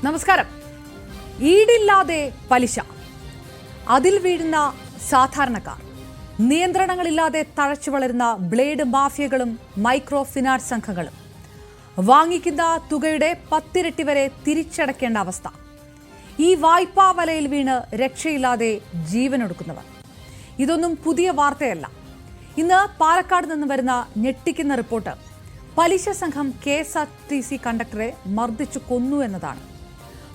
നമസ്കാരം. ഈടില്ലാതെ പലിശ, അതിൽ വീഴുന്ന സാധാരണക്കാർ, നിയന്ത്രണങ്ങളില്ലാതെ തഴച്ചു വളരുന്ന ബ്ലേഡ് മാഫിയകളും മൈക്രോ ഫിനാൻസ് സംഘങ്ങളും, വാങ്ങിക്കുന്ന തുകയുടെ 10 ഇരട്ടി വരെ തിരിച്ചടയ്ക്കേണ്ട അവസ്ഥ, ഈ വായ്പാ വലയിൽ വീണ് രക്ഷയില്ലാതെ ജീവനൊടുക്കുന്നവർ. ഇതൊന്നും പുതിയ വാർത്തയല്ല. ഇന്ന് പാലക്കാട് നിന്ന് വരുന്ന ഞെട്ടിക്കുന്ന റിപ്പോർട്ട് പലിശ സംഘം KSRTC കണ്ടക്ടറെ മർദ്ദിച്ചു കൊന്നു എന്നതാണ്.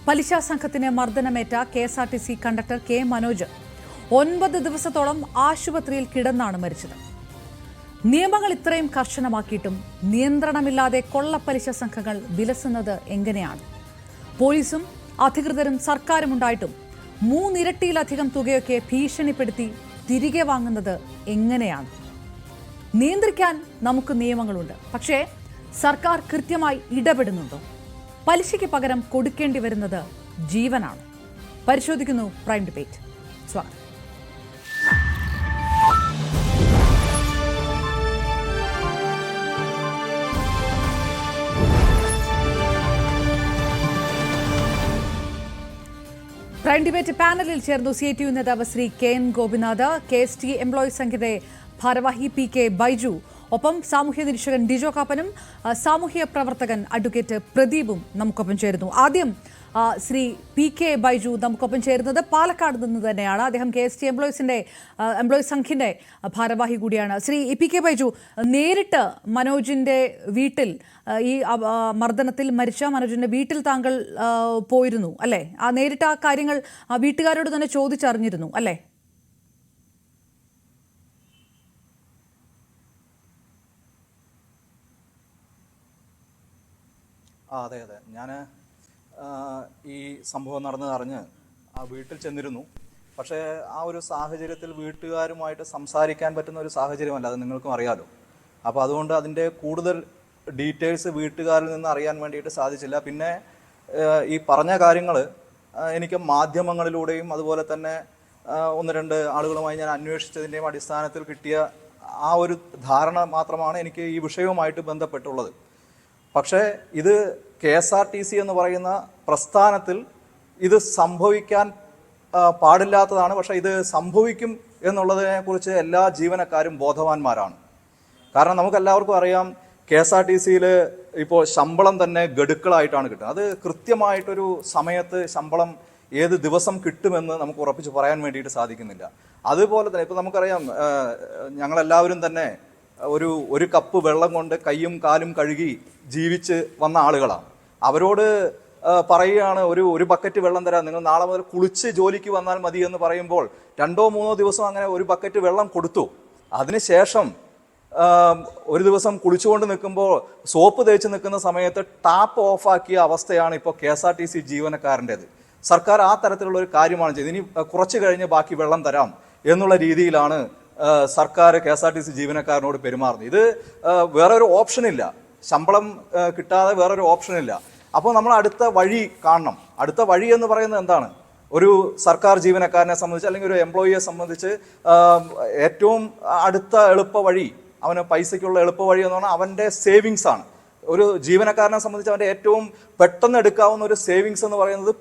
പലിശ സംഘത്തിന് മർദ്ദനമേറ്റ KSRTC കണ്ടക്ടർ K മനോജ് 9 ദിവസത്തോളം ആശുപത്രിയിൽ കിടന്നാണ് മരിച്ചത്. നിയമങ്ങൾ ഇത്രയും കർശനമാക്കിയിട്ടും നിയന്ത്രണമില്ലാതെ കൊള്ളപ്പലിശ സംഘങ്ങൾ വിലസുന്നത് എങ്ങനെയാണ്? പോലീസും അധികൃതരും സർക്കാരും ഉണ്ടായിട്ടും 3 ഇരട്ടിയിലധികം തുകയൊക്കെ ഭീഷണിപ്പെടുത്തി തിരികെ വാങ്ങുന്നത് എങ്ങനെയാണ്? നിയന്ത്രിക്കാൻ നമുക്ക് നിയമങ്ങളുണ്ട്, പക്ഷേ സർക്കാർ കൃത്യമായി ഇടപെടുന്നുണ്ടോ? പലിശയ്ക്ക് പകരം കൊടുക്കേണ്ടി വരുന്നത് ജീവനാണ്. പരിശോധിക്കുന്നു പ്രൈം ഡിബേറ്റ്. സ്വാഗതം. പ്രൈം ഡിബേറ്റ് പാനലിൽ ചേർന്നു CITU നേതാവ് Shri KN Gopinath, KST employees സംഘിന്റെ ഭാരവാഹി PK ബൈജു, ഒപ്പം സാമൂഹ്യ നിരീക്ഷകൻ ഡിജോ കാപ്പനും സാമൂഹ്യ പ്രവർത്തകൻ അഡ്വക്കേറ്റ് പ്രദീപും നമുക്കൊപ്പം ചേരുന്നു. ആദ്യം ശ്രീ PK ബൈജു നമുക്കൊപ്പം ചേരുന്നത് പാലക്കാട് നിന്ന് തന്നെയാണ്. അദ്ദേഹം KST എംപ്ലോയീസ് സംഘിന്റെ ഭാരവാഹി കൂടിയാണ്. ശ്രീ PK ബൈജു, നേരിട്ട് മനോജിന്റെ വീട്ടിൽ, ഈ മർദ്ദനത്തിൽ മരിച്ച മനോജിന്റെ വീട്ടിൽ താങ്കൾ പോയിരുന്നു അല്ലേ? നേരിട്ട് ആ കാര്യങ്ങൾ വീട്ടുകാരോട് തന്നെ ചോദിച്ചറിഞ്ഞിരുന്നു അല്ലേ? അതെ, ഞാൻ ഈ സംഭവം നടന്നതറിഞ്ഞ് ആ വീട്ടിൽ ചെന്നിരുന്നു. പക്ഷേ ആ ഒരു സാഹചര്യത്തിൽ വീട്ടുകാരുമായിട്ട് സംസാരിക്കാൻ പറ്റുന്ന ഒരു സാഹചര്യമല്ല, അത് നിങ്ങൾക്കും അറിയാലോ. അപ്പോൾ അതുകൊണ്ട് അതിൻ്റെ കൂടുതൽ ഡീറ്റെയിൽസ് വീട്ടുകാരിൽ നിന്ന് അറിയാൻ വേണ്ടിയിട്ട് സാധിച്ചില്ല. പിന്നെ ഈ പറഞ്ഞ കാര്യങ്ങൾ എനിക്ക് മാധ്യമങ്ങളിലൂടെയും അതുപോലെ തന്നെ 1-2 ആളുകളുമായി ഞാൻ അന്വേഷിച്ചതിൻ്റെയും അടിസ്ഥാനത്തിൽ കിട്ടിയ ആ ഒരു ധാരണ മാത്രമാണ് എനിക്ക് ഈ വിഷയവുമായിട്ട് ബന്ധപ്പെട്ടുള്ളത്. പക്ഷേ ഇത് KSRTC എന്ന് പറയുന്ന പ്രസ്ഥാനത്തിൽ ഇത് സംഭവിക്കാൻ പാടില്ലാത്തതാണ്. പക്ഷേ ഇത് സംഭവിക്കും എന്നുള്ളതിനെക്കുറിച്ച് എല്ലാ ജീവനക്കാരും ബോധവാന്മാരാണ്. കാരണം നമുക്കെല്ലാവർക്കും അറിയാം, KSRTCയിൽ ഇപ്പോൾ ശമ്പളം തന്നെ ഗഡുക്കളായിട്ടാണ് കിട്ടുന്നത്. അത് കൃത്യമായിട്ടൊരു സമയത്ത് ശമ്പളം ഏത് ദിവസം കിട്ടുമെന്ന് നമുക്ക് ഉറപ്പിച്ച് പറയാൻ വേണ്ടിയിട്ട് സാധിക്കുന്നില്ല. അതുപോലെ തന്നെ ഇപ്പോൾ നമുക്കറിയാം, ഞങ്ങളെല്ലാവരും തന്നെ ഒരു കപ്പ് വെള്ളം കൊണ്ട് കൈയും കാലും കഴുകി ജീവിച്ച് വന്ന ആളുകളാണ്. അവരോട് പറയുകയാണ്, ഒരു ബക്കറ്റ് വെള്ളം തരാം, നിങ്ങൾ നാളെ മുതൽ കുളിച്ച് ജോലിക്ക് വന്നാൽ മതി എന്ന് പറയുമ്പോൾ 2-3 ദിവസം അങ്ങനെ ഒരു ബക്കറ്റ് വെള്ളം കൊടുത്തു. അതിനുശേഷം ഒരു ദിവസം കുളിച്ചുകൊണ്ട് നിൽക്കുമ്പോൾ സോപ്പ് തേച്ച് നിൽക്കുന്ന സമയത്ത് ടാപ്പ് ഓഫാക്കിയ അവസ്ഥയാണ് ഇപ്പോൾ KSRTC ജീവനക്കാരൻ്റെത്. സർക്കാർ ആ തരത്തിലുള്ള ഒരു കാര്യമാണ് ചെയ്തത്. ഇനി കുറച്ച് കഴിഞ്ഞ് ബാക്കി വെള്ളം തരാം എന്നുള്ള രീതിയിലാണ് സർക്കാർ KSRTC ജീവനക്കാരനോട് പെരുമാറുന്നത്. ഇത് വേറൊരു ഓപ്ഷനില്ല, ശമ്പളം കിട്ടാതെ വേറൊരു ഓപ്ഷനില്ല. അപ്പോൾ നമ്മൾ അടുത്ത വഴി കാണണം. അടുത്ത വഴി എന്ന് പറയുന്നത് എന്താണ്? ഒരു സർക്കാർ ജീവനക്കാരനെ സംബന്ധിച്ച് അല്ലെങ്കിൽ ഒരു എംപ്ലോയിയെ സംബന്ധിച്ച് ഏറ്റവും അടുത്ത എളുപ്പ വഴി, അവന് പൈസയ്ക്കുള്ള എളുപ്പ വഴി എന്ന് പറഞ്ഞാൽ അവൻ്റെ സേവിങ്സ് ആണ്. ഒരു ജീവനക്കാരനെ സംബന്ധിച്ച് അവൻ്റെ ഏറ്റവും പെട്ടെന്ന് എടുക്കാവുന്ന ഒരു സേവിങ്സ് എന്ന് പറയുന്നത്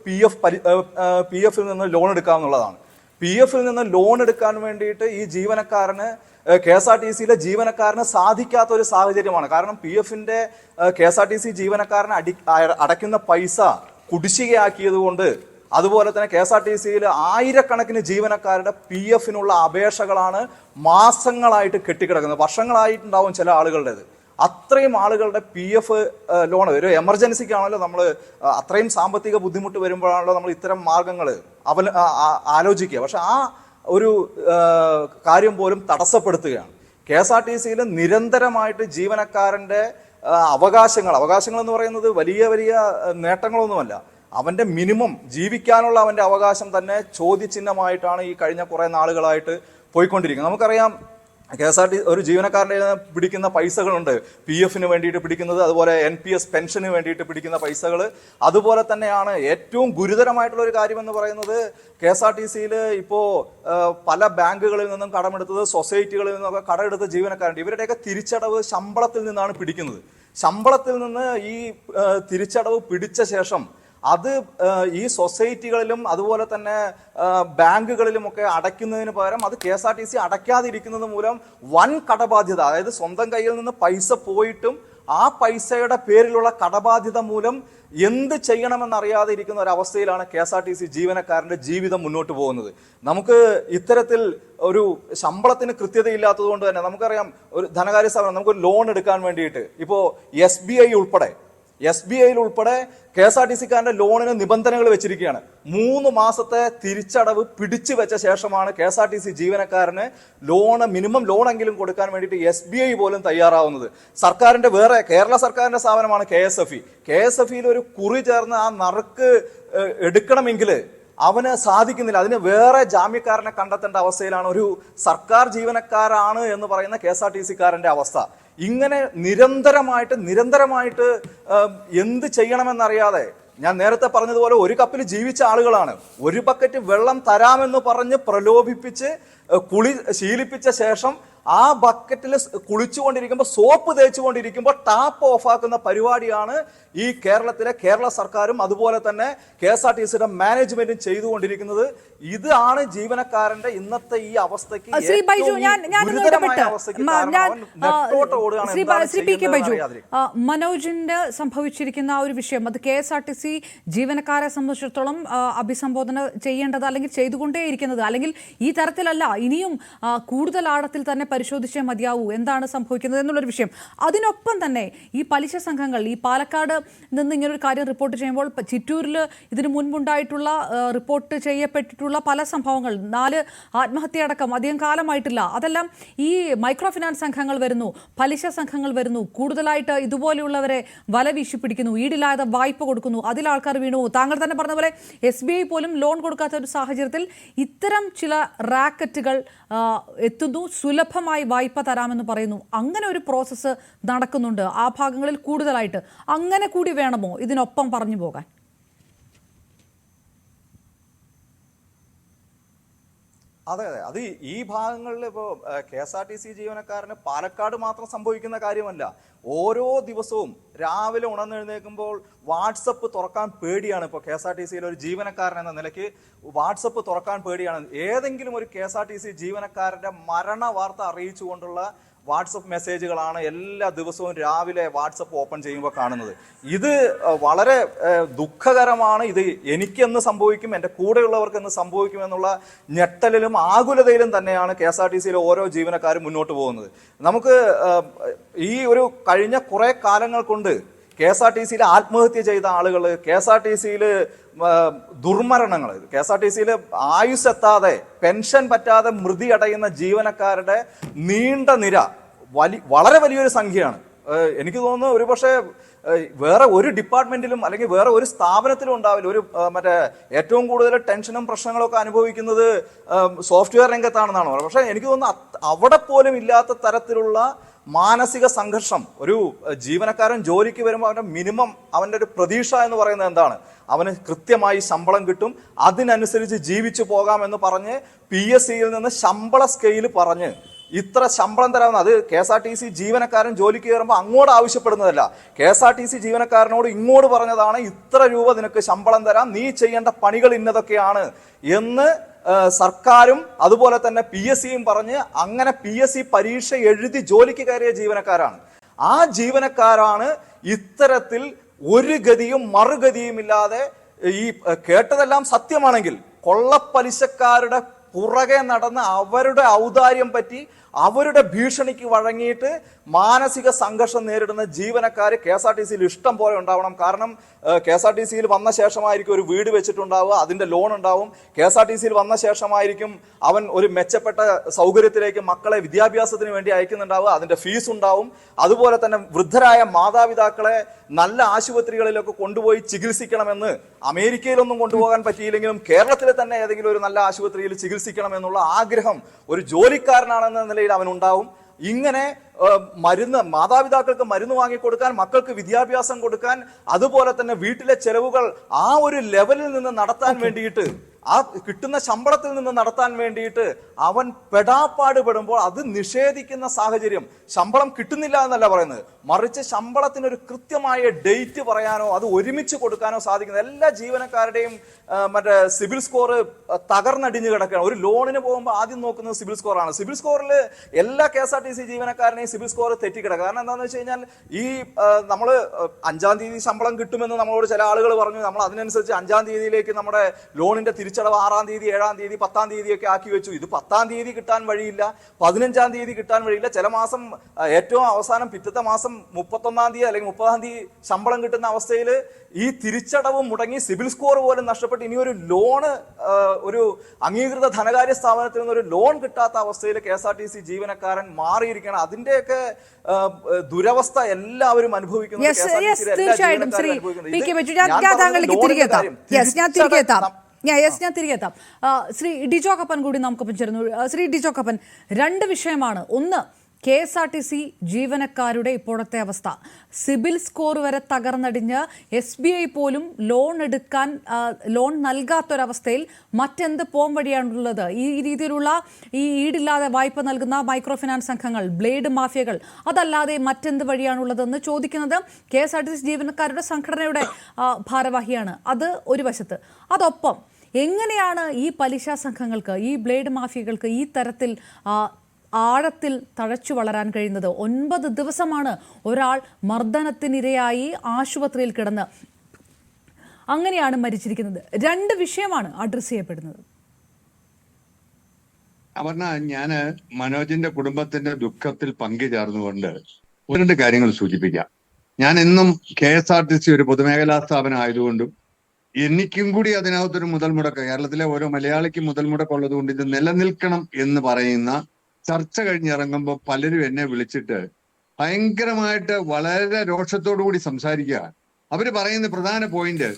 PF-ൽ നിന്ന് ലോൺ എടുക്കാവുന്നതാണ്. PF-ൽ നിന്ന് ലോൺ എടുക്കാൻ വേണ്ടിയിട്ട് ഈ ജീവനക്കാരന്, KSRTCയിലെ ജീവനക്കാരന് സാധിക്കാത്ത ഒരു സാഹചര്യമാണ്. കാരണം PF-ന്റെ KSRTC ജീവനക്കാരന് അടയ്ക്കുന്ന പൈസ കുടിശ്ശികയാക്കിയത് കൊണ്ട്, അതുപോലെ തന്നെ KSRTCയിൽ ആയിരക്കണക്കിന് ജീവനക്കാരുടെ PF-നുള്ള അപേക്ഷകളാണ് മാസങ്ങളായിട്ട് കെട്ടിക്കിടക്കുന്നത്. വർഷങ്ങളായിട്ടുണ്ടാവും ചില ആളുകളുടേത്. അത്രയും ആളുകളുടെ PF ലോൺ ഒരു എമർജൻസിക്കാണല്ലോ നമ്മൾ, അത്രയും സാമ്പത്തിക ബുദ്ധിമുട്ട് വരുമ്പോഴാണല്ലോ നമ്മൾ ഇത്തരം മാർഗങ്ങൾ ആലോചിക്കുക. പക്ഷെ ആ ഒരു കാര്യം പോലും തടസ്സപ്പെടുത്തുകയാണ്. KSRTCയിൽ നിരന്തരമായിട്ട് ജീവനക്കാരൻ്റെ അവകാശങ്ങൾ എന്ന് പറയുന്നത് വലിയ വലിയ നേട്ടങ്ങളൊന്നുമല്ല. അവൻ്റെ മിനിമം ജീവിക്കാനുള്ള അവൻ്റെ അവകാശം തന്നെ ചോദ്യചിഹ്നമായിട്ടാണ് ഈ കഴിഞ്ഞ കുറേ നാളുകളായിട്ട് പോയിക്കൊണ്ടിരിക്കുന്നത്. നമുക്കറിയാം, KSRTC ഒരു ജീവനക്കാരൻ്റെ പിടിക്കുന്ന പൈസകളുണ്ട്, PF-ന് വേണ്ടിയിട്ട് പിടിക്കുന്നത്, അതുപോലെ NPS പെൻഷന് വേണ്ടിയിട്ട് പിടിക്കുന്ന പൈസകൾ. അതുപോലെ തന്നെയാണ് ഏറ്റവും ഗുരുതരമായിട്ടുള്ള ഒരു കാര്യമെന്ന് പറയുന്നത്, KSRTCയിൽ ഇപ്പോൾ പല ബാങ്കുകളിൽ നിന്നും കടമെടുത്തത്, സൊസൈറ്റികളിൽ നിന്നൊക്കെ കടമെടുത്ത ജീവനക്കാരുണ്ട്. ഇവരുടെയൊക്കെ തിരിച്ചടവ് ശമ്പളത്തിൽ നിന്നാണ് പിടിക്കുന്നത്. ശമ്പളത്തിൽ നിന്ന് ഈ തിരിച്ചടവ് പിടിച്ച ശേഷം അത് ഈ സൊസൈറ്റികളിലും അതുപോലെ തന്നെ ബാങ്കുകളിലുമൊക്കെ അടയ്ക്കുന്നതിന് പകരം അത് KSRTC അടയ്ക്കാതിരിക്കുന്നത് മൂലം വൻ കടബാധ്യത, അതായത് സ്വന്തം കയ്യിൽ നിന്ന് പൈസ പോയിട്ടും ആ പൈസയുടെ പേരിലുള്ള കടബാധ്യത മൂലം എന്ത് ചെയ്യണമെന്നറിയാതെ ഇരിക്കുന്ന ഒരു അവസ്ഥയിലാണ് KSRTC ജീവനക്കാരന്റെ ജീവിതം മുന്നോട്ട് പോകുന്നത്. നമുക്ക് ഇത്തരത്തിൽ ഒരു ശമ്പളത്തിന് കൃത്യതയില്ലാത്തത് കൊണ്ട് തന്നെ നമുക്കറിയാം, ഒരു ധനകാര്യ സ്ഥാപനം നമുക്കൊരു ലോൺ എടുക്കാൻ വേണ്ടിയിട്ട് ഇപ്പോൾ SBI ഉൾപ്പെടെ KSRTCക്കാരന്റെ ലോണിന് നിബന്ധനകൾ വെച്ചിരിക്കുകയാണ്. 3 മാസത്തെ തിരിച്ചടവ് പിടിച്ചു വെച്ച ശേഷമാണ് KSRTC ജീവനക്കാരന് മിനിമം ലോണെങ്കിലും കൊടുക്കാൻ വേണ്ടിയിട്ട് SBI പോലും തയ്യാറാവുന്നത്. സർക്കാരിന്റെ കേരള സർക്കാരിന്റെ സ്ഥാപനമാണ് KSFE ഒരു കുറി ചേർന്ന് ആ നറുക്ക് എടുക്കണമെങ്കിൽ അവന് സാധിക്കുന്നില്ല. അതിന് വേറെ ജാമ്യക്കാരനെ കണ്ടെത്തേണ്ട അവസ്ഥയിലാണ് ഒരു സർക്കാർ ജീവനക്കാരാണ് എന്ന് പറയുന്ന KSRTCക്കാരന്റെ അവസ്ഥ. ഇങ്ങനെ നിരന്തരമായിട്ട് എന്ത് ചെയ്യണമെന്നറിയാതെ, ഞാൻ നേരത്തെ പറഞ്ഞതുപോലെ ഒരു കപ്പിൽ ജീവിച്ച ആളുകളാണ്. ഒരു ബക്കറ്റ് വെള്ളം തരാമെന്ന് പറഞ്ഞ് പ്രലോഭിപ്പിച്ച് ശീലിപ്പിച്ച ശേഷം ആ ബക്കറ്റിൽ കുളിച്ചുകൊണ്ടിരിക്കുമ്പോൾ, സോപ്പ് തേച്ചുകൊണ്ടിരിക്കുമ്പോൾ ടാപ്പ് ഓഫാക്കുന്ന പരിപാടിയാണ് ഈ കേരള സർക്കാരും അതുപോലെ തന്നെ KSRTCയുടെ മാനേജ്മെന്റും ചെയ്തുകൊണ്ടിരിക്കുന്നത്. ഇതാണ് ജീവനക്കാരന്റെ ഇന്നത്തെ ഈ അവസ്ഥയ്ക്ക് മനോജിന് സംഭവിച്ചിരിക്കുന്ന ഒരു വിഷയം, അത് KSRTC ജീവനക്കാരെ സംബന്ധിച്ചിടത്തോളം അഭിസംബോധന ചെയ്യേണ്ടത് അല്ലെങ്കിൽ ചെയ്തുകൊണ്ടേയിരിക്കുന്നത്, അല്ലെങ്കിൽ ഈ തരത്തിലല്ല, ഇനിയും കൂടുതൽ ആഴത്തിൽ തന്നെ പരിശോധിച്ചേ മതിയാവൂ എന്താണ് സംഭവിക്കുന്നത് എന്നുള്ളൊരു വിഷയം. അതിനൊപ്പം തന്നെ ഈ പലിശ സംഘങ്ങൾ, ഈ പാലക്കാട് നിന്ന് ഇങ്ങനൊരു കാര്യം റിപ്പോർട്ട് ചെയ്യുമ്പോൾ ചിറ്റൂരിൽ ഇതിനു മുൻപുണ്ടായിട്ടുള്ള റിപ്പോർട്ട് ചെയ്യപ്പെട്ടിട്ടുള്ള പല സംഭവങ്ങൾ, 4 ആത്മഹത്യയടക്കം അധികം കാലമായിട്ടില്ല, അതെല്ലാം ഈ മൈക്രോ ഫിനാൻസ് സംഘങ്ങൾ വരുന്നു, പലിശ സംഘങ്ങൾ വരുന്നു, കൂടുതലായിട്ട് ഇതുപോലെയുള്ളവരെ വല വീശി പിടിക്കുന്നു, ഈടില്ലാതെ വായ്പ കൊടുക്കുന്നു, അതിൽ ആൾക്കാർ വീണു. താങ്കൾ തന്നെ പറഞ്ഞ പോലെ SBI പോലും ലോൺ കൊടുക്കാത്ത ഒരു സാഹചര്യത്തിൽ ഇത്തരം ചില റാക്കറ്റുകൾ എത്തുന്നു, സുലഭമായി വായ്പ തരാമെന്ന് പറയുന്നു. അങ്ങനെ ഒരു പ്രോസസ്സ് നടക്കുന്നുണ്ട് ആ ഭാഗങ്ങളിൽ കൂടുതലായിട്ട്. അങ്ങനെ കൂടി വേണമോ ഇതിനൊപ്പം പറഞ്ഞു പോകാൻ? അതെ, അത് ഈ ഭാഗങ്ങളിൽ ഇപ്പോൾ KSRTC ജീവനക്കാരന് പാലക്കാട് മാത്രം സംഭവിക്കുന്ന കാര്യമല്ല. ഓരോ ദിവസവും രാവിലെ ഉണർന്നെഴുന്നേൽക്കുമ്പോൾ വാട്സപ്പ് തുറക്കാൻ പേടിയാണ്. ഇപ്പോൾ KSRTCയിലെ ഒരു ജീവനക്കാരൻ എന്ന നിലയ്ക്ക് വാട്സപ്പ് തുറക്കാൻ പേടിയാണ്. ഏതെങ്കിലും ഒരു KSRTC ജീവനക്കാരന്റെ മരണ വാർത്ത അറിയിച്ചുകൊണ്ടുള്ള വാട്സപ്പ് മെസ്സേജുകളാണ് എല്ലാ ദിവസവും രാവിലെ വാട്സപ്പ് ഓപ്പൺ ചെയ്യുമ്പോൾ കാണുന്നത്. ഇത് വളരെ ദുഃഖകരമാണ്. ഇത് എനിക്കെന്ന് സംഭവിക്കും, എൻ്റെ കൂടെയുള്ളവർക്ക് എന്ന് സംഭവിക്കുമെന്നുള്ള ഞെട്ടലിലും ആകുലതയിലും തന്നെയാണ് KSRTCയിലെ ഓരോ ജീവനക്കാരും മുന്നോട്ട് പോകുന്നത്. നമുക്ക് ഈ ഒരു കഴിഞ്ഞ കുറെ കാലങ്ങൾ കൊണ്ട് KSRTCയിൽ ആത്മഹത്യ ചെയ്ത ആളുകൾ, KSRTCയിൽ ദുർമരണങ്ങൾ, KSRTCയിൽ ആയുസ് എത്താതെ പെൻഷൻ പറ്റാതെ മൃതി അടയുന്ന ജീവനക്കാരുടെ നീണ്ട നിര വളരെ വലിയൊരു സംഖ്യയാണ്. എനിക്ക് തോന്നുന്നു ഒരുപക്ഷെ വേറെ ഒരു ഡിപ്പാർട്ട്മെന്റിലും അല്ലെങ്കിൽ വേറെ ഒരു സ്ഥാപനത്തിലും ഉണ്ടാവില്ല. ഒരു ഏറ്റവും കൂടുതൽ ടെൻഷനും പ്രശ്നങ്ങളും ഒക്കെ അനുഭവിക്കുന്നത് സോഫ്റ്റ്വെയർ രംഗത്താണെന്നാണ് പറയുന്നത്. പക്ഷെ എനിക്ക് തോന്നുന്നു അവിടെ പോലും ഇല്ലാത്ത തരത്തിലുള്ള മാനസിക സംഘർഷം. ഒരു ജീവനക്കാരൻ ജോലിക്ക് വരുമ്പോൾ അവന്റെ മിനിമം അവന്റെ ഒരു പ്രതീക്ഷ എന്ന് പറയുന്നത് എന്താണ്? അവന് കൃത്യമായി ശമ്പളം കിട്ടും, അതിനനുസരിച്ച് ജീവിച്ചു പോകാമെന്ന് പറഞ്ഞ് PSCയിൽ നിന്ന് ശമ്പള സ്കെയിൽ പറഞ്ഞ് ഇത്ര ശമ്പളം തരാമെന്ന്. അത് KSRTC ജീവനക്കാരൻ ജോലിക്ക് കയറുമ്പോൾ അങ്ങോട്ട് ആവശ്യപ്പെടുന്നതല്ല, KSRTC ജീവനക്കാരനോട് ഇങ്ങോട്ട് പറഞ്ഞതാണ് ഇത്ര രൂപ നിനക്ക് ശമ്പളം തരാം, നീ ചെയ്യേണ്ട പണികൾ ഇന്നതൊക്കെയാണ് എന്ന് സർക്കാരും അതുപോലെ തന്നെ PSCയും പറഞ്ഞ് അങ്ങനെ PSC പരീക്ഷ എഴുതി ജോലിക്ക് കയറിയ ജീവനക്കാരാണ്. ആ ജീവനക്കാരാണ് ഇത്തരത്തിൽ ഒരു ഗതിയും മറുഗതിയും ഇല്ലാതെ, ഈ കേട്ടതെല്ലാം സത്യമാണെങ്കിൽ കൊള്ളപ്പലിശക്കാരുടെ പുറകെ നടന്ന് അവരുടെ ഔദാര്യം പറ്റി അവരുടെ ഭീഷണിക്ക് വഴങ്ങിയിട്ട് മാനസിക സംഘർഷം നേരിടുന്ന ജീവനക്കാർ KSRTCയിൽ ഇഷ്ടം പോലെ ഉണ്ടാവണം. കാരണം KSRTCയിൽ വന്ന ശേഷമായിരിക്കും ഒരു വീട് വെച്ചിട്ടുണ്ടാവുക, അതിന്റെ ലോൺ ഉണ്ടാവും. KSRTCയിൽ വന്ന ശേഷമായിരിക്കും അവൻ ഒരു മെച്ചപ്പെട്ട സൗകര്യത്തിലേക്ക് മക്കളെ വിദ്യാഭ്യാസത്തിന് വേണ്ടി അയക്കുന്നുണ്ടാവുക, അതിന്റെ ഫീസ് ഉണ്ടാവും. അതുപോലെ തന്നെ വൃദ്ധരായ മാതാപിതാക്കളെ നല്ല ആശുപത്രികളിലൊക്കെ കൊണ്ടുപോയി ചികിത്സിക്കണമെന്ന്, അമേരിക്കയിലൊന്നും കൊണ്ടുപോകാൻ പറ്റിയില്ലെങ്കിലും കേരളത്തിൽ തന്നെ ഏതെങ്കിലും ഒരു നല്ല ആശുപത്രിയിൽ ചികിത്സിക്കണമെന്നുള്ള ആഗ്രഹം ഒരു ജോലിക്കാരനാണെന്ന നിലയിൽ അവനുണ്ടാവും. ഇങ്ങനെ മാതാപിതാക്കൾക്ക് മരുന്ന് വാങ്ങിക്കൊടുക്കാൻ, മക്കൾക്ക് വിദ്യാഭ്യാസം കൊടുക്കാൻ, അതുപോലെ തന്നെ വീട്ടിലെ ചെലവുകൾ ആ ഒരു ലെവലിൽ നിന്ന് നടത്താൻ വേണ്ടിയിട്ട് ആ കിട്ടുന്ന ശമ്പളത്തിൽ നിന്ന് നടത്താൻ വേണ്ടിയിട്ട് അവൻ പെടാപ്പാട് പെടുമ്പോൾ അത് നിഷേധിക്കുന്ന സാഹചര്യം. ശമ്പളം കിട്ടുന്നില്ല എന്നല്ല പറയുന്നത്, മറിച്ച് ശമ്പളത്തിനൊരു കൃത്യമായ ഡേറ്റ് പറയാനോ അത് ഒരുമിച്ച് കൊടുക്കാനോ സാധിക്കുന്ന എല്ലാ ജീവനക്കാരുടെയും മറ്റേ സിബിൽ സ്കോർ തകർന്നടിഞ്ഞു കിടക്കുകയാണ്. ഒരു ലോണിന് പോകുമ്പോൾ ആദ്യം നോക്കുന്നത് സിബിൽ സ്കോറാണ്. സിബിൽ സ്കോറിൽ എല്ലാ KSRTC ജീവനക്കാരനെയും സിബിൽ സ്കോർ തെറ്റിക്കിടക്കുക. കാരണം എന്താണെന്ന് വെച്ച് കഴിഞ്ഞാൽ ഈ നമ്മൾ 5-ാം തീയതി ശമ്പളം കിട്ടുമെന്ന് നമ്മളോട് ചില ആളുകൾ പറഞ്ഞു. നമ്മൾ അതിനനുസരിച്ച് 5-ാം തീയതിയിലേക്ക് നമ്മുടെ ലോണിന്റെ തിരിച്ചടവ് 6-ാം തീയതി, 7-ാം തീയതി, 10-ാം തീയതിയൊക്കെ ആക്കി വെച്ചു. ഇത് 10-ാം തീയതി കിട്ടാൻ വഴിയില്ല, 15-ാം തീയതി കിട്ടാൻ വഴിയില്ല. ചില മാസം ഏറ്റവും അവസാനം പിറ്റത്തെ മാസം 31-ാം തീയതി അല്ലെങ്കിൽ 30-ാം തീയതി ശമ്പളം കിട്ടുന്ന അവസ്ഥയിൽ ഈ തിരിച്ചടവ് മുടങ്ങി സിബിൽ സ്കോർ പോലും നഷ്ടപ്പെട്ട് ഇനി ഒരു ലോണ് ഒരു അംഗീകൃത ധനകാര്യ സ്ഥാപനത്തിൽ നിന്ന് ഒരു ലോൺ കിട്ടാത്ത അവസ്ഥയിൽ KSRTC ജീവനക്കാരൻ മാറിയിരിക്കണം. അതിന്റെയൊക്കെ ദുരവസ്ഥ എല്ലാവരും അനുഭവിക്കുന്നു. ഞാൻ തിരികെ എത്താം. ശ്രീ ഡിജോ കപ്പൻ കൂടി നമുക്കൊപ്പം ചേരുന്നു. ശ്രീ ഡിജോ കപ്പൻ, രണ്ട് വിഷയമാണ്. ഒന്ന്, KSRTC ജീവനക്കാരുടെ ഇപ്പോഴത്തെ അവസ്ഥ. സിബിൽ സ്കോർ വരെ തകർന്നടിഞ്ഞ് SBI പോലും ലോൺ നൽകാത്തൊരവസ്ഥയിൽ മറ്റെന്ത് പോം വഴിയാണുള്ളത്? ഈ രീതിയിലുള്ള ഈ ഈടില്ലാതെ വായ്പ നൽകുന്ന മൈക്രോ ഫിനാൻസ് സംഘങ്ങൾ, ബ്ലേഡ് മാഫിയകൾ, അതല്ലാതെ മറ്റെന്ത് വഴിയാണുള്ളതെന്ന് ചോദിക്കുന്നത് KSRTC ജീവനക്കാരുടെ സംഘടനയുടെ ഭാരവാഹിയാണ്. അത് ഒരു വശത്ത്. അതൊപ്പം എങ്ങനെയാണ് ഈ പലിശ സംഘങ്ങൾക്ക്, ഈ ബ്ലേഡ് മാഫിയകൾക്ക് ഈ തരത്തിൽ ആഴത്തിൽ തഴച്ചു വളരാൻ കഴിയുന്നത്? 9 ദിവസമാണ് ഒരാൾ മർദ്ദനത്തിനിരയായി ആശുപത്രിയിൽ കിടന്ന് അങ്ങനെയാണ് മരിച്ചിരിക്കുന്നത്. രണ്ട് വിഷയമാണ് അഡ്രസ് ചെയ്യപ്പെടുന്നത്. അപർണ, ഞാന് മനോജിന്റെ കുടുംബത്തിന്റെ ദുഃഖത്തിൽ പങ്കുചേർന്നുകൊണ്ട് രണ്ട് കാര്യങ്ങൾ സൂചിപ്പിക്കാം. ഞാൻ എന്നും KSRTC ഒരു പൊതുമേഖലാ സ്ഥാപനം ആയതുകൊണ്ടും എനിക്കും കൂടി അതിനകത്തൊരു മുതൽ മുടക്ക്, കേരളത്തിലെ ഓരോ മലയാളിക്കും മുതൽ മുടക്കുള്ളത് കൊണ്ട് ഇത് നിലനിൽക്കണം എന്ന് പറയുന്ന ചർച്ച കഴിഞ്ഞിറങ്ങുമ്പോൾ പലരും എന്നെ വിളിച്ചിട്ട് ഭയങ്കരമായിട്ട് വളരെ രോഷത്തോടു കൂടി സംസാരിക്കുക. അവര് പറയുന്ന പ്രധാന പോയിന്റ്,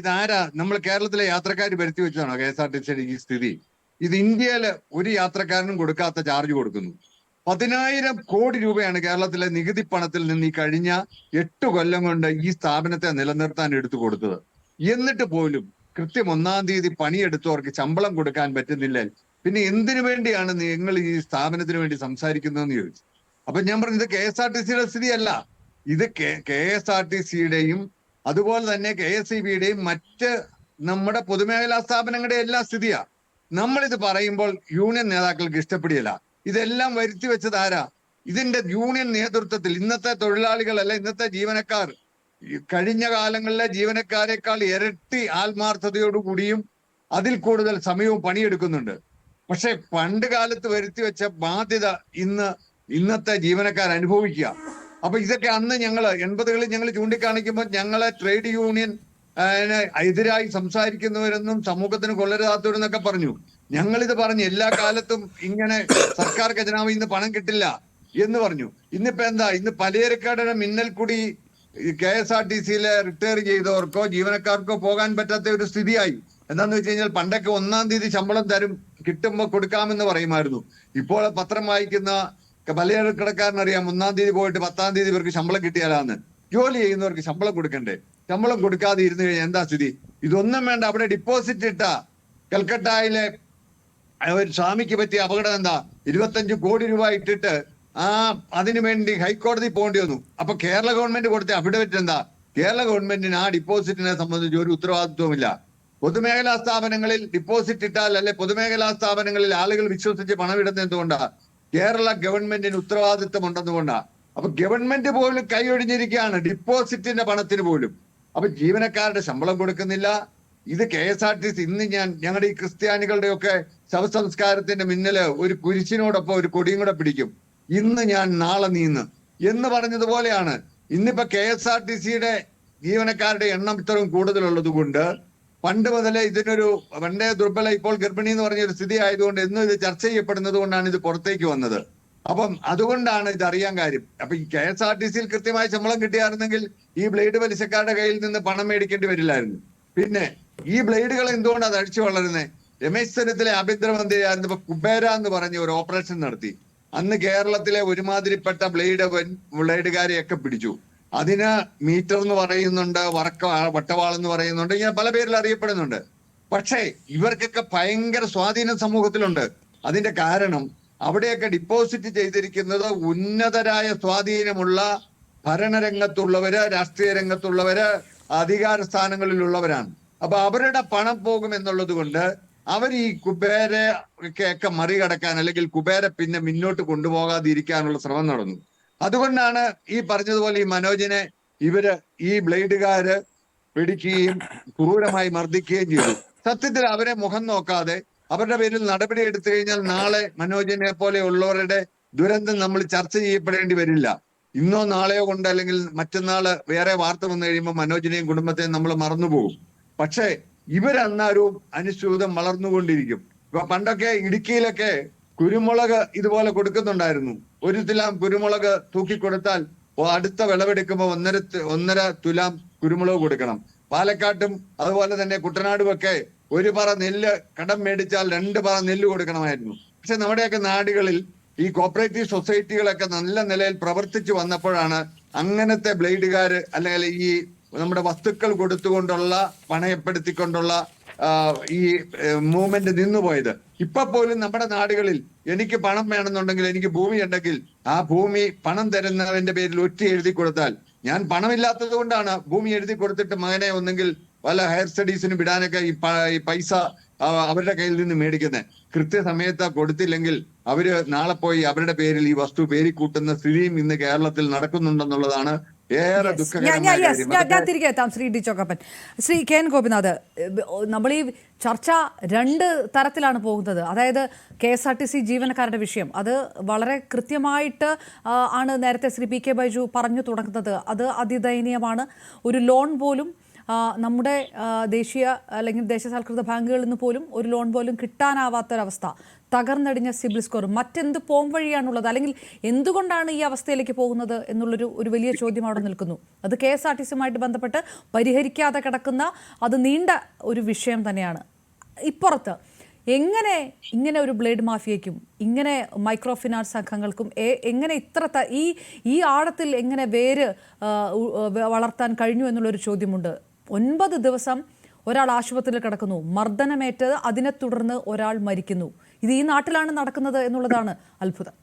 ഇതാരാ നമ്മൾ കേരളത്തിലെ യാത്രക്കാർ വരുത്തി വെച്ചതാണോ KSRTCയുടെ ഈ സ്ഥിതി? ഇത് ഇന്ത്യയിലെ ഒരു യാത്രക്കാരനും കൊടുക്കാത്ത ചാർജ് കൊടുക്കുന്നു. 10,000 കോടി രൂപയാണ് കേരളത്തിലെ നികുതി പണത്തിൽ നിന്ന് ഈ കഴിഞ്ഞ 8 കൊല്ലം കൊണ്ട് ഈ സ്ഥാപനത്തെ നിലനിർത്താൻ എടുത്തു കൊടുത്തത്. എന്നിട്ട് പോലും കൃത്യം 1-ാം തീയതി പണിയെടുത്തവർക്ക് ശമ്പളം കൊടുക്കാൻ പറ്റുന്നില്ല. പിന്നെ എന്തിനു വേണ്ടിയാണ് നിങ്ങൾ ഈ സ്ഥാപനത്തിന് വേണ്ടി സംസാരിക്കുന്നതെന്ന് ചോദിച്ചു. അപ്പൊ ഞാൻ പറഞ്ഞു, ഇത് KSRTCയുടെ സ്ഥിതിയല്ല, ഇത് KSRTCയുടെയും അതുപോലെ തന്നെ KSEBയുടെയും മറ്റ് നമ്മുടെ പൊതുമേഖലാ സ്ഥാപനങ്ങളുടെ എല്ലാ സ്ഥിതിയാ. നമ്മളിത് പറയുമ്പോൾ യൂണിയൻ നേതാക്കൾക്ക് ഇഷ്ടപ്പെടില്ല. ഇതെല്ലാം വരുത്തി വെച്ചത് ആരാ? ഇതിന്റെ യൂണിയൻ നേതൃത്വത്തിൽ ഇന്നത്തെ തൊഴിലാളികളല്ല, ഇന്നത്തെ ജീവനക്കാർ കഴിഞ്ഞ കാലങ്ങളിലെ ജീവനക്കാരെക്കാൾ ഇരട്ടി ആത്മാർത്ഥതയോടുകൂടിയും അതിൽ കൂടുതൽ സമയവും പണിയെടുക്കുന്നുണ്ട്. പക്ഷെ പണ്ട് കാലത്ത് വരുത്തി വെച്ച ബാധ്യത ഇന്നത്തെ ജീവനക്കാർ അനുഭവിക്കുക. അപ്പൊ ഇതൊക്കെ അന്ന് ഞങ്ങൾ 80കളിൽ ഞങ്ങൾ ചൂണ്ടിക്കാണിക്കുമ്പോൾ ഞങ്ങളെ ട്രേഡ് യൂണിയൻ എതിരായി സംസാരിക്കുന്നവരെന്നും സമൂഹത്തിന് കൊള്ളരുതാത്തവരെന്നൊക്കെ പറഞ്ഞു. ഞങ്ങളിത് പറഞ്ഞു എല്ലാ കാലത്തും ഇങ്ങനെ സർക്കാർ ഖജനാവിൽ നിന്ന് പണം കിട്ടില്ല എന്ന് പറഞ്ഞു. ഇന്നിപ്പോ എന്താ? ഇന്ന് പലചരക്കടയുടെ മിന്നൽ കൂടി KSRTCയിലെ റിട്ടയർ ചെയ്തവർക്കോ ജീവനക്കാർക്കോ പോകാൻ പറ്റാത്ത ഒരു സ്ഥിതിയായി. എന്താന്ന് വെച്ച് കഴിഞ്ഞാൽ പണ്ടൊക്കെ 1-ാം തീയതി ശമ്പളം കിട്ടുമ്പോൾ കൊടുക്കാമെന്ന് പറയുമായിരുന്നു. ഇപ്പോൾ പത്രം വായിക്കുന്ന പലചരക്കടക്കാരനറിയാം 1-ാം തീയതി പോയിട്ട് 10-ാം തീയതി ഇവർക്ക് ശമ്പളം കിട്ടിയാലാന്ന്. ജോലി ചെയ്യുന്നവർക്ക് ശമ്പളം കൊടുക്കണ്ടേ? ശമ്പളം കൊടുക്കാതെ ഇരുന്ന് കഴിഞ്ഞാൽ എന്താ സ്ഥിതി? ഇതൊന്നും വേണ്ട. അവിടെ ഡിപ്പോസിറ്റ് ഇട്ട കൽക്കട്ടയിലെ ഒരു സ്വാമിക്ക് പറ്റിയ അപകടം എന്താ? 25 കോടി രൂപ ഇട്ടിട്ട് അതിനു വേണ്ടി ഹൈക്കോടതി പോകേണ്ടി വന്നു. അപ്പൊ കേരള ഗവൺമെന്റ് കൊടുത്ത അഫിഡവിറ്റ് എന്താ? കേരള ഗവൺമെന്റിന് ആ ഡിപ്പോസിറ്റിനെ സംബന്ധിച്ച് ഒരു ഉത്തരവാദിത്വമില്ല. പൊതുമേഖലാ സ്ഥാപനങ്ങളിൽ ഡിപ്പോസിറ്റ് ഇട്ടാൽ അല്ലെ പൊതുമേഖലാ സ്ഥാപനങ്ങളിൽ ആളുകൾ വിശ്വസിച്ച് പണമിടുന്നത് എന്തുകൊണ്ടാ? കേരള ഗവൺമെന്റിന് ഉത്തരവാദിത്വം ഉണ്ടെന്നുകൊണ്ടാ. അപ്പൊ ഗവൺമെന്റ് പോലും കൈയൊഴിഞ്ഞിരിക്കുകയാണ് ഡിപ്പോസിറ്റിന്റെ പണത്തിന് പോലും. അപ്പൊ ജീവനക്കാരുടെ ശമ്പളം കൊടുക്കുന്നില്ല. ഇത് KSRTC ഇന്ന് ഞങ്ങളുടെ ഈ ക്രിസ്ത്യാനികളുടെ ഒക്കെ ശവസംസ്കാരത്തിന്റെ മിന്നല് ഒരു കുരിശിനോടൊപ്പം ഒരു കൊടിയും കൂടെ പിടിക്കും. ഇന്ന് ഞാൻ നാളെ നീന്ന് എന്ന് പറഞ്ഞതുപോലെയാണ്. ഇന്നിപ്പോ KSRTCയുടെ ജീവനക്കാരുടെ എണ്ണം ഇത്രയും കൂടുതലുള്ളത് കൊണ്ട് പണ്ട് മുതലേ ഇതിനൊരു പണ്ടേ ദുർബല ഇപ്പോൾ ഗർഭിണി എന്ന് പറഞ്ഞൊരു സ്ഥിതി ആയതുകൊണ്ട് എന്നും ഇത് ചർച്ച ചെയ്യപ്പെടുന്നത് കൊണ്ടാണ് ഇത് പുറത്തേക്ക് വന്നത്. അപ്പം അതുകൊണ്ടാണ് ഇത് അറിയാൻ കാര്യം. അപ്പൊ ഈ KSRTCയിൽ കൃത്യമായി ശമ്പളം കിട്ടിയായിരുന്നെങ്കിൽ ഈ ബ്ലേഡ് പലിശക്കാരുടെ കയ്യിൽ നിന്ന് പണം മേടിക്കേണ്ടി വരില്ലായിരുന്നു. പിന്നെ ഈ ബ്ലേഡുകൾ എന്തുകൊണ്ടാണ് അഴിച്ചു വളരുന്നത്? രമേശ് ചെന്നിത്തല ആഭ്യന്തരമന്ത്രിയായിരുന്നപ്പോ കുബേര എന്ന് പറഞ്ഞ ഒരു ഓപ്പറേഷൻ നടത്തി. അന്ന് കേരളത്തിലെ ഒരുമാതിരിപ്പെട്ട ബ്ലേഡുകാരെയൊക്കെ പിടിച്ചു. അതിന് മീറ്റർ എന്ന് പറയുന്നുണ്ട്, വട്ടവാൾ എന്ന് പറയുന്നുണ്ട്, ഇങ്ങനെ പല പേരിൽ അറിയപ്പെടുന്നുണ്ട്. പക്ഷേ ഇവർക്കൊക്കെ ഭയങ്കര സ്വാധീനം സമൂഹത്തിലുണ്ട്. അതിന്റെ കാരണം അവിടെയൊക്കെ ഡിപ്പോസിറ്റ് ചെയ്തിരിക്കുന്നത് ഉന്നതരായ സ്വാധീനമുള്ള ഭരണരംഗത്തുള്ളവര്, രാഷ്ട്രീയ രംഗത്തുള്ളവര്, അധികാര സ്ഥാനങ്ങളിലുള്ളവരാണ്. അപ്പൊ അവരുടെ പണം പോകും എന്നുള്ളത് കൊണ്ട് അവർ ഈ കുബേരയൊക്കെ മറികടക്കാൻ, അല്ലെങ്കിൽ കുബേര പിന്നെ മുന്നോട്ട് കൊണ്ടുപോകാതിരിക്കാനുള്ള ശ്രമം നടന്നു. അതുകൊണ്ടാണ് ഈ പറഞ്ഞതുപോലെ ഈ മനോജിനെ ഈ ബ്ലേഡുകാര് പിടിക്കുകയും ക്രൂരമായി മർദ്ദിക്കുകയും ചെയ്തു. സത്യത്തിൽ അവരെ മുഖം നോക്കാതെ അവരുടെ പേരിൽ നടപടി എടുത്തു കഴിഞ്ഞാൽ നാളെ മനോജിനെ പോലെ ഉള്ളവരുടെ ദുരന്തം നമ്മൾ ചർച്ച ചെയ്യപ്പെടേണ്ടി വരില്ല. ഇന്നോ നാളെയോ കൊണ്ട്, അല്ലെങ്കിൽ മറ്റന്നാള് വേറെ വാർത്ത വന്നു കഴിയുമ്പോൾ മനോജിനെയും കുടുംബത്തെയും നമ്മൾ മറന്നുപോകും. പക്ഷേ ഇവരന്നേരവും അനുസ്യൂതം വളർന്നുകൊണ്ടിരിക്കും. ഇപ്പൊ പണ്ടൊക്കെ ഇടുക്കിയിലൊക്കെ കുരുമുളക് ഇതുപോലെ കൊടുക്കുന്നുണ്ടായിരുന്നു. 1 തുലാം കുരുമുളക് തൂക്കിക്കൊടുത്താൽ അടുത്ത വിളവെടുക്കുമ്പോൾ 1.5 തുലാം കുരുമുളക് കൊടുക്കണം. പാലക്കാട്ടും അതുപോലെ തന്നെ കുട്ടനാടുമൊക്കെ 1 പറ നെല്ല് കടം മേടിച്ചാൽ 2 പറ നെല്ല് കൊടുക്കണമായിരുന്നു. പക്ഷെ നമ്മുടെയൊക്കെ നാടുകളിൽ ഈ കോപ്പറേറ്റീവ് സൊസൈറ്റികളൊക്കെ നല്ല നിലയിൽ പ്രവർത്തിച്ചു വന്നപ്പോഴാണ് അങ്ങനത്തെ ബ്ലേഡുകാര്, അല്ലെങ്കിൽ ഈ നമ്മുടെ വസ്തുക്കൾ കൊടുത്തുകൊണ്ടുള്ള, പണയപ്പെടുത്തിക്കൊണ്ടുള്ള ഈ മൂവ്മെന്റ് നിന്നുപോയത്. ഇപ്പൊ പോലും നമ്മുടെ നാടുകളിൽ എനിക്ക് പണം വേണമെന്നുണ്ടെങ്കിൽ, എനിക്ക് ഭൂമി ഉണ്ടെങ്കിൽ ആ ഭൂമി പണം തരുന്നവന്റെ പേരിൽ ഒറ്റ എഴുതി കൊടുത്താൽ, ഞാൻ പണമില്ലാത്തത് കൊണ്ടാണ് ഭൂമി എഴുതി കൊടുത്തിട്ട് മകനെ ഒന്നെങ്കിൽ വല്ല ഹയർ സ്റ്റഡീസിന് വിടാനൊക്കെ ഈ പൈസ അവരുടെ കയ്യിൽ നിന്ന് മേടിക്കുന്നത്. കൃത്യസമയത്ത് കൊടുത്തില്ലെങ്കിൽ അവര് നാളെ പോയി അവരുടെ പേരിൽ ഈ വസ്തു പേരിക്കൂട്ടുന്ന സ്ഥിതിയും ഇന്ന് കേരളത്തിൽ നടക്കുന്നുണ്ടെന്നുള്ളതാണ് ഏറെ ദുഃഖകരമായ കാര്യം. ഞാൻ തിരികെ എത്താം Shri D Chokkappan. Shri K N Gopinath, നമ്മൾ ഈ ചർച്ച 2 തരത്തിലാണ് പോകുന്നത്. അതായത് KSRTC ജീവനക്കാരുടെ വിഷയം, അത് വളരെ കൃത്യമായിട്ട് ആണ് നേരത്തെ ശ്രീ പി കെ ബൈജു പറഞ്ഞു തുടങ്ങുന്നത്. അത് അതിദയനീയമാണ്. ഒരു ലോൺ പോലും നമ്മുടെ ദേശീയ അല്ലെങ്കിൽ ദേശസാൽകൃത ബാങ്കുകളിൽ നിന്ന് പോലും ഒരു ലോൺ പോലും കിട്ടാനാവാത്തൊരവസ്ഥ, തകർന്നടിഞ്ഞ സിബിൽ സ്കോർ, മറ്റെന്ത് പോംവഴിയാണുള്ളത്? അല്ലെങ്കിൽ എന്തുകൊണ്ടാണ് ഈ അവസ്ഥയിലേക്ക് പോകുന്നത് എന്നുള്ളൊരു വലിയ ചോദ്യം അവിടെ നിൽക്കുന്നു. അത് KSRTCയുമായിട്ട് ബന്ധപ്പെട്ട് പരിഹരിക്കാതെ കിടക്കുന്ന അത് നീണ്ട ഒരു വിഷയം തന്നെയാണ്. ഇപ്പുറത്ത് എങ്ങനെ ഇങ്ങനെ ഒരു ബ്ലേഡ് മാഫിയയ്ക്കും ഇങ്ങനെ മൈക്രോ ഫിനാൻസ് സംഘങ്ങൾക്കും എങ്ങനെ ഇത്ര ഈ ആഴത്തിൽ എങ്ങനെ വേര് വളർത്താൻ കഴിഞ്ഞു എന്നുള്ളൊരു ചോദ്യമുണ്ട്. 9 ദിവസം ഒരാൾ ആശുപത്രിയിൽ കിടക്കുന്നു, മർദ്ദനമേറ്റ് അതിനെ തുടർന്ന് ഒരാൾ മരിക്കുന്നു. ഇത് ഈ നാട്ടിലാണ് നടക്കുന്നത് എന്നുള്ളതാണ് അത്ഭുതം.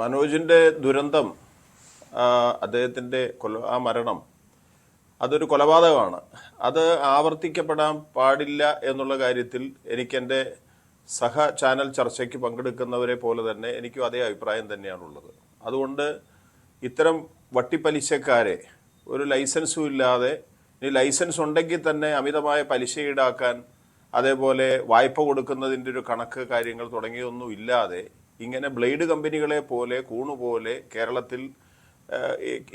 മനോജിന്റെ ദുരന്തം, അദ്ദേഹത്തിന്റെ ആ മരണം, അതൊരു കൊലപാതകമാണ്. അത് ആവർത്തിക്കപ്പെടാൻ പാടില്ല എന്നുള്ള കാര്യത്തിൽ എനിക്കെൻ്റെ സഹ ചാനൽ ചർച്ചയ്ക്ക് പങ്കെടുക്കുന്നവരെ പോലെ തന്നെ എനിക്കും അതേ അഭിപ്രായം തന്നെയാണുള്ളത്. അതുകൊണ്ട് ഇത്തരം വട്ടിപ്പലിശക്കാരെ ഒരു ലൈസൻസും ഇല്ലാതെ, ഇനി ലൈസൻസ് ഉണ്ടെങ്കിൽ തന്നെ അമിതമായ പലിശ ഈടാക്കാൻ, അതേപോലെ വായ്പ കൊടുക്കുന്നതിൻ്റെ ഒരു കണക്ക് കാര്യങ്ങൾ തുടങ്ങിയൊന്നും ഇല്ലാതെ ഇങ്ങനെ ബ്ലേഡ് കമ്പനികളെ പോലെ കൂണുപോലെ കേരളത്തിൽ,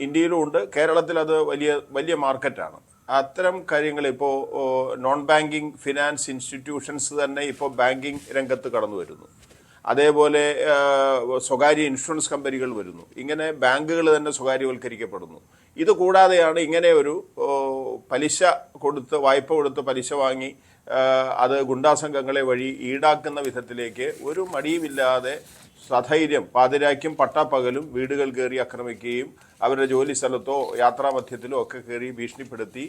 ഇന്ത്യയിലും ഉണ്ട്, കേരളത്തിൽ അത് വലിയ വലിയ മാർക്കറ്റാണ്. അത്തരം കാര്യങ്ങൾ ഇപ്പോൾ നോൺ ബാങ്കിങ് ഫിനാൻസ് ഇൻസ്റ്റിറ്റ്യൂഷൻസ് തന്നെ ഇപ്പോൾ ബാങ്കിങ് രംഗത്ത് കടന്നു വരുന്നു. അതേപോലെ സ്വകാര്യ ഇൻഷുറൻസ് കമ്പനികൾ വരുന്നു. ഇങ്ങനെ ബാങ്കുകൾ തന്നെ സ്വകാര്യവൽക്കരിക്കപ്പെടുന്നു. ഇത് കൂടാതെയാണ് ഇങ്ങനെ ഒരു പലിശ കൊടുത്ത്, വായ്പ കൊടുത്ത് പലിശ വാങ്ങി അത് ഗുണ്ടാസംഘങ്ങളെ വഴി ഈടാക്കുന്ന വിധത്തിലേക്ക് ഒരു മടിയുമില്ലാതെ സധൈര്യം പാതിരായ്ക്കും പട്ടാപ്പകലും വീടുകൾ കയറി ആക്രമിക്കുകയും അവരുടെ ജോലി സ്ഥലത്തോ യാത്രാമധ്യത്തിലോ ഒക്കെ കയറി ഭീഷണിപ്പെടുത്തി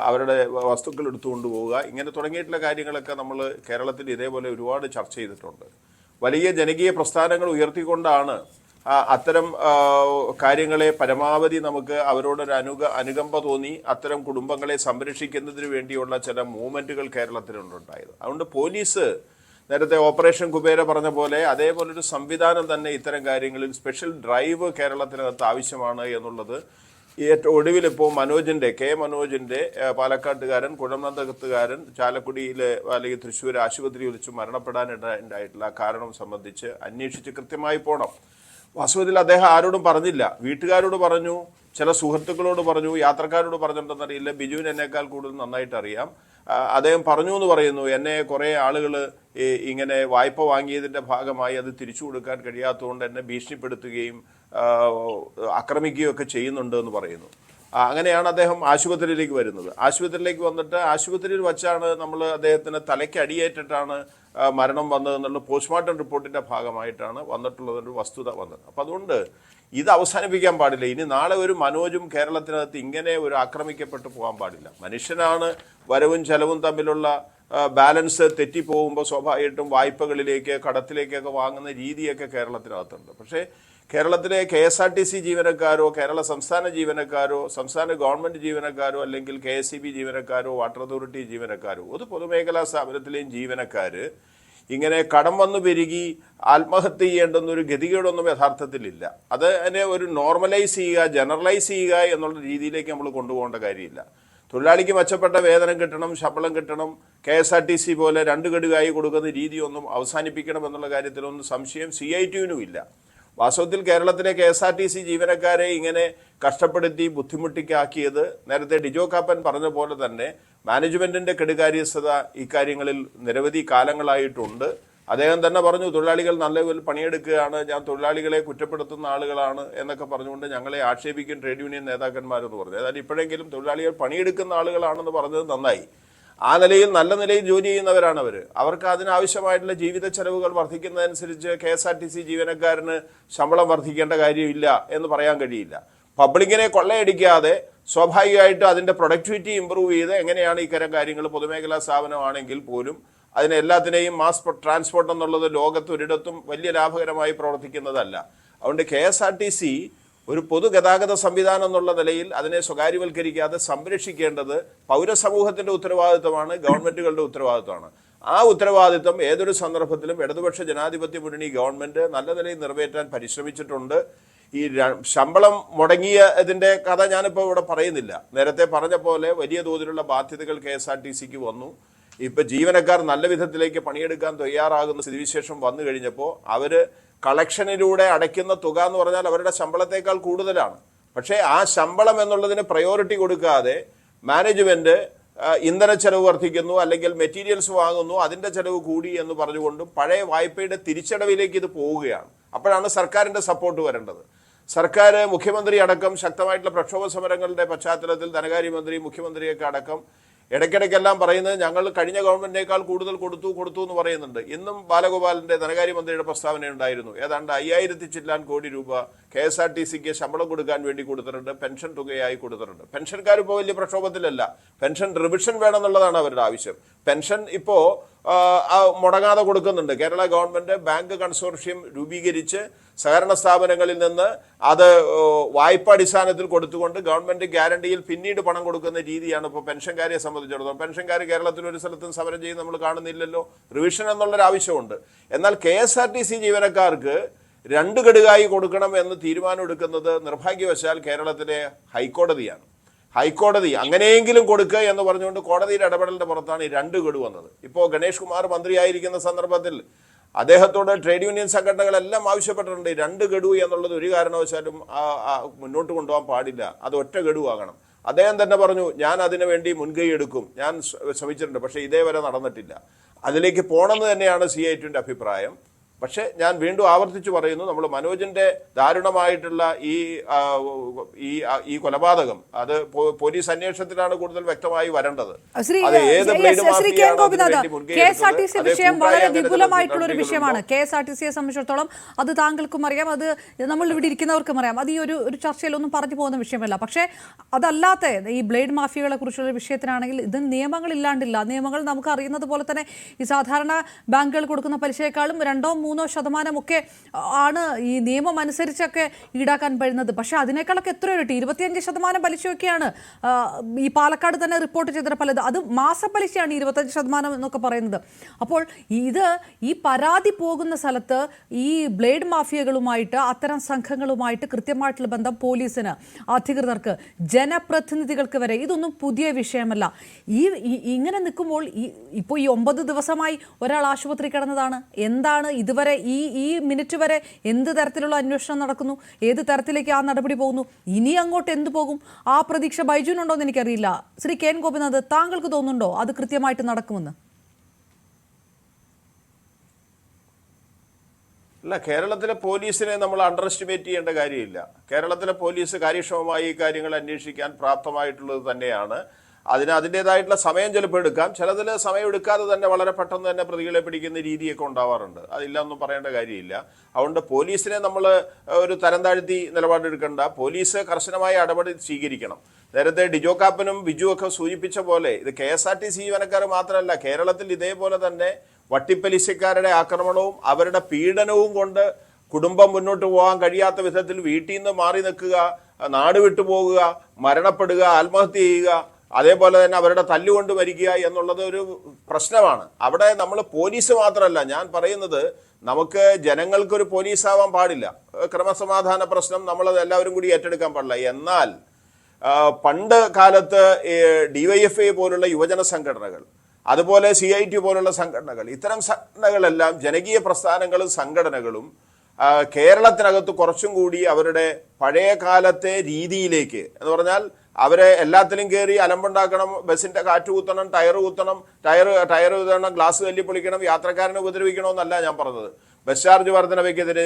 അവരുടെ വസ്തുക്കൾ എടുത്തുകൊണ്ട് പോവുക, ഇങ്ങനെ തുടങ്ങിയിട്ടുള്ള കാര്യങ്ങളൊക്കെ നമ്മൾ കേരളത്തിൽ ഇതേപോലെ ഒരുപാട് ചർച്ച ചെയ്തിട്ടുണ്ട്. വലിയ ജനകീയ പ്രസ്ഥാനങ്ങൾ ഉയർത്തിക്കൊണ്ടാണ് അത്തരം കാര്യങ്ങളെ പരമാവധി നമുക്ക് അവരോടൊരു അനുകമ്പ തോന്നി അത്തരം കുടുംബങ്ങളെ സംരക്ഷിക്കുന്നതിന് വേണ്ടിയുള്ള ചില മൂവ്മെൻറ്റുകൾ കേരളത്തിലുണ്ടായത്. അതുകൊണ്ട് പോലീസ് നേരത്തെ ഓപ്പറേഷൻ കുബേര പറഞ്ഞ പോലെ അതേപോലൊരു സംവിധാനം തന്നെ ഇത്തരം കാര്യങ്ങളിൽ സ്പെഷ്യൽ ഡ്രൈവ് കേരളത്തിനകത്ത് ആവശ്യമാണ് എന്നുള്ളത് ഏറ്റവും ഒടുവിൽ ഇപ്പോൾ മനോജിൻ്റെ പാലക്കാട്ടുകാരൻ, കുഴമന്തകത്തുകാരൻ ചാലക്കുടിയിലെ അല്ലെങ്കിൽ തൃശ്ശൂർ ആശുപത്രിയിൽ വെച്ച് മരണപ്പെടാനുണ്ടായിട്ടുള്ള കാരണം സംബന്ധിച്ച് അന്വേഷിച്ച് കൃത്യമായി പോകണം. വാസ്തവത്തിൽ അദ്ദേഹം ആരോടും പറഞ്ഞില്ല. വീട്ടുകാരോട് പറഞ്ഞു, ചില സുഹൃത്തുക്കളോട് പറഞ്ഞു, യാത്രക്കാരോട് പറഞ്ഞിട്ടുണ്ടെന്നറിയില്ല. ബിജുവിന് എന്നേക്കാൾ കൂടുതൽ നന്നായിട്ട് അറിയാം. അദ്ദേഹം പറഞ്ഞു എന്ന് പറയുന്നു, എന്നെ കുറേ ആളുകൾ ഇങ്ങനെ വായ്പ വാങ്ങിയതിൻ്റെ ഭാഗമായി അത് തിരിച്ചു കൊടുക്കാൻ കഴിയാത്തതുകൊണ്ട് എന്നെ ഭീഷണിപ്പെടുത്തുകയും ആക്രമിക്കുകയും ഒക്കെ ചെയ്യുന്നുണ്ട് എന്ന് പറയുന്നു. അങ്ങനെയാണ് അദ്ദേഹം ആശുപത്രിയിലേക്ക് വരുന്നത്. ആശുപത്രിയിലേക്ക് വന്നിട്ട് ആശുപത്രിയിൽ വച്ചാണ് നമ്മൾ അദ്ദേഹത്തിന് തലയ്ക്ക് അടിയേറ്റിട്ടാണ് മരണം വന്നതെന്നുള്ള പോസ്റ്റ്മോർട്ടം റിപ്പോർട്ടിൻ്റെ ഭാഗമായിട്ടാണ് വന്നിട്ടുള്ളതൊരു വസ്തുത വന്നത്. അപ്പം അതുകൊണ്ട് ഇത് അവസാനിപ്പിക്കാൻ പാടില്ല. ഇനി നാളെ ഒരു മനോജും കേരളത്തിനകത്ത് ഇങ്ങനെ ഒരു ആക്രമിക്കപ്പെട്ടു പോകാൻ പാടില്ല. മനുഷ്യനാണ് വരവും ചെലവും തമ്മിലുള്ള ബാലൻസ് തെറ്റിപ്പോകുമ്പോൾ സ്വാഭാവികമായിട്ടും വായ്പകളിലേക്ക് കടത്തിലേക്കൊക്കെ വാങ്ങുന്ന രീതിയൊക്കെ കേരളത്തിനകത്തുണ്ട്. പക്ഷേ കേരളത്തിലെ KSRTC ജീവനക്കാരോ കേരള സംസ്ഥാന ജീവനക്കാരോ സംസ്ഥാന ഗവൺമെൻറ് ജീവനക്കാരോ അല്ലെങ്കിൽ KSEB ജീവനക്കാരോ വാട്ടർ അതോറിറ്റി ജീവനക്കാരോ ഒരു പൊതുമേഖലാ സ്ഥാപനത്തിലെയും ജീവനക്കാർ ഇങ്ങനെ കടം വന്നു പെരുകി ആത്മഹത്യ ചെയ്യേണ്ടുന്നൊരു ഗതികേടൊന്നും യഥാർത്ഥത്തിലില്ല. അത് അതിനെ ഒരു നോർമലൈസ് ചെയ്യുക, ജനറലൈസ് ചെയ്യുക എന്നുള്ള രീതിയിലേക്ക് നമ്മൾ കൊണ്ടുപോകേണ്ട കാര്യമില്ല. തൊഴിലാളിക്ക് മെച്ചപ്പെട്ട വേതനം കിട്ടണം, ശമ്പളം കിട്ടണം, KSRTC പോലെ 2 ഗഡുവായി കൊടുക്കുന്ന രീതിയൊന്നും അവസാനിപ്പിക്കണം എന്നുള്ള കാര്യത്തിലൊന്നും സംശയം CITUവിനും ഇല്ല. വാസ്തവത്തിൽ കേരളത്തിലെ KSRTC ജീവനക്കാരെ ഇങ്ങനെ കഷ്ടപ്പെടുത്തി ബുദ്ധിമുട്ടിക്കാക്കിയത് നേരത്തെ ഡിജോ കാപ്പൻ പറഞ്ഞ പോലെ തന്നെ മാനേജ്മെന്റിന്റെ കെടുകാര്യസ്ഥത ഇക്കാര്യങ്ങളിൽ നിരവധി കാലങ്ങളായിട്ടുണ്ട്. അദ്ദേഹം തന്നെ പറഞ്ഞു, തൊഴിലാളികൾ നല്ല പണിയെടുക്കുകയാണ്, ഞാൻ തൊഴിലാളികളെ കുറ്റപ്പെടുത്തുന്ന ആളുകളാണ് എന്നൊക്കെ പറഞ്ഞുകൊണ്ട് ഞങ്ങളെ ആക്ഷേപിക്കും ട്രേഡ് യൂണിയൻ നേതാക്കന്മാരെന്ന് പറഞ്ഞു. അതായത് ഇപ്പോഴെങ്കിലും തൊഴിലാളികൾ പണിയെടുക്കുന്ന ആളുകളാണെന്ന് പറഞ്ഞത് നന്നായി. ആ നിലയിൽ നല്ല നിലയിൽ ജോലി ചെയ്യുന്നവരാണ് അവർ. അവർക്ക് അതിനാവശ്യമായിട്ടുള്ള ജീവിത ചെലവുകൾ വർദ്ധിക്കുന്നതനുസരിച്ച് KSRTC ജീവനക്കാരന് ശമ്പളം വർദ്ധിക്കേണ്ട കാര്യമില്ല എന്ന് പറയാൻ കഴിയില്ല. പബ്ലിക്കിനെ കൊള്ളയടിക്കാതെ സ്വാഭാവികമായിട്ടും അതിൻ്റെ പ്രൊഡക്ടിവിറ്റി ഇമ്പ്രൂവ് ചെയ്ത് എങ്ങനെയാണ് ഇത്തരം കാര്യങ്ങൾ പൊതുമേഖലാ സ്ഥാപനമാണെങ്കിൽ പോലും അതിന് എല്ലാത്തിനെയും മാസ് ട്രാൻസ്പോർട്ട് എന്നുള്ളത് ലോകത്ത് ഒരിടത്തും വലിയ ലാഭകരമായി പ്രവർത്തിക്കുന്നതല്ല. അതുകൊണ്ട് KSRTC ഒരു പൊതുഗതാഗത സംവിധാനം എന്നുള്ള നിലയിൽ അതിനെ സ്വകാര്യവൽക്കരിക്കാതെ സംരക്ഷിക്കേണ്ടത് പൗരസമൂഹത്തിന്റെ ഉത്തരവാദിത്വമാണ്, ഗവൺമെന്റുകളുടെ ഉത്തരവാദിത്വമാണ്. ആ ഉത്തരവാദിത്വം ഏതൊരു സന്ദർഭത്തിലും ഇടതുപക്ഷ ജനാധിപത്യ മുന്നണി ഗവൺമെന്റ് നല്ല നിലയിൽ നിറവേറ്റാൻ പരിശ്രമിച്ചിട്ടുണ്ട്. ഈ ശമ്പളം മുടങ്ങിയതിന്റെ കഥ ഞാനിപ്പോൾ ഇവിടെ പറയുന്നില്ല. നേരത്തെ പറഞ്ഞ പോലെ വലിയ തോതിലുള്ള ബാധ്യതകൾ KSRTCക്ക് വന്നു. ഇപ്പൊ ജീവനക്കാർ നല്ല വിധത്തിലേക്ക് പണിയെടുക്കാൻ തയ്യാറാകുന്ന സ്ഥിതിവിശേഷം വന്നു കഴിഞ്ഞപ്പോൾ അവര് കളക്ഷനിലൂടെ അടയ്ക്കുന്ന തുക എന്ന് പറഞ്ഞാൽ അവരുടെ ശമ്പളത്തേക്കാൾ കൂടുതലാണ്. പക്ഷേ ആ ശമ്പളം എന്നുള്ളതിന് പ്രയോറിറ്റി കൊടുക്കാതെ മാനേജ്മെന്റ് ഇന്ധന ചെലവ് വർദ്ധിക്കുന്നു, അല്ലെങ്കിൽ മെറ്റീരിയൽസ് വാങ്ങുന്നു, അതിന്റെ ചെലവ് കൂടി എന്ന് പറഞ്ഞുകൊണ്ടും പഴയ വായ്പയുടെ തിരിച്ചടവിലേക്ക് ഇത് പോവുകയാണ്. അപ്പോഴാണ് സർക്കാരിന്റെ സപ്പോർട്ട് വരേണ്ടത്. സർക്കാർ, മുഖ്യമന്ത്രി അടക്കം ശക്തമായിട്ടുള്ള പ്രക്ഷോഭ സമരങ്ങളുടെ പശ്ചാത്തലത്തിൽ ധനകാര്യമന്ത്രി, മുഖ്യമന്ത്രിയൊക്കെ അടക്കം ഇടയ്ക്കിടയ്ക്കെല്ലാം പറയുന്നത് ഞങ്ങൾ കഴിഞ്ഞ ഗവൺമെന്റിനേക്കാൾ കൂടുതൽ കൊടുത്തു എന്ന് പറയുന്നുണ്ട്. ഇന്നും ബാലഗോപാലിന്റെ ധനകാര്യമന്ത്രിയുടെ പ്രസ്താവന ഉണ്ടായിരുന്നു. ഏതാണ്ട് 5000 ചില്ലാൻ കോടി രൂപ KSRTCക്ക് ശമ്പളം കൊടുക്കാൻ വേണ്ടി കൊടുത്തിട്ടുണ്ട്, പെൻഷൻ തുകയായി കൊടുത്തിട്ടുണ്ട്. പെൻഷൻകാർ ഇപ്പോൾ വലിയ പ്രക്ഷോഭത്തിലല്ല. പെൻഷൻ റിവിഷൻ വേണമെന്നുള്ളതാണ് അവരുടെ ആവശ്യം. പെൻഷൻ ഇപ്പോ മുടങ്ങാതെ കൊടുക്കുന്നുണ്ട്. കേരള ഗവൺമെന്റ് ബാങ്ക് കൺസോർഷ്യം രൂപീകരിച്ച് സഹകരണ സ്ഥാപനങ്ങളിൽ നിന്ന് അത് വായ്പ അടിസ്ഥാനത്തിൽ കൊടുത്തുകൊണ്ട് ഗവൺമെന്റ് ഗ്യാരണ്ടിയിൽ പിന്നീട് പണം കൊടുക്കുന്ന രീതിയാണ് ഇപ്പോൾ പെൻഷൻകാരെ സംബന്ധിച്ചിടത്തോളം. പെൻഷൻകാർ കേരളത്തിൽ ഒരു സ്ഥലത്തും സമരം ചെയ്ത് നമ്മൾ കാണുന്നില്ലല്ലോ. റിവിഷൻ എന്നുള്ളൊരു ആവശ്യമുണ്ട്. എന്നാൽ KSRTC ജീവനക്കാർക്ക് 2 ഗഡുവായി കൊടുക്കണം എന്ന് തീരുമാനമെടുക്കുന്നത് നിർഭാഗ്യവശാൽ കേരളത്തിലെ ഹൈക്കോടതിയാണ്. ഹൈക്കോടതി അങ്ങനെയെങ്കിലും കൊടുക്കുക എന്ന് പറഞ്ഞുകൊണ്ട് കോടതിയുടെ ഇടപെടലിന്റെ പുറത്താണ് ഈ 2 ഗഡു വന്നത്. ഇപ്പോൾ ഗണേഷ് കുമാർ മന്ത്രിയായിരിക്കുന്ന സന്ദർഭത്തിൽ അദ്ദേഹത്തോട് ട്രേഡ് യൂണിയൻ സംഘടനകളെല്ലാം ആവശ്യപ്പെട്ടിട്ടുണ്ട്. 2 ഗഡു എന്നുള്ളത് ഒരു കാരണവശാലും മുന്നോട്ട് കൊണ്ടുപോകാൻ പാടില്ല, അത് ഒറ്റ ഗഡു ആകണം. അദ്ദേഹം തന്നെ പറഞ്ഞു, ഞാൻ അതിനു വേണ്ടി മുൻകൈ എടുക്കും, ഞാൻ ശ്രമിച്ചിട്ടുണ്ട്, പക്ഷേ ഇതേവരെ നടന്നിട്ടില്ല. അതിലേക്ക് പോകണമെന്ന് തന്നെയാണ് CITUവിൻ്റെ അഭിപ്രായം. പക്ഷേ ഞാൻ വീണ്ടും ആവർത്തിച്ചു പറയുന്നു, നമ്മൾ മനോജിന്റെ ദാരുണമായിട്ടുള്ള ഈ കൊലപാതകം അത് പോലീസ് അന്വേഷണത്തിലാണ് കൂടുതൽ വ്യക്തമായി വരേണ്ടത്. KSRTC വിഷയം വളരെ വിപുലമായിട്ടുള്ള ഒരു വിഷയമാണ്. KSRTCയെ സംബന്ധിച്ചിടത്തോളം അത് താങ്കൾക്കും അറിയാം, അത് നമ്മൾ ഇവിടെ ഇരിക്കുന്നവർക്കും അറിയാം. അത് ഈ ഒരു ചർച്ചയിലൊന്നും പറഞ്ഞു പോകുന്ന വിഷയമല്ല. പക്ഷേ അതല്ലാത്ത ഈ ബ്ലേഡ് മാഫിയകളെ കുറിച്ചുള്ള വിഷയത്തിനാണെങ്കിൽ ഇത് നിയമങ്ങൾ ഇല്ലാണ്ടില്ല. നിയമങ്ങൾ നമുക്ക് അറിയുന്നത് പോലെ തന്നെ ഈ സാധാരണ ബാങ്കുകൾ കൊടുക്കുന്ന പലിശയെക്കാളും 2-3% ഒക്കെ ആണ് ഈ നിയമം അനുസരിച്ചൊക്കെ ഈടാക്കാൻ പറ്റുന്നത്. പക്ഷേ അതിനേക്കാളൊക്കെ എത്ര ഇരട്ടി 25% പലിശയൊക്കെയാണ് ഈ പാലക്കാട് തന്നെ റിപ്പോർട്ട് ചെയ്തിട്ട് പലത്. അത് മാസപ്പലിശയാണ് 25% എന്നൊക്കെ പറയുന്നത്. അപ്പോൾ ഈ പരാതി പോകുന്ന സ്ഥലത്ത് ഈ ബ്ലേഡ് മാഫിയകളുമായിട്ട് അത്തരം സംഘങ്ങളുമായിട്ട് കൃത്യമായിട്ടുള്ള ബന്ധം പോലീസിന്, അധികൃതർക്ക്, ജനപ്രതിനിധികൾക്ക് വരെ ഇതൊന്നും പുതിയ വിഷയമല്ല. ഇങ്ങനെ നിൽക്കുമ്പോൾ ഇപ്പോൾ ഈ 9 ദിവസമായി ഒരാൾ ആശുപത്രി കിടന്നതാണ്. എന്താണ് ഇതുവരെ ഈ മിനിറ്റ് വരെ എന്ത് തരത്തിലുള്ള അന്വേഷണം നടക്കുന്നു, ഏത് തരത്തിലേക്ക് ആ നടപടി പോകുന്നു, ഇനി അങ്ങോട്ട് എന്ത് പോകും, ആ പ്രതീക്ഷ ബൈജുനുണ്ടോ എന്ന് എനിക്കറിയില്ല. ശ്രീ KN ഗോപിനാഥ്, താങ്കൾക്ക് തോന്നുന്നുണ്ടോ അത് കൃത്യമായിട്ട് നടക്കുമെന്ന്? അല്ല, കേരളത്തിലെ പോലീസിനെ നമ്മൾ അണ്ടർ എസ്റ്റിമേറ്റ് ചെയ്യേണ്ട കാര്യമില്ല. കേരളത്തിലെ പോലീസ് കാര്യക്ഷമമായി ഈ കാര്യങ്ങൾ അന്വേഷിക്കാൻ പ്രാപ്തമായിട്ടുള്ളത് തന്നെയാണ്. അതിൻ്റെതായിട്ടുള്ള സമയം ചിലപ്പോൾ എടുക്കാം, ചിലതിൽ സമയം എടുക്കാതെ തന്നെ വളരെ പെട്ടെന്ന് തന്നെ പ്രതികളെ പിടിക്കുന്ന രീതിയൊക്കെ ഉണ്ടാവാറുണ്ട്. അതില്ലൊന്നും പറയേണ്ട കാര്യമില്ല. അതുകൊണ്ട് പോലീസിനെ നമ്മൾ ഒരു തരം താഴ്ത്തി നിലപാടെടുക്കേണ്ട. പോലീസ് കർശനമായ നടപടി സ്വീകരിക്കണം. നേരത്തെ ഡിജോ കാപ്പനും ബിജു ഒക്കെ സൂചിപ്പിച്ച പോലെ ഇത് KSRTC ജീവനക്കാർ മാത്രമല്ല, കേരളത്തിൽ ഇതേപോലെ തന്നെ വട്ടിപ്പലിശക്കാരുടെ ആക്രമണവും അവരുടെ പീഡനവും കൊണ്ട് കുടുംബം മുന്നോട്ട് പോകാൻ കഴിയാത്ത വിധത്തിൽ വീട്ടിൽ നിന്ന് മാറി നിൽക്കുക, നാട് വിട്ടുപോകുക, മരണപ്പെടുക, ആത്മഹത്യ ചെയ്യുക, അതേപോലെ തന്നെ അവരുടെ തല്ലുകൊണ്ട് മരിക്കുക എന്നുള്ളത് ഒരു പ്രശ്നമാണ്. അവിടെ നമ്മൾ പോലീസ് മാത്രമല്ല, ഞാൻ പറയുന്നത് നമുക്ക് ജനങ്ങൾക്കൊരു പോലീസാവാൻ പാടില്ല. ക്രമസമാധാന പ്രശ്നം നമ്മൾ എല്ലാവരും കൂടി ഏറ്റെടുക്കാൻ പാടില്ല. എന്നാൽ പണ്ട് കാലത്ത് DYFI പോലുള്ള യുവജന സംഘടനകൾ, അതുപോലെ CIT പോലുള്ള സംഘടനകൾ, ഇത്തരം സംഘടനകളെല്ലാം ജനകീയ പ്രസ്ഥാനങ്ങളും സംഘടനകളും കേരളത്തിനകത്ത് കുറച്ചും കൂടി അവരുടെ പഴയ കാലത്തെ രീതിയിലേക്ക്, എന്ന് പറഞ്ഞാൽ അവരെ എല്ലാത്തിലും കയറി അലമ്പുണ്ടാക്കണം, ബസ്സിന്റെ കാറ്റ് കുത്തണം, ടയർ കുത്തണം, ടയർ കുത്തണം, ഗ്ലാസ് തല്ലി പൊളിക്കണം, യാത്രക്കാരനെ ഉപദ്രവിക്കണമെന്നല്ല ഞാൻ പറഞ്ഞത്. ബസ് ചാർജ് വർധനവയ്ക്കെതിരെ,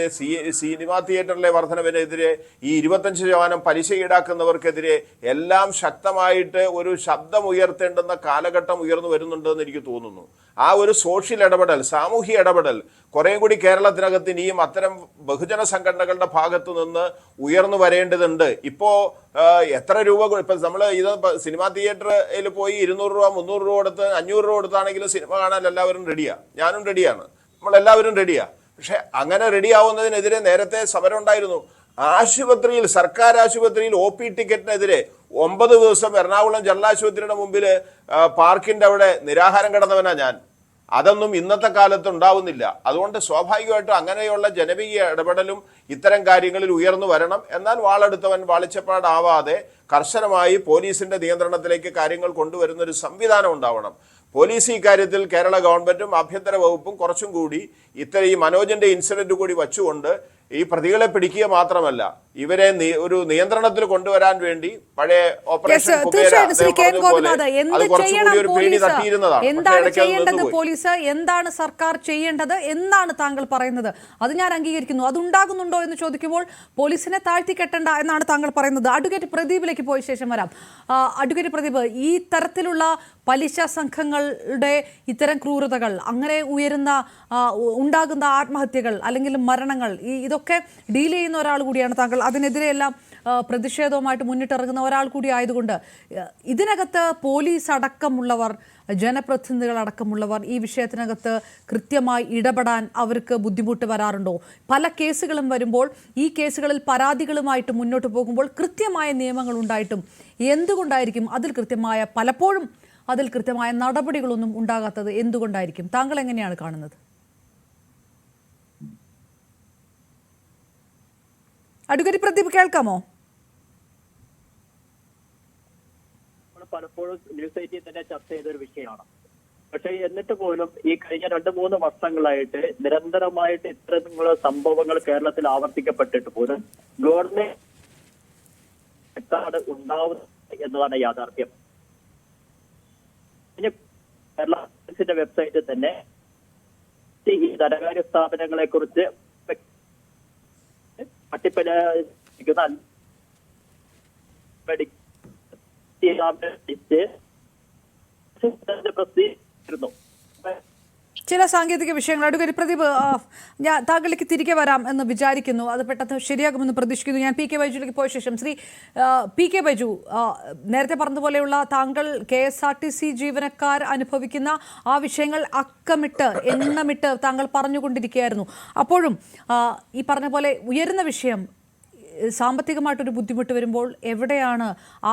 സിനിമാ തിയേറ്ററിലെ വർധനവിനെതിരെ, ഈ 25% പലിശ ഈടാക്കുന്നവർക്കെതിരെ എല്ലാം ശക്തമായിട്ട് ഒരു ശബ്ദം ഉയർത്തേണ്ടുന്ന കാലഘട്ടം ഉയർന്നു വരുന്നുണ്ടെന്ന് എനിക്ക് തോന്നുന്നു. ആ ഒരു സോഷ്യൽ ഇടപെടൽ, സാമൂഹ്യ ഇടപെടൽ കുറേ കൂടി കേരളത്തിനകത്ത് ഇനിയും അത്തരം ബഹുജന സംഘടനകളുടെ ഭാഗത്തു നിന്ന് ഉയർന്നു വരേണ്ടതുണ്ട്. ഇപ്പോൾ എത്ര രൂപ, ഇപ്പം നമ്മൾ ഇത് സിനിമാ തിയേറ്ററിൽ പോയി 200 രൂപ 300 രൂപ കൊടുത്ത് 500 രൂപ കൊടുത്താണെങ്കിലും സിനിമ കാണാൻ എല്ലാവരും റെഡിയാണ്. ഞാനും റെഡിയാണ്, നമ്മളെല്ലാവരും റെഡിയാണ്. പക്ഷെ അങ്ങനെ റെഡിയാവുന്നതിനെതിരെ നേരത്തെ സമരം ഉണ്ടായിരുന്നു. ആശുപത്രിയിൽ, സർക്കാർ ആശുപത്രിയിൽ OP ടിക്കറ്റിനെതിരെ 9 ദിവസം എറണാകുളം ജനറൽ ആശുപത്രിയുടെ മുമ്പിൽ പാർക്കിന്റെ അവിടെ നിരാഹാരം കിടന്നവനാ ഞാൻ. അതൊന്നും ഇന്നത്തെ കാലത്ത് ഉണ്ടാവുന്നില്ല. അതുകൊണ്ട് സ്വാഭാവികമായിട്ടും അങ്ങനെയുള്ള ജനകീയ ഇടപെടലും ഇത്തരം കാര്യങ്ങളിൽ ഉയർന്നു വരണം. എന്നാൽ വാളെടുത്തവൻ വാളിച്ചപ്പാടാവാതെ കർശനമായി പോലീസിന്റെ നിയന്ത്രണത്തിലേക്ക് കാര്യങ്ങൾ കൊണ്ടുവരുന്ന ഒരു സംവിധാനം ഉണ്ടാവണം. പോലീസ് ഇക്കാര്യത്തിൽ കേരള ഗവൺമെന്റും ആഭ്യന്തര വകുപ്പും കുറച്ചും കൂടി ഈ മനോജിന്റെ ഇൻസിഡന്റ് കൂടി വച്ചുകൊണ്ട് ഈ പ്രതികളെ പിടിക്കുക മാത്രമല്ല, ഇവരെ ഒരു നിയന്ത്രണത്തിൽ കൊണ്ടുവരാൻ വേണ്ടി പഴയ ഓപ്പറേഷൻ എന്താണ് ചെയ്യേണ്ടത് പോലീസ്, എന്താണ് സർക്കാർ ചെയ്യേണ്ടത് എന്നാണ് താങ്കൾ പറയുന്നത്. അത് ഞാൻ അംഗീകരിക്കുന്നു. അതുണ്ടാകുന്നുണ്ടോ എന്ന് ചോദിക്കുമ്പോൾ പോലീസിനെ താഴ്ത്തിക്കെട്ടണ്ട എന്നാണ് താങ്കൾ പറയുന്നത്. അഡ്വക്കേറ്റ് പ്രദീപിലേക്ക് പോയ ശേഷം വരാം. അഡ്വക്കേറ്റ് പ്രദീപ്, ഈ തരത്തിലുള്ള പലിശ സംഘങ്ങളുടെ ഇത്തരം ക്രൂരതകൾ, അങ്ങനെ ഉണ്ടാകുന്ന ആത്മഹത്യകൾ അല്ലെങ്കിൽ മരണങ്ങൾ, ഇതൊക്കെ ഡീൽ ചെയ്യുന്ന ഒരാൾ കൂടിയാണ് താങ്കൾ. അതിനെതിരെയെല്ലാം പ്രതിഷേധവുമായിട്ട് മുന്നിട്ടിറങ്ങുന്ന ഒരാൾ കൂടി ആയതുകൊണ്ട് ഇതിനകത്ത് പോലീസ് അടക്കമുള്ളവർ, ജനപ്രതിനിധികൾ അടക്കമുള്ളവർ ഈ വിഷയത്തിനകത്ത് കൃത്യമായി ഇടപെടാൻ അവർക്ക് ബുദ്ധിമുട്ട് വരാറുണ്ടോ? പല കേസുകളും വരുമ്പോൾ ഈ കേസുകളിൽ പരാതികളുമായിട്ട് മുന്നോട്ട് പോകുമ്പോൾ കൃത്യമായ നിയമങ്ങൾ ഉണ്ടായിട്ടും എന്തുകൊണ്ടായിരിക്കും പലപ്പോഴും അതിൽ കൃത്യമായ നടപടികളൊന്നും ഉണ്ടാകാത്തത്? എന്തുകൊണ്ടായിരിക്കും? താങ്കൾ എങ്ങനെയാണ് കാണുന്നത്? അഡ്വക്കേറ്റ് പ്രദീപ്, കേൾക്കാമോ? പലപ്പോഴും ന്യൂസ് 18 തന്നെ ചർച്ച ചെയ്തൊരു വിഷയമാണ്. പക്ഷേ എന്നിട്ട് പോലും ഈ കഴിഞ്ഞ 2-3 വർഷങ്ങളായിട്ട് നിരന്തരമായിട്ട് ഇത്തരത്തിലുള്ള സംഭവങ്ങൾ കേരളത്തിൽ ആവർത്തിക്കപ്പെട്ടിട്ട് പോലും ഗവൺമെന്റ് ഉണ്ടാവുന്നത് എന്നതാണ് യാഥാർത്ഥ്യം. കേരള പോലീസിന്റെ വെബ്സൈറ്റിൽ തന്നെ ഈ ധനകാര്യ സ്ഥാപനങ്ങളെ കുറിച്ച് പട്ടിപ്പലിക്കുന്ന ചില സാങ്കേതിക വിഷയങ്ങൾ. അഡ്വക്കേറ്റ് പ്രദീപ്, ഞാൻ താങ്കളിലേക്ക് തിരികെ വരാം എന്ന് വിചാരിക്കുന്നു. അത് പെട്ടെന്ന് ശരിയാകുമെന്ന് പ്രതീക്ഷിക്കുന്നു. ഞാൻ PK ബൈജുവിലേക്ക് പോയ ശേഷം ശ്രീ PK ബൈജു, നേരത്തെ പറഞ്ഞതുപോലെയുള്ള താങ്കൾ KSRTC ജീവനക്കാർ അനുഭവിക്കുന്ന ആ വിഷയങ്ങൾ എണ്ണമിട്ട് താങ്കൾ പറഞ്ഞുകൊണ്ടിരിക്കുകയായിരുന്നു. അപ്പോഴും ഈ പറഞ്ഞ പോലെ ഉയരുന്ന വിഷയം, സാമ്പത്തികമായിട്ടൊരു ബുദ്ധിമുട്ട് വരുമ്പോൾ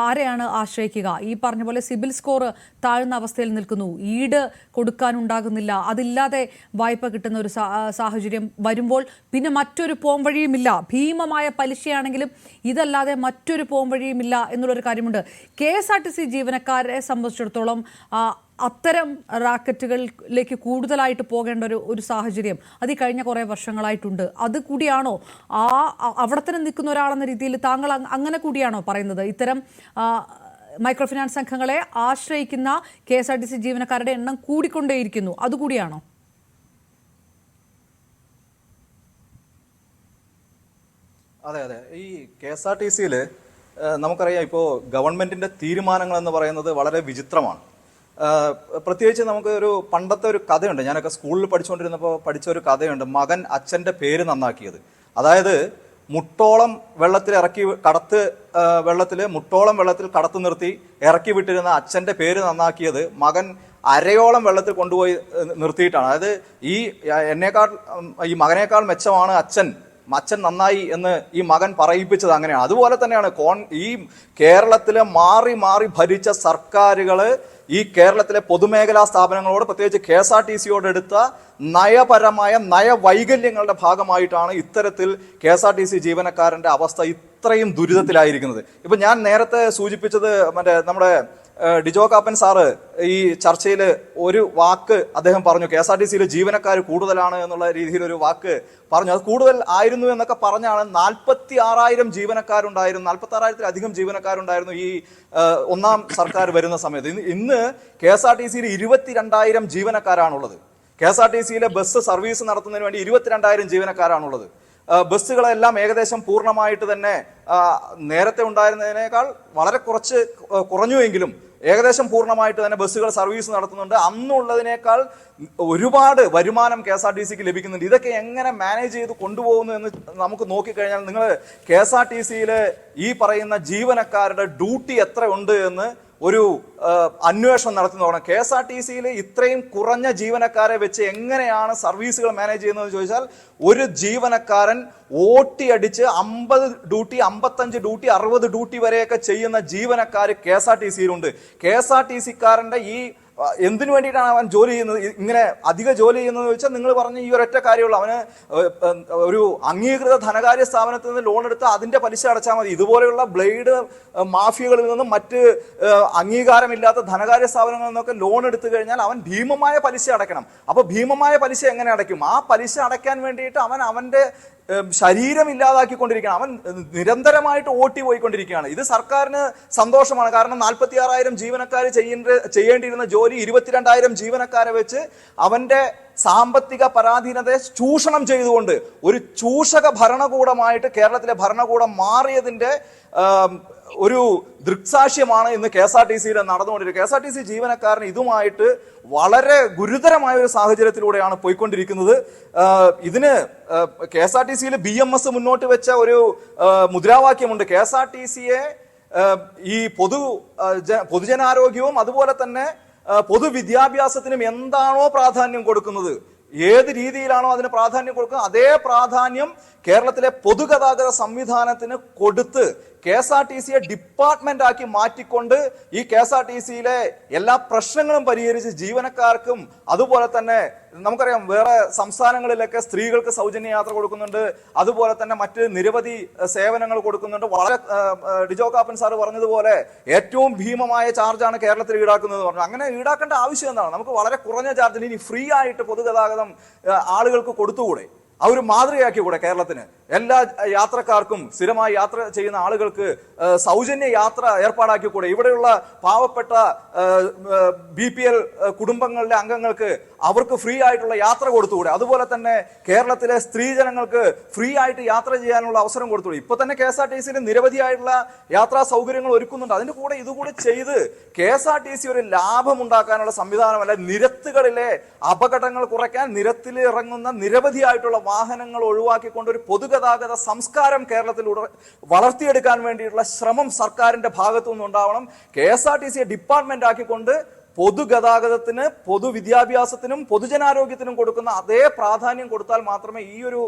ആരെയാണ് ആശ്രയിക്കുക? ഈ പറഞ്ഞ പോലെ സിബിൽ സ്കോർ താഴ്ന്ന അവസ്ഥയിൽ നിൽക്കുന്നു, ഈട് കൊടുക്കാനുണ്ടാകുന്നില്ല, അതില്ലാതെ വായ്പ കിട്ടുന്ന ഒരു സാഹചര്യം വരുമ്പോൾ പിന്നെ മറ്റൊരു പോംവഴിയുമില്ല. ഭീമമായ പലിശയാണെങ്കിലും ഇതല്ലാതെ മറ്റൊരു പോംവഴിയുമില്ല എന്നുള്ളൊരു കാര്യമുണ്ട്. KSRTC ജീവനക്കാരെ സംബന്ധിച്ചിടത്തോളം അത്തരം റാക്കറ്റുകളിലേക്ക് കൂടുതലായിട്ട് പോകേണ്ട ഒരു സാഹചര്യം അത് ഈ കഴിഞ്ഞ കുറേ വർഷങ്ങളായിട്ടുണ്ട്. അത് കൂടിയാണോ അവിടെ തന്നെ നിൽക്കുന്ന ഒരാളെന്ന രീതിയിൽ താങ്കൾ അങ്ങനെ കൂടിയാണോ പറയുന്നത്? ഇത്തരം മൈക്രോ ഫിനാൻസ് സംഘങ്ങളെ ആശ്രയിക്കുന്ന KSRTC ജീവനക്കാരുടെ എണ്ണം കൂടിക്കൊണ്ടേയിരിക്കുന്നു, അതുകൂടിയാണോ? അതെ അതെ, ഈ KSRTC-യിൽ നമുക്കറിയാം ഇപ്പോൾ ഗവൺമെന്റിന്റെ തീരുമാനങ്ങൾ എന്ന് പറയുന്നത് വളരെ വിചിത്രമാണ്. പ്രത്യേകിച്ച് നമുക്ക് ഒരു പണ്ടത്തെ ഒരു കഥയുണ്ട്, ഞാനൊക്കെ സ്കൂളിൽ പഠിച്ചുകൊണ്ടിരുന്നപ്പോൾ പഠിച്ച ഒരു കഥയുണ്ട്, മകൻ അച്ഛൻ്റെ പേര് നന്നാക്കിയത്. അതായത് മുട്ടോളം വെള്ളത്തിൽ കടത്ത് നിർത്തി ഇറക്കി വിട്ടിരുന്ന അച്ഛൻ്റെ പേര് നന്നാക്കിയത് മകൻ അരയോളം വെള്ളത്തിൽ കൊണ്ടുപോയി നിർത്തിയിട്ടാണ്. അതായത് ഈ മകനേക്കാൾ മെച്ചമാണ് അച്ഛൻ നന്നായി എന്ന് ഈ മകൻ പറയിപ്പിച്ചത് അങ്ങനെയാണ്. അതുപോലെ തന്നെയാണ് ഈ കേരളത്തിലെ മാറി മാറി ഭരിച്ച സർക്കാരുകള് ഈ കേരളത്തിലെ പൊതുമേഖലാ സ്ഥാപനങ്ങളോട് പ്രത്യേകിച്ച് KSRTC-യോട് എടുത്ത നയപരമായ നയവൈകല്യങ്ങളുടെ ഭാഗമായിട്ടാണ് ഇത്തരത്തിൽ KSRTC ജീവനക്കാരന്റെ അവസ്ഥ ഇത്രയും ദുരിതത്തിലായിരിക്കുന്നത്. ഇപ്പൊ ഞാൻ നേരത്തെ സൂചിപ്പിച്ചത് നമ്മുടെ ഡിജോ കാപ്പൻ സാറ് ഈ ചർച്ചയിൽ ഒരു വാക്ക് അദ്ദേഹം പറഞ്ഞു, KSRTC-യിൽ ജീവനക്കാർ കൂടുതലാണ് എന്നുള്ള രീതിയിൽ ഒരു വാക്ക് പറഞ്ഞു. അത് കൂടുതൽ ആയിരുന്നു എന്നൊക്കെ പറഞ്ഞാണ്. 46,000 ജീവനക്കാരുണ്ടായിരുന്നു, 46,000-ലധികം ജീവനക്കാരുണ്ടായിരുന്നു ഈ ഒന്നാം സർക്കാർ വരുന്ന സമയത്ത്. ഇന്ന് KSRTC-യിൽ 22,000 ജീവനക്കാരാണുള്ളത്. KSRTC-യിലെ ബസ് സർവീസ് നടത്തുന്നതിന് വേണ്ടി 22,000 ജീവനക്കാരാണുള്ളത്. ബസ്സുകളെല്ലാം ഏകദേശം പൂർണ്ണമായിട്ട് തന്നെ നേരത്തെ ഉണ്ടായിരുന്നതിനേക്കാൾ വളരെ കുറഞ്ഞുവെങ്കിലും ഏകദേശം പൂർണ്ണമായിട്ട് തന്നെ ബസ്സുകൾ സർവീസ് നടത്തുന്നുണ്ട്. അന്നുള്ളതിനേക്കാൾ ഒരുപാട് വരുമാനം KSRTC-ക്ക് ലഭിക്കുന്നുണ്ട്. ഇതൊക്കെ എങ്ങനെ മാനേജ് ചെയ്ത് കൊണ്ടുപോകുന്നു എന്ന് നമുക്ക് നോക്കിക്കഴിഞ്ഞാൽ നിങ്ങൾ KSRTC-യിൽ ഈ പറയുന്ന ജീവനക്കാരുടെ ഡ്യൂട്ടി എത്ര ഉണ്ട് എന്ന് ഒരു അന്വേഷണം നടത്തി നോക്കണം. KSRTC-യിൽ ഇത്രയും കുറഞ്ഞ ജീവനക്കാരെ വെച്ച് എങ്ങനെയാണ് സർവീസുകൾ മാനേജ് ചെയ്യുന്നതെന്ന് ചോദിച്ചാൽ, ഒരു ജീവനക്കാരൻ ഓട്ടി അടിച്ച് 50 ഡ്യൂട്ടി, 55 ഡ്യൂട്ടി, 60 ഡ്യൂട്ടി വരെയൊക്കെ ചെയ്യുന്ന ജീവനക്കാർ KSRTC-യിലുണ്ട്. KSRTC-ക്കാരന്റെ ഈ എന്തിനു വേണ്ടിയിട്ടാണ് അവൻ ജോലി ചെയ്യുന്നത്, ഇങ്ങനെ അധിക ജോലി ചെയ്യുന്നത് ചോദിച്ചാൽ നിങ്ങൾ പറഞ്ഞ ഈ ഒരൊറ്റ കാര്യമുള്ളൂ, അവന് ഒരു അംഗീകൃത ധനകാര്യ സ്ഥാപനത്തിൽ നിന്ന് ലോൺ എടുത്ത് അതിന്റെ പലിശ അടച്ചാൽ മതി. ഇതുപോലെയുള്ള ബ്ലേഡ് മാഫിയകളിൽ നിന്നും മറ്റ് അംഗീകാരമില്ലാത്ത ധനകാര്യ സ്ഥാപനങ്ങളിൽ നിന്നൊക്കെ ലോൺ എടുത്തു കഴിഞ്ഞാൽ അവൻ ഭീമമായ പലിശ അടയ്ക്കണം. അപ്പൊ ഭീമമായ പലിശ എങ്ങനെ അടയ്ക്കും? ആ പലിശ അടയ്ക്കാൻ വേണ്ടിയിട്ട് അവന്റെ ശരീരം ഇല്ലാതാക്കിക്കൊണ്ടിരിക്കുകയാണ്, അവൻ നിരന്തരമായിട്ട് ഓട്ടി പോയിക്കൊണ്ടിരിക്കുകയാണ്. ഇത് സർക്കാരിന് സന്തോഷമാണ്. കാരണം 46,000 ജീവനക്കാർ ചെയ്യേണ്ടിയിരുന്ന ജോലി 22,000 ജീവനക്കാരെ വെച്ച് അവന്റെ സാമ്പത്തിക പരാധീനതയെ ചൂഷണം ചെയ്തുകൊണ്ട് ഒരു ചൂഷക ഭരണകൂടമായിട്ട് കേരളത്തിലെ ഭരണകൂടം മാറിയതിന്റെ ഒരു ദൃക്സാക്ഷ്യമാണ് ഇന്ന് KSRTC-യിൽ നടന്നുകൊണ്ടിരിക്കുന്നത്. KSRTC ജീവനക്കാരന് ഇതുമായിട്ട് വളരെ ഗുരുതരമായ ഒരു സാഹചര്യത്തിലൂടെയാണ് പോയിക്കൊണ്ടിരിക്കുന്നത്. ഇതിന് KSRTC-യിൽ BMS മുന്നോട്ട് വെച്ച ഒരു മുദ്രാവാക്യമുണ്ട്. KSRTC-യെ ഈ പൊതുജനാരോഗ്യവും അതുപോലെ തന്നെ പൊതുവിദ്യാഭ്യാസത്തിനും എന്താണോ പ്രാധാന്യം കൊടുക്കുന്നത്, ഏത് രീതിയിലാണോ അതിന് പ്രാധാന്യം കൊടുക്കുന്നത്, അതേ പ്രാധാന്യം കേരളത്തിലെ പൊതുഗതാഗത സംവിധാനത്തിന് കൊടുത്ത് KSRTC-യെ ഡിപ്പാർട്ട്മെന്റ് ആക്കി മാറ്റിക്കൊണ്ട് ഈ KSRTC-യിലെ എല്ലാ പ്രശ്നങ്ങളും പരിഹരിച്ച് ജീവനക്കാർക്കും അതുപോലെ തന്നെ നമുക്കറിയാം വേറെ സംസ്ഥാനങ്ങളിലൊക്കെ സ്ത്രീകൾക്ക് സൗജന്യ യാത്ര കൊടുക്കുന്നുണ്ട്, അതുപോലെ തന്നെ മറ്റ് നിരവധി സേവനങ്ങൾ കൊടുക്കുന്നുണ്ട്. വളരെ ഡിജോ കാപ്പൻ സാറ് പറഞ്ഞതുപോലെ ഏറ്റവും ഭീമമായ ചാർജാണ് കേരളത്തിൽ ഈടാക്കുന്നത് പറഞ്ഞു. അങ്ങനെ ഈടാക്കേണ്ട ആവശ്യം എന്താണ്? നമുക്ക് വളരെ കുറഞ്ഞ ചാർജിൽ ഇനി ഫ്രീ ആയിട്ട് പൊതുഗതാഗതം ആളുകൾക്ക് കൊടുത്തുകൂടെ? ആ ഒരു മാതൃകയാക്കിക്കൂടെ കേരളത്തിന്? എല്ലാ യാത്രക്കാർക്കും, സ്ഥിരമായി യാത്ര ചെയ്യുന്ന ആളുകൾക്ക് സൗജന്യ യാത്ര ഏർപ്പാടാക്കിക്കൂടെ? ഇവിടെയുള്ള പാവപ്പെട്ട BPL കുടുംബങ്ങളിലെ അംഗങ്ങൾക്ക് അവർക്ക് ഫ്രീ ആയിട്ടുള്ള യാത്ര കൊടുത്തുകൂടെ? അതുപോലെ തന്നെ കേരളത്തിലെ സ്ത്രീജനങ്ങൾക്ക് ഫ്രീ ആയിട്ട് യാത്ര ചെയ്യാനുള്ള അവസരം കൊടുത്തുകൂടെ? ഇപ്പൊ തന്നെ KSRTC-യിൽ നിരവധിയായിട്ടുള്ള യാത്രാ സൗകര്യങ്ങൾ ഒരുക്കുന്നുണ്ട്. അതിന്റെ കൂടെ ഇതുകൂടെ ചെയ്ത് KSRTC ഒരു ലാഭം ഉണ്ടാക്കാനുള്ള സംവിധാനമല്ല, നിരത്തുകളിലെ അപകടങ്ങൾ കുറയ്ക്കാൻ നിരത്തിൽ ഇറങ്ങുന്ന നിരവധിയായിട്ടുള്ള വാഹനങ്ങൾ ഒഴിവാക്കിക്കൊണ്ട് ഒരു പൊതുഗതാഗത സംസ്കാരം കേരളത്തിൽ വളർത്തിയെടുക്കാൻ വേണ്ടിയിട്ടുള്ള ശ്രമം സർക്കാരിന്റെ ഭാഗത്തു നിന്നുണ്ടാവണം. KSRTC-യെ ഡിപ്പാർട്ട്മെന്റ് ആക്കിക്കൊണ്ട് പൊതുഗതാഗതത്തിന്, പൊതുവിദ്യാഭ്യാസത്തിനും പൊതുജനാരോഗ്യത്തിനും കൊടുക്കുന്ന അതേ പ്രാധാന്യം കൊടുത്താൽ മാത്രമേ ഈ ഒരു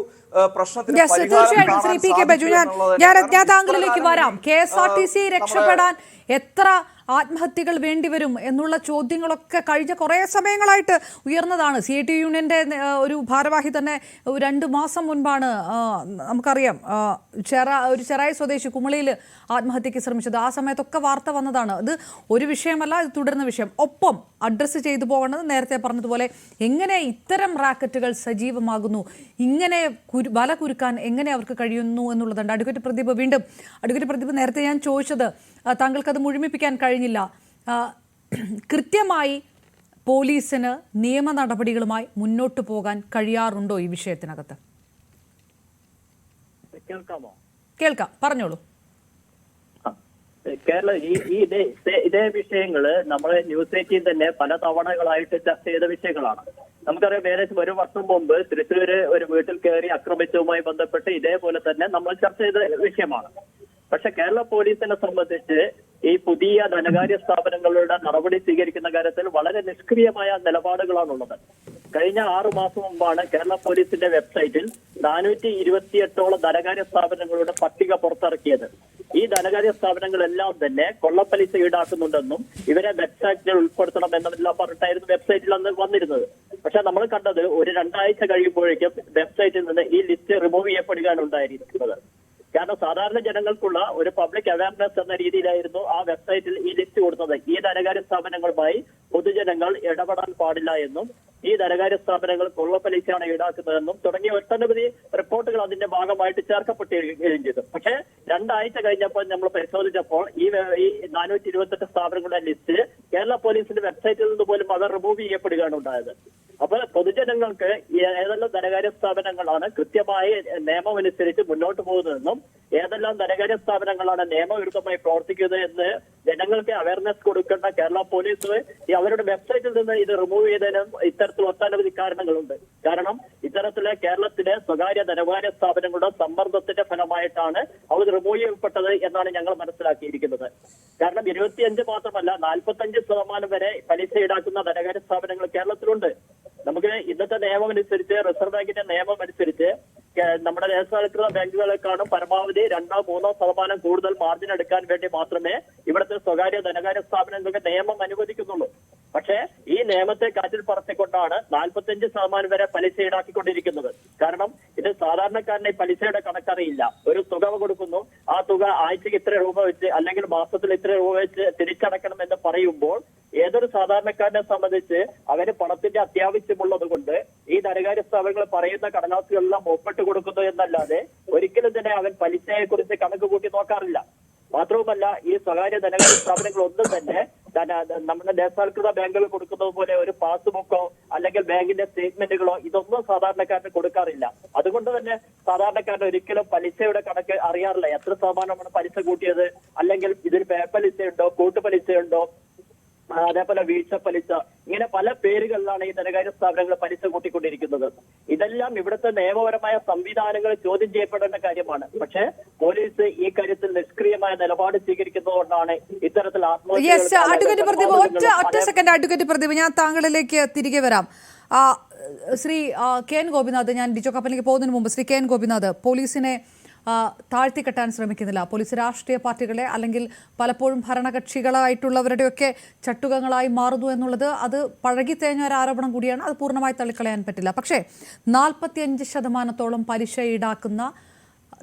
പ്രശ്നത്തിന് ഞാൻ താങ്കളിലേക്ക് വരാം. KSRTC രക്ഷപ്പെടാൻ എത്ര ആത്മഹത്യകൾ വേണ്ടിവരും എന്നുള്ള ചോദ്യങ്ങളൊക്കെ കഴിഞ്ഞ കുറേ സമയങ്ങളായിട്ട് ഉയർന്നതാണ്. CIT യൂണിയന്റെ ഒരു ഭാരവാഹി തന്നെ 2 മാസം മുൻപാണ് നമുക്കറിയാം ഒരു ചെറായി സ്വദേശി കുമളിയിൽ ആത്മഹത്യക്ക് ശ്രമിച്ചത്. ആ സമയത്തൊക്കെ വാർത്ത വന്നതാണ്. ഇത് ഒരു വിഷയമല്ല, ഇത് തുടരുന്ന വിഷയം. ഒപ്പം അഡ്രസ്സ് ചെയ്തു പോകേണ്ടത് നേരത്തെ പറഞ്ഞതുപോലെ എങ്ങനെ ഇത്തരം റാക്കറ്റുകൾ സജീവമാകുന്നു, ഇങ്ങനെ വല കുരുക്കാൻ എങ്ങനെ അവർക്ക് കഴിയുന്നു എന്നുള്ളതുണ്ട്. അഡ്വക്കേറ്റ് പ്രദീപ് നേരത്തെ ഞാൻ ചോദിച്ചത് താങ്കൾക്കത് മുഴുമിപ്പിക്കാൻ കഴിഞ്ഞില്ല. കൃത്യമായി പോലീസിന് നിയമ നടപടികളുമായി മുന്നോട്ട് പോകാൻ കഴിയാറുണ്ടോ ഈ വിഷയത്തിനകത്ത്? കേൾക്കാമോ? കേൾക്കാം, പറഞ്ഞോളൂ. കേരള ഇതേ വിഷയങ്ങള് നമ്മളെ ന്യൂസ് 18 തന്നെ പല തവണകളായിട്ട് ചർച്ച ചെയ്ത വിഷയങ്ങളാണ്. നമുക്കറിയാം, ഏകദേശം ഒരു വർഷം മുമ്പ് തൃശ്ശൂര് ഒരു വീട്ടിൽ കയറി ആക്രമിച്ചതുമായി ബന്ധപ്പെട്ട് ഇതേപോലെ തന്നെ നമ്മൾ ചർച്ച ചെയ്ത വിഷയമാണ്. പക്ഷെ കേരള പോലീസിനെ സംബന്ധിച്ച് ഈ പുതിയ ധനകാര്യ സ്ഥാപനങ്ങളുടെ നടപടി സ്വീകരിക്കുന്ന കാര്യത്തിൽ വളരെ നിഷ്ക്രിയമായ നിലപാടുകളാണുള്ളത്. കഴിഞ്ഞ 6 മാസം മുമ്പാണ് കേരള പോലീസിന്റെ വെബ്സൈറ്റിൽ 428ഓളം ധനകാര്യ സ്ഥാപനങ്ങളുടെ പട്ടിക പുറത്തിറക്കിയത്. ഈ ധനകാര്യ സ്ഥാപനങ്ങളെല്ലാം തന്നെ കൊള്ളപ്പലിശ ഈടാക്കുന്നുണ്ടെന്നും ഇവരെ വെബ്സൈറ്റിൽ ഉൾപ്പെടുത്തണം എന്നെല്ലാം പറഞ്ഞിട്ടായിരുന്നു വെബ്സൈറ്റിൽ അന്ന് വന്നിരുന്നത്. പക്ഷെ നമ്മൾ കണ്ടത് ഒരു 2 ആഴ്ച കഴിയുമ്പോഴേക്കും വെബ്സൈറ്റിൽ നിന്ന് ഈ ലിസ്റ്റ് റിമൂവ് ചെയ്യപ്പെടുകയാണ് ഉണ്ടായിരിക്കുന്നത്. കാരണം സാധാരണ ജനങ്ങൾക്കുള്ള ഒരു പബ്ലിക് അവയർനെസ് എന്ന രീതിയിലായിരുന്നു ആ വെബ്സൈറ്റിൽ ഈ ലിസ്റ്റ് കൊടുത്തത്. ഈ ധനകാര്യ സ്ഥാപനങ്ങളുമായി പൊതുജനങ്ങൾ ഇടപെടാൻ പാടില്ല എന്നും ഈ ധനകാര്യ സ്ഥാപനങ്ങൾ കൊള്ളപ്പലിശയാണ് ഈടാക്കുന്നതെന്നും തുടങ്ങിയ ഒട്ടനവധി റിപ്പോർട്ടുകൾ അതിന്റെ ഭാഗമായിട്ട് ചേർക്കപ്പെടുകയും ചെയ്തു. പക്ഷേ 2 ആഴ്ച കഴിഞ്ഞപ്പോൾ നമ്മൾ പരിശോധിച്ചപ്പോൾ ഈ 428 സ്ഥാപനങ്ങളുടെ ലിസ്റ്റ് കേരള പോലീസിന്റെ വെബ്സൈറ്റിൽ നിന്ന് പോലും അത് റിമൂവ് ചെയ്യപ്പെടുകയാണ് ഉണ്ടായത്. അപ്പൊ പൊതുജനങ്ങൾക്ക് ഏതെല്ലാം ധനകാര്യ സ്ഥാപനങ്ങളാണ് കൃത്യമായി നിയമം അനുസരിച്ച് മുന്നോട്ട് പോകുന്നതെന്നും ഏതെല്ലാം ധനകാര്യ സ്ഥാപനങ്ങളാണ് നിയമവിരുദ്ധമായി പ്രവർത്തിക്കുന്നത് എന്ന് ജനങ്ങൾക്ക് അവയർനെസ് കൊടുക്കേണ്ട കേരള പോലീസ് അവരുടെ വെബ്സൈറ്റിൽ നിന്ന് ഇത് റിമൂവ് ചെയ്തതിനും ഇത്തരത്തിൽ ഒട്ടനവധി കാരണങ്ങളുണ്ട്. കാരണം ഇത്തരത്തിലെ കേരളത്തിലെ സ്വകാര്യ ധനകാര്യ സ്ഥാപനങ്ങളുടെ സമ്മർദ്ദത്തിന്റെ ഫലമായിട്ടാണ് അവർ റിമൂവ് ചെയ്യപ്പെട്ടത് എന്നാണ് ഞങ്ങൾ മനസ്സിലാക്കിയിരിക്കുന്നത്. കാരണം 25 മാത്രമല്ല 45% വരെ പലിശ ഈടാക്കുന്ന ധനകാര്യ സ്ഥാപനങ്ങൾ കേരളത്തിലുണ്ട്. നമുക്ക് ഇന്നത്തെ നിയമം അനുസരിച്ച്, റിസർവ് ബാങ്കിന്റെ നിയമം അനുസരിച്ച് നമ്മുടെ ദേശസാൽകൃത ബാങ്കുകളെക്കാളും പരമാവധി 2-3% കൂടുതൽ മാർജിൻ എടുക്കാൻ വേണ്ടി മാത്രമേ ഇവിടുത്തെ സ്വകാര്യ ധനകാര്യ സ്ഥാപനങ്ങൾക്ക് നിയമം അനുവദിക്കുന്നുള്ളൂ. പക്ഷേ ഈ നിയമത്തെ കാറ്റിൽ പറത്തിക്കൊണ്ടാണ് 45% വരെ പലിശ ഈടാക്കിക്കൊണ്ടിരിക്കുന്നത്. കാരണം ഇത് സാധാരണക്കാരനെ പലിശയുടെ കണക്കറിയില്ല. ഒരു തുക കൊടുക്കുന്നു, ആ തുക ആഴ്ചക്ക് ഇത്ര രൂപ വെച്ച് അല്ലെങ്കിൽ മാസത്തിൽ ഇത്ര രൂപ വെച്ച് തിരിച്ചടക്കണം എന്ന് പറയുമ്പോൾ ഏതൊരു സാധാരണക്കാരനെ സംബന്ധിച്ച് അവന് പണത്തിന്റെ അത്യാവശ്യമുള്ളത് കൊണ്ട് ഈ ധനകാര്യ സ്ഥാപനങ്ങൾ പറയുന്ന കടലാസുകളെല്ലാം ഒപ്പിട്ട് കൊടുക്കുന്നു എന്നല്ലാതെ ഒരിക്കലും തന്നെ അവൻ പലിശയെ കുറിച്ച് കണക്ക് കൂട്ടി നോക്കാറില്ല. മാത്രവുമല്ല, ഈ സ്വകാര്യ ധനകാര്യ സ്ഥാപനങ്ങൾ ഒന്നും തന്നെ നമ്മുടെ ദേശസാൽകൃത ബാങ്കുകൾ കൊടുക്കുന്നത് പോലെ ഒരു പാസ്ബുക്കോ അല്ലെങ്കിൽ ബാങ്കിന്റെ സ്റ്റേറ്റ്മെന്റുകളോ ഇതൊന്നും സാധാരണക്കാരന് കൊടുക്കാറില്ല. അതുകൊണ്ട് തന്നെ സാധാരണക്കാരൻ ഒരിക്കലും പലിശയുടെ കണക്ക് അറിയാറില്ല. എത്ര ശതമാനമാണ് പലിശ കൂട്ടിയത്, അല്ലെങ്കിൽ ഇതിൽ പേപ്പലിശയുണ്ടോ, കൂട്ടുപലിശയുണ്ടോ, അതേപോലെ വീഴ്ച പലിശ, ഇങ്ങനെ പല പേരുകളിലാണ് ഈ ധനകാര്യ സ്ഥാപനങ്ങൾ പലിശ കൂട്ടിക്കൊണ്ടിരിക്കുന്നത്. ഇതെല്ലാം ഇവിടുത്തെ നിയമപരമായ സംവിധാനങ്ങൾ ചോദ്യം ചെയ്യപ്പെടേണ്ട കാര്യമാണ്. പക്ഷേ പോലീസ് ഈ കാര്യത്തിൽ നിഷ്ക്രിയമായ നിലപാട് സ്വീകരിക്കുന്നതുകൊണ്ടാണ് ഇത്തരത്തിൽ അഡ്വക്കേറ്റ് പ്രദീപ്, ഞാൻ താങ്കളിലേക്ക് തിരികെ വരാം. ശ്രീ കെ എൻ ഗോപിനാഥ്, ഞാൻ ഡിജോ കപ്പലിലേക്ക് പോകുന്നതിന് മുമ്പ് ശ്രീ കെ എൻ ഗോപിനാഥ്, പോലീസിനെ താഴ്ത്തിക്കെട്ടാൻ ശ്രമിക്കുന്നില്ല. പോലീസ് രാഷ്ട്രീയ പാർട്ടികളെ അല്ലെങ്കിൽ പലപ്പോഴും ഭരണകക്ഷികളായിട്ടുള്ളവരുടെയൊക്കെ ചട്ടുകങ്ങളായി മാറുന്നു എന്നുള്ളത് അത് പഴകിത്തേഞ്ഞ ഒരു ആരോപണം കൂടിയാണ്. അത് പൂർണ്ണമായി തള്ളിക്കളയാൻ പറ്റില്ല. പക്ഷേ 45% പലിശ ഈടാക്കുന്ന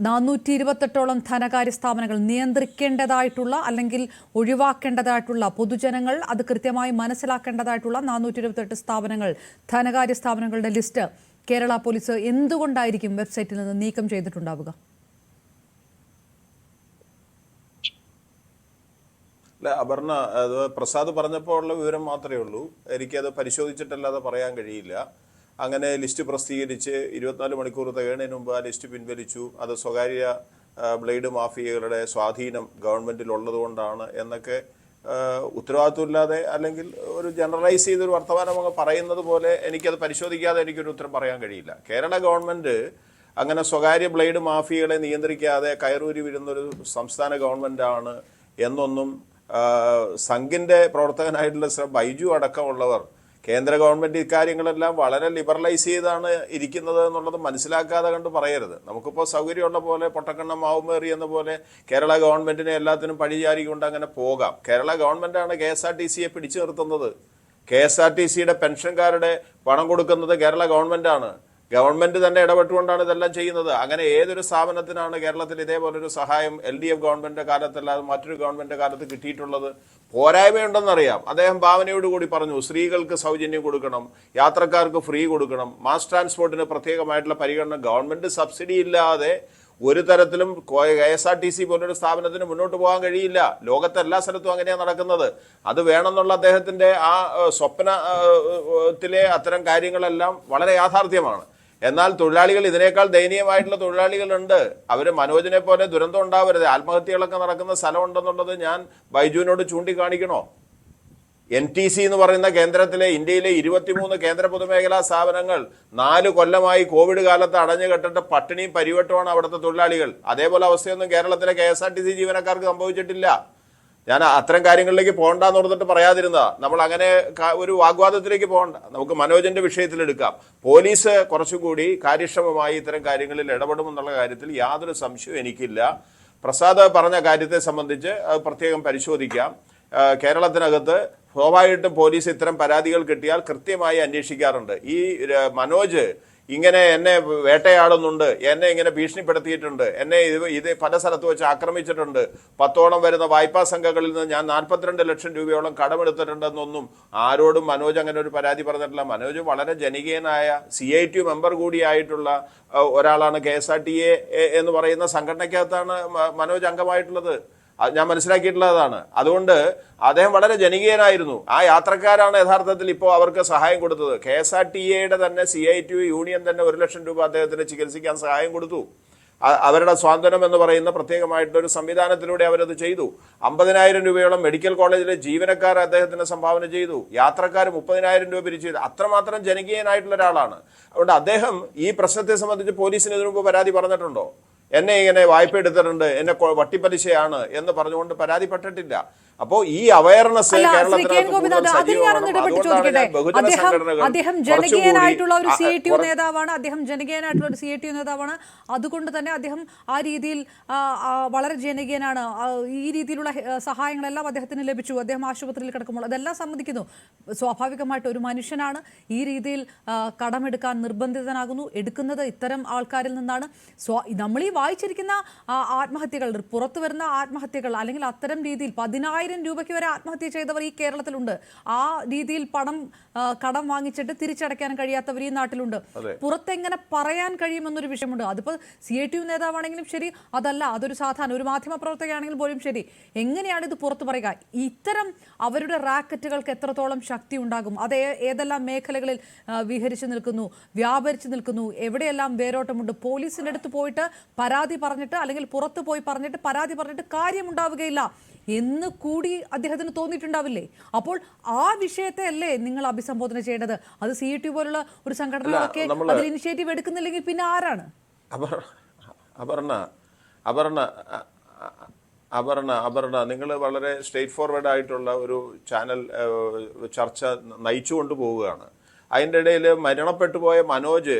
428ഓളം ധനകാര്യ സ്ഥാപനങ്ങൾ നിയന്ത്രിക്കേണ്ടതായിട്ടുള്ള അല്ലെങ്കിൽ ഒഴിവാക്കേണ്ടതായിട്ടുള്ള പൊതുജനങ്ങൾ അത് കൃത്യമായി മനസ്സിലാക്കേണ്ടതായിട്ടുള്ള 428 സ്ഥാപനങ്ങൾ, ധനകാര്യ സ്ഥാപനങ്ങളുടെ ലിസ്റ്റ് കേരള പോലീസ് എന്തുകൊണ്ടായിരിക്കും വെബ്സൈറ്റിൽ നിന്ന് നീക്കം ചെയ്തിട്ടുണ്ടാവുക? അല്ല അപർണ, അത് പ്രസാദ് പറഞ്ഞപ്പോൾ ഉള്ള വിവരം മാത്രമേ ഉള്ളൂ. എനിക്കത് പരിശോധിച്ചിട്ടല്ലാതെ പറയാൻ കഴിയില്ല. അങ്ങനെ ലിസ്റ്റ് പ്രസിദ്ധീകരിച്ച് 24 മണിക്കൂർ തികയുന്നതിന് മുമ്പ് ആ ലിസ്റ്റ് പിൻവലിച്ചു. അത് സ്വകാര്യ ബ്ലേഡ് മാഫിയകളുടെ സ്വാധീനം ഗവൺമെന്റിൽ ഉള്ളതുകൊണ്ടാണ് എന്നൊക്കെ ഉത്തരവാദിത്വമില്ലാതെ അല്ലെങ്കിൽ ഒരു ജനറലൈസ് ചെയ്തൊരു വർത്തമാനം അങ്ങ് പറയുന്നത് പോലെ എനിക്കത് പരിശോധിക്കാതെ എനിക്കൊരു ഉത്തരം പറയാൻ കഴിയില്ല. കേരള ഗവൺമെന്റ് അങ്ങനെ സ്വകാര്യ ബ്ലേഡ് മാഫിയകളെ നിയന്ത്രിക്കാതെ കയറൂരി വീഴുന്നൊരു സംസ്ഥാന ഗവൺമെന്റാണ് എന്നൊന്നും സംഘിന്റെ പ്രവർത്തകനായിട്ടുള്ള ബൈജു അടക്കമുള്ളവർ കേന്ദ്ര ഗവൺമെന്റ് ഇക്കാര്യങ്ങളെല്ലാം വളരെ ലിബറലൈസ് ചെയ്താണ് ഇരിക്കുന്നത് എന്നുള്ളത് മനസ്സിലാക്കാതെ കണ്ട് പറയരുത്. നമുക്കിപ്പോൾ സൗകര്യമുള്ള പോലെ പൊട്ടക്കണ്ണം മാവുമേറി എന്ന പോലെ കേരള ഗവൺമെന്റിനെ എല്ലാത്തിനും പഴിചാരിക്കൊണ്ട് അങ്ങനെ പോകാം. കേരള ഗവൺമെന്റാണ് KSRTCയെ പിടിച്ചു നിർത്തുന്നത്. KSRTCയുടെ പെൻഷൻകാരുടെ പണം കൊടുക്കുന്നത് കേരള ഗവൺമെന്റാണ്. ഗവൺമെന്റ് തന്നെ ഇടപെട്ടുകൊണ്ടാണ് ഇതെല്ലാം ചെയ്യുന്നത്. അങ്ങനെ ഏതൊരു സ്ഥാപനത്തിനാണ് കേരളത്തിൽ ഇതേപോലൊരു സഹായം LDF ഗവൺമെന്റിന്റെ കാലത്തല്ലാതെ മറ്റൊരു ഗവൺമെന്റിന്റെ കാലത്ത് കിട്ടിയിട്ടുള്ളത്? പോരായ്മയുണ്ടെന്നറിയാം. അദ്ദേഹം ഭാവനയോട് കൂടി പറഞ്ഞു, സ്ത്രീകൾക്ക് സൗജന്യം കൊടുക്കണം, യാത്രക്കാർക്ക് ഫ്രീ കൊടുക്കണം, മാസ് ട്രാൻസ്പോർട്ടിന് പ്രത്യേകമായിട്ടുള്ള പരിഗണന, ഗവൺമെന്റ് സബ്സിഡി ഇല്ലാതെ ഒരു തരത്തിലും KSRTC പോലൊരു സ്ഥാപനത്തിന് മുന്നോട്ട് പോകാൻ കഴിയില്ല. ലോകത്തെ എല്ലാ സ്ഥലത്തും അങ്ങനെയാണ് നടക്കുന്നത്. അത് വേണമെന്നുള്ള അദ്ദേഹത്തിന്റെ ആ സ്വപ്നത്തിലെ അത്തരം കാര്യങ്ങളെല്ലാം വളരെ യാഥാർത്ഥ്യമാണ്. എന്നാൽ തൊഴിലാളികൾ ഇതിനേക്കാൾ ദയനീയമായിട്ടുള്ള തൊഴിലാളികളുണ്ട്. അവർ മനോജിനെ പോലെ ദുരന്തം ഉണ്ടാവരുത്, ആത്മഹത്യകളൊക്കെ നടക്കുന്ന സ്ഥലമുണ്ടെന്നുള്ളത് ഞാൻ ബൈജുവിനോട് ചൂണ്ടിക്കാണിക്കണോ? NTC എന്ന് പറയുന്ന കേന്ദ്രത്തിലെ ഇന്ത്യയിലെ 23 കേന്ദ്ര പൊതുമേഖലാ സ്ഥാപനങ്ങൾ 4 കൊല്ലമായി കോവിഡ് കാലത്ത് അടഞ്ഞു കെട്ടിട്ട് പട്ടിണിയും പരിവട്ടമാണ് അവിടുത്തെ തൊഴിലാളികൾ. അതേപോലെ അവസ്ഥയൊന്നും കേരളത്തിലെ KSRTC ജീവനക്കാർക്ക് സംഭവിച്ചിട്ടില്ല. ഞാൻ അത്തരം കാര്യങ്ങളിലേക്ക് പോകണ്ടെന്ന് ഓർത്തിട്ട് പറയാതിരുന്നതാ. നമ്മൾ അങ്ങനെ ഒരു വാഗ്വാദത്തിലേക്ക് പോകണ്ട. നമുക്ക് മനോജിന്റെ വിഷയത്തിലെടുക്കാം. പോലീസ് കുറച്ചുകൂടി കാര്യക്ഷമമായി ഇത്തരം കാര്യങ്ങളിൽ ഇടപെടുമെന്നുള്ള കാര്യത്തിൽ യാതൊരു സംശയവും എനിക്കില്ല. പ്രസാദ് പറഞ്ഞ കാര്യത്തെ സംബന്ധിച്ച് പ്രത്യേകം പരിശോധിക്കാം. കേരളത്തിനകത്ത് സ്വാഭാവികമായിട്ടും പോലീസ് ഇത്തരം പരാതികൾ കിട്ടിയാൽ കൃത്യമായി അന്വേഷിക്കാറുണ്ട്. ഈ മനോജ് ഇങ്ങനെ എന്നെ വേട്ടയാടുന്നുണ്ട്, എന്നെ ഇങ്ങനെ ഭീഷണിപ്പെടുത്തിയിട്ടുണ്ട്, എന്നെ ഇത് പല സ്ഥലത്ത് വെച്ച് ആക്രമിച്ചിട്ടുണ്ട്, 10ഓളം വരുന്ന വായ്പാ സംഘങ്ങളിൽ നിന്ന് ഞാൻ 42 ലക്ഷം രൂപയോളം കടമെടുത്തിട്ടുണ്ടെന്നൊന്നും ആരോടും മനോജ് അങ്ങനെ ഒരു പരാതി പറഞ്ഞിട്ടില്ല. മനോജ് വളരെ ജനകീയനായ CITU മെമ്പർ കൂടിയായിട്ടുള്ള ഒരാളാണ്. KSRTA എന്ന് പറയുന്ന സംഘടനയ്ക്കകത്താണ് മനോജ് അംഗമായിട്ടുള്ളത്. ഞാൻ മനസ്സിലാക്കിയിട്ടുള്ളതാണ്. അതുകൊണ്ട് അദ്ദേഹം വളരെ ജനകീയനായിരുന്നു. ആ യാത്രക്കാരാണ് യഥാർത്ഥത്തിൽ ഇപ്പോൾ അവർക്ക് സഹായം കൊടുത്തത്. KSRTA തന്നെ CITU യൂണിയൻ തന്നെ 1 ലക്ഷം രൂപ അദ്ദേഹത്തിന് ചികിത്സിക്കാൻ സഹായം കൊടുത്തു. അവരുടെ സ്വാതന്ത്ര്യം എന്ന് പറയുന്ന പ്രത്യേകമായിട്ടൊരു സംവിധാനത്തിലൂടെ അവരത് ചെയ്തു. 50,000 രൂപയോളം മെഡിക്കൽ കോളേജിലെ ജീവനക്കാർ അദ്ദേഹത്തിന് സംഭാവന ചെയ്തു. യാത്രക്കാർ 30,000 രൂപ പിരിച്ചു ചെയ്തു. അത്രമാത്രം ജനകീയനായിട്ടുള്ള ഒരാളാണ്. അതുകൊണ്ട് അദ്ദേഹം ഈ പ്രശ്നത്തെ സംബന്ധിച്ച് പോലീസിന് ഇതിനു മുമ്പ് പരാതി പറഞ്ഞിട്ടുണ്ടോ? എന്നെ ഇങ്ങനെ വായ്പ എടുത്തിട്ടുണ്ട്, എന്നെ വട്ടിപ്പലിശയാണ് എന്ന് പറഞ്ഞുകൊണ്ട് പരാതിപ്പെട്ടിട്ടില്ല. അപ്പോ ഈ അവയർനെസ് അദ്ദേഹം ജനകീയനായിട്ടുള്ള ഒരു CITU നേതാവാണ്. അതുകൊണ്ട് തന്നെ അദ്ദേഹം ആ രീതിയിൽ വളരെ ജനകീയനാണ്. ഈ രീതിയിലുള്ള സഹായങ്ങളെല്ലാം അദ്ദേഹത്തിന് ലഭിച്ചു. അദ്ദേഹം ആശുപത്രിയിൽ കിടക്കുമ്പോൾ അതെല്ലാം സമ്മതിക്കുന്നു. സ്വാഭാവികമായിട്ട് ഒരു മനുഷ്യനാണ്, ഈ രീതിയിൽ കടമെടുക്കാൻ നിർബന്ധിതനാകുന്നു. എടുക്കുന്നത് ഇത്തരം ആൾക്കാരിൽ നിന്നാണ്. നമ്മൾ ഈ വായിച്ചിരിക്കുന്ന ആത്മഹത്യകൾ, പുറത്തു വരുന്ന ആത്മഹത്യകൾ, അല്ലെങ്കിൽ അത്തരം രീതിയിൽ 10,000 രൂപയ്ക്ക് വരെ ആത്മഹത്യ ചെയ്തവർ ഈ കേരളത്തിലുണ്ട്. ആ രീതിയിൽ കടം വാങ്ങിച്ചിട്ട് തിരിച്ചടയ്ക്കാൻ കഴിയാത്തവർ ഈ നാട്ടിലുണ്ട്. പുറത്തെങ്ങനെ പറയാൻ കഴിയുമെന്നൊരു വിഷയമുണ്ട്. അതിപ്പോ CITU നേതാവാണെങ്കിലും ശരി, അതല്ല അതൊരു സാധാരണ ഒരു മാധ്യമ പ്രവർത്തകയാണെങ്കിലും പോലും ശരി, എങ്ങനെയാണ് ഇത് പുറത്തു പറയുക? ഇത്തരം അവരുടെ റാക്കറ്റുകൾക്ക് എത്രത്തോളം ശക്തി ഉണ്ടാകും? അത് ഏതെല്ലാം മേഖലകളിൽ വിഹരിച്ചു നിൽക്കുന്നു, വ്യാപരിച്ചു നിൽക്കുന്നു, എവിടെയെല്ലാം വേരോട്ടമുണ്ട്? പോലീസിന്റെ അടുത്ത് പോയിട്ട് പരാതി പറഞ്ഞിട്ട്, അല്ലെങ്കിൽ പുറത്തു പോയി പറഞ്ഞിട്ട് പരാതി പറഞ്ഞിട്ട് കാര്യമുണ്ടാവുകയില്ല എന്ന് കൂടി അദ്ദേഹത്തിന് തോന്നിയിട്ടുണ്ടാവില്ലേ? അപ്പോൾ ആ വിഷയത്തെ അല്ലേ നിങ്ങൾ അഭിസംബോധന ചെയ്യേണ്ടത്? അത് CITU പോലുള്ള ഒരു സംഘടനകളൊക്കെ അതിൽ ഇനിഷ്യേറ്റീവ് എടുക്കുന്നില്ലെങ്കിൽ പിന്നെ ആരാണ്? അപർണ നിങ്ങൾ വളരെ സ്ട്രേറ്റ് ഫോർവേഡ് ആയിട്ടുള്ള ഒരു ചാനൽ ചർച്ച നയിച്ചുകൊണ്ട് പോവുകയാണ്. അതിൻ്റെ ഇടയിൽ മരണപ്പെട്ടു പോയ മനോജ്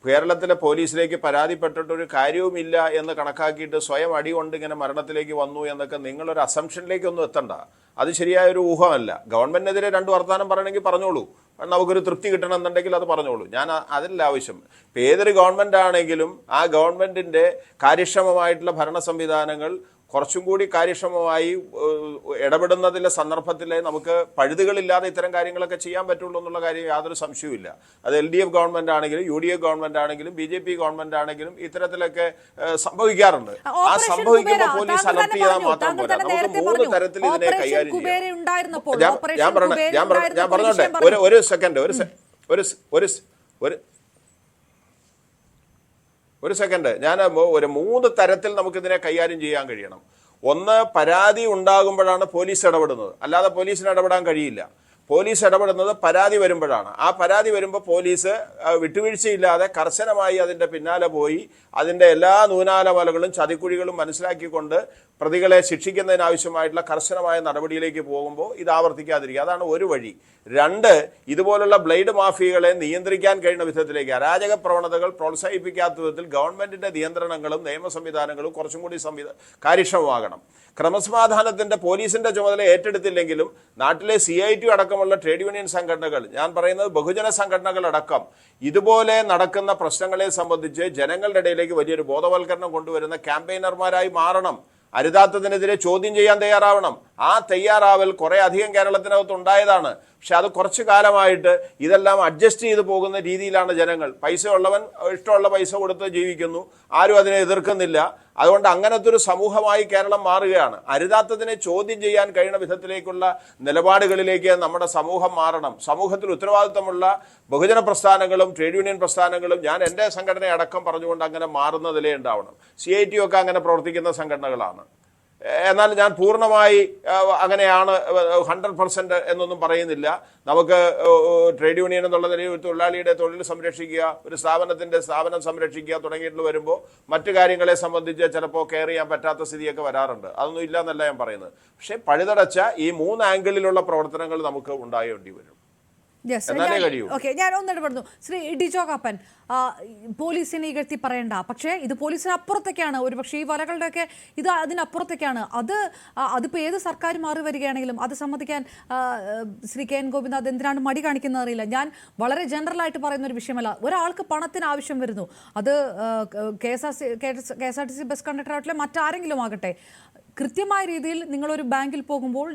കേരളത്തിലെ പോലീസിലേക്ക് പരാതിപ്പെട്ടിട്ടൊരു കാര്യവുമില്ല എന്ന് കണക്കാക്കിയിട്ട് സ്വയം അടികൊണ്ട് ഇങ്ങനെ മരണത്തിലേക്ക് വന്നു എന്നൊക്കെ നിങ്ങളൊരു അസംഷനിലേക്കൊന്നും എത്തണ്ട. അത് ശരിയായൊരു ഊഹമല്ല. ഗവൺമെന്റിനെതിരെ 2 വർത്തമാനം പറയണമെങ്കിൽ പറഞ്ഞോളൂ, നമുക്കൊരു തൃപ്തി കിട്ടണമെന്നുണ്ടെങ്കിൽ അത് പറഞ്ഞോളൂ. ഞാൻ അതല്ല ആവശ്യം. ഇപ്പം ഏതൊരു ഗവൺമെന്റ് ആണെങ്കിലും ആ ഗവൺമെന്റിന്റെ കാര്യക്ഷമമായിട്ടുള്ള ഭരണ സംവിധാനങ്ങൾ കുറച്ചും കൂടി കാര്യക്ഷമമായി ഇടപെടുന്നതിലെ സന്ദർഭത്തിലെ നമുക്ക് പഴുതുകളില്ലാതെ ഇത്തരം കാര്യങ്ങളൊക്കെ ചെയ്യാൻ പറ്റുള്ളൂ എന്നുള്ള കാര്യം യാതൊരു സംശയവുമില്ല. അത് LDF ഗവൺമെന്റ് ആണെങ്കിലും UDF ഗവൺമെന്റ് ആണെങ്കിലും BJP ഗവൺമെന്റ് ആണെങ്കിലും ഇത്തരത്തിലൊക്കെ സംഭവിക്കാറുണ്ട്. ആ സംഭവിക്കുമ്പോൾ പോലീസ് അലർട്ട് ചെയ്താൽ മാത്രം പോരാ. നമുക്ക് 3 തരത്തിൽ ഇതിനെ കൈകാര്യം ചെയ്യാം. ഞാൻ പറഞ്ഞോട്ടെ, ഒരു സെക്കൻഡ് ഞാൻ ഒരു 3 തരത്തിൽ നമുക്കിതിനെ കൈകാര്യം ചെയ്യാൻ കഴിയണം. ഒന്ന്, പരാതി ഉണ്ടാകുമ്പോഴാണ് പോലീസ് ഇടപെടുന്നത്, അല്ലാതെ പോലീസിന് ഇടപെടാൻ കഴിയില്ല. പോലീസ് ഇടപെടുന്നത് പരാതി വരുമ്പോഴാണ്. ആ പരാതി വരുമ്പോൾ പോലീസ് വിട്ടുവീഴ്ചയില്ലാതെ കർശനമായി അതിൻ്റെ പിന്നാലെ പോയി അതിൻ്റെ എല്ലാ നൂനാലമലകളും ചതിക്കുഴികളും മനസ്സിലാക്കിക്കൊണ്ട് പ്രതികളെ ശിക്ഷിക്കുന്നതിനാവശ്യമായിട്ടുള്ള കർശനമായ നടപടിയിലേക്ക് പോകുമ്പോൾ ഇത് ആവർത്തിക്കാതിരിക്കുക. അതാണ് ഒരു വഴി. 2, ഇതുപോലുള്ള ബ്ലേഡ് മാഫിയകളെ നിയന്ത്രിക്കാൻ കഴിയുന്ന വിധത്തിലേക്ക്, അരാജക പ്രവണതകൾ പ്രോത്സാഹിപ്പിക്കാത്ത വിധത്തിൽ ഗവൺമെന്റിന്റെ നിയന്ത്രണങ്ങളും നിയമ സംവിധാനങ്ങളും കുറച്ചും കൂടി കാര്യക്ഷമമാകണം. ക്രമസമാധാനത്തിന്റെ പോലീസിന്റെ ചുമതല ഏറ്റെടുത്തില്ലെങ്കിലും നാട്ടിലെ CITU അടക്കമുള്ള ട്രേഡ് യൂണിയൻ സംഘടനകൾ, ഞാൻ പറയുന്നത് ബഹുജന സംഘടനകൾ അടക്കം, ഇതുപോലെ നടക്കുന്ന പ്രശ്നങ്ങളെ സംബന്ധിച്ച് ജനങ്ങളുടെ ഇടയിലേക്ക് വലിയൊരു ബോധവൽക്കരണം കൊണ്ടുവരുന്ന ക്യാമ്പയിനർമാരായി മാറണം. അരുതാത്തതിനെതിരെ ചോദ്യം ചെയ്യാൻ തയ്യാറാവണം. ആ തയ്യാറാവൽ കുറെ അധികം കേരളത്തിനകത്ത് ഉണ്ടായതാണ്. പക്ഷെ അത് കുറച്ചു കാലമായിട്ട് ഇതെല്ലാം അഡ്ജസ്റ്റ് ചെയ്ത് പോകുന്ന രീതിയിലാണ് ജനങ്ങൾ. പൈസ ഉള്ളവൻ ഇഷ്ടമുള്ള പൈസ കൊടുത്ത് ജീവിക്കുന്നു, ആരും അതിനെ എതിർക്കുന്നില്ല. അതുകൊണ്ട് അങ്ങനത്തെ ഒരു സമൂഹമായി കേരളം മാറുകയാണ്. അരുതാത്തതിനെ ചോദ്യം ചെയ്യാൻ കഴിയുന്ന വിധത്തിലേക്കുള്ള നിലപാടുകളിലേക്ക് നമ്മുടെ സമൂഹം മാറണം. സമൂഹത്തിൽ ഉത്തരവാദിത്തമുള്ള ബഹുജന പ്രസ്ഥാനങ്ങളും ട്രേഡ് യൂണിയൻ പ്രസ്ഥാനങ്ങളും, ഞാൻ എൻ്റെ സംഘടനയെ അടക്കം പറഞ്ഞുകൊണ്ട് അങ്ങനെ മാറുന്നതിലേ ഉണ്ടാവണം. CITU ഒക്കെ അങ്ങനെ പ്രവർത്തിക്കുന്ന സംഘടനകളാണ്. എന്നാൽ ഞാൻ പൂർണ്ണമായി അങ്ങനെയാണ് 100% എന്നൊന്നും പറയുന്നില്ല. നമുക്ക് ട്രേഡ് യൂണിയൻ എന്നുള്ള നിലയിൽ ഒരു തൊഴിലാളിയുടെ തൊഴിൽ സംരക്ഷിക്കുക, ഒരു സ്ഥാപനം സംരക്ഷിക്കുക തുടങ്ങിയിട്ട് വരുമ്പോൾ മറ്റു കാര്യങ്ങളെ സംബന്ധിച്ച് ചിലപ്പോൾ കെയർ ചെയ്യാൻ പറ്റാത്ത സ്ഥിതിയൊക്കെ വരാറുണ്ട്. അതൊന്നും ഇല്ല എന്നല്ല ഞാൻ പറയുന്നത്. പക്ഷെ പഴുതടച്ച ഈ 3 ആംഗിളിലുള്ള പ്രവർത്തനങ്ങൾ നമുക്ക് ഉണ്ടായേണ്ടി വരും. ഞാൻ ഒന്നിടപെടുന്നു. ശ്രീ ഡിജോ കാപ്പൻ, പോലീസിനെ ഇകഴ്ത്തി പറയണ്ട, പക്ഷേ ഇത് പോലീസിനപ്പുറത്തേക്കാണ്. ഒരുപക്ഷെ ഈ വലകളുടെയൊക്കെ ഇത് അതിനപ്പുറത്തേക്കാണ്. അതിപ്പോൾ ഏത് സർക്കാർ മാറി വരികയാണെങ്കിലും അത് സമ്മതിക്കാൻ ശ്രീ KN ഗോപിനാഥ് എന്തിനാണ് മടി കാണിക്കുന്നത് അറിയില്ല. ഞാൻ വളരെ ജനറലായിട്ട് പറയുന്ന ഒരു വിഷയമല്ല. ഒരാൾക്ക് പണത്തിന് ആവശ്യം വരുന്നു, അത് KSRTC ബസ് കണ്ടക്ടറായിട്ടില്ല മറ്റാരെങ്കിലും ആകട്ടെ, കൃത്യമായ രീതിയിൽ നിങ്ങളൊരു ബാങ്കിൽ പോകുമ്പോൾ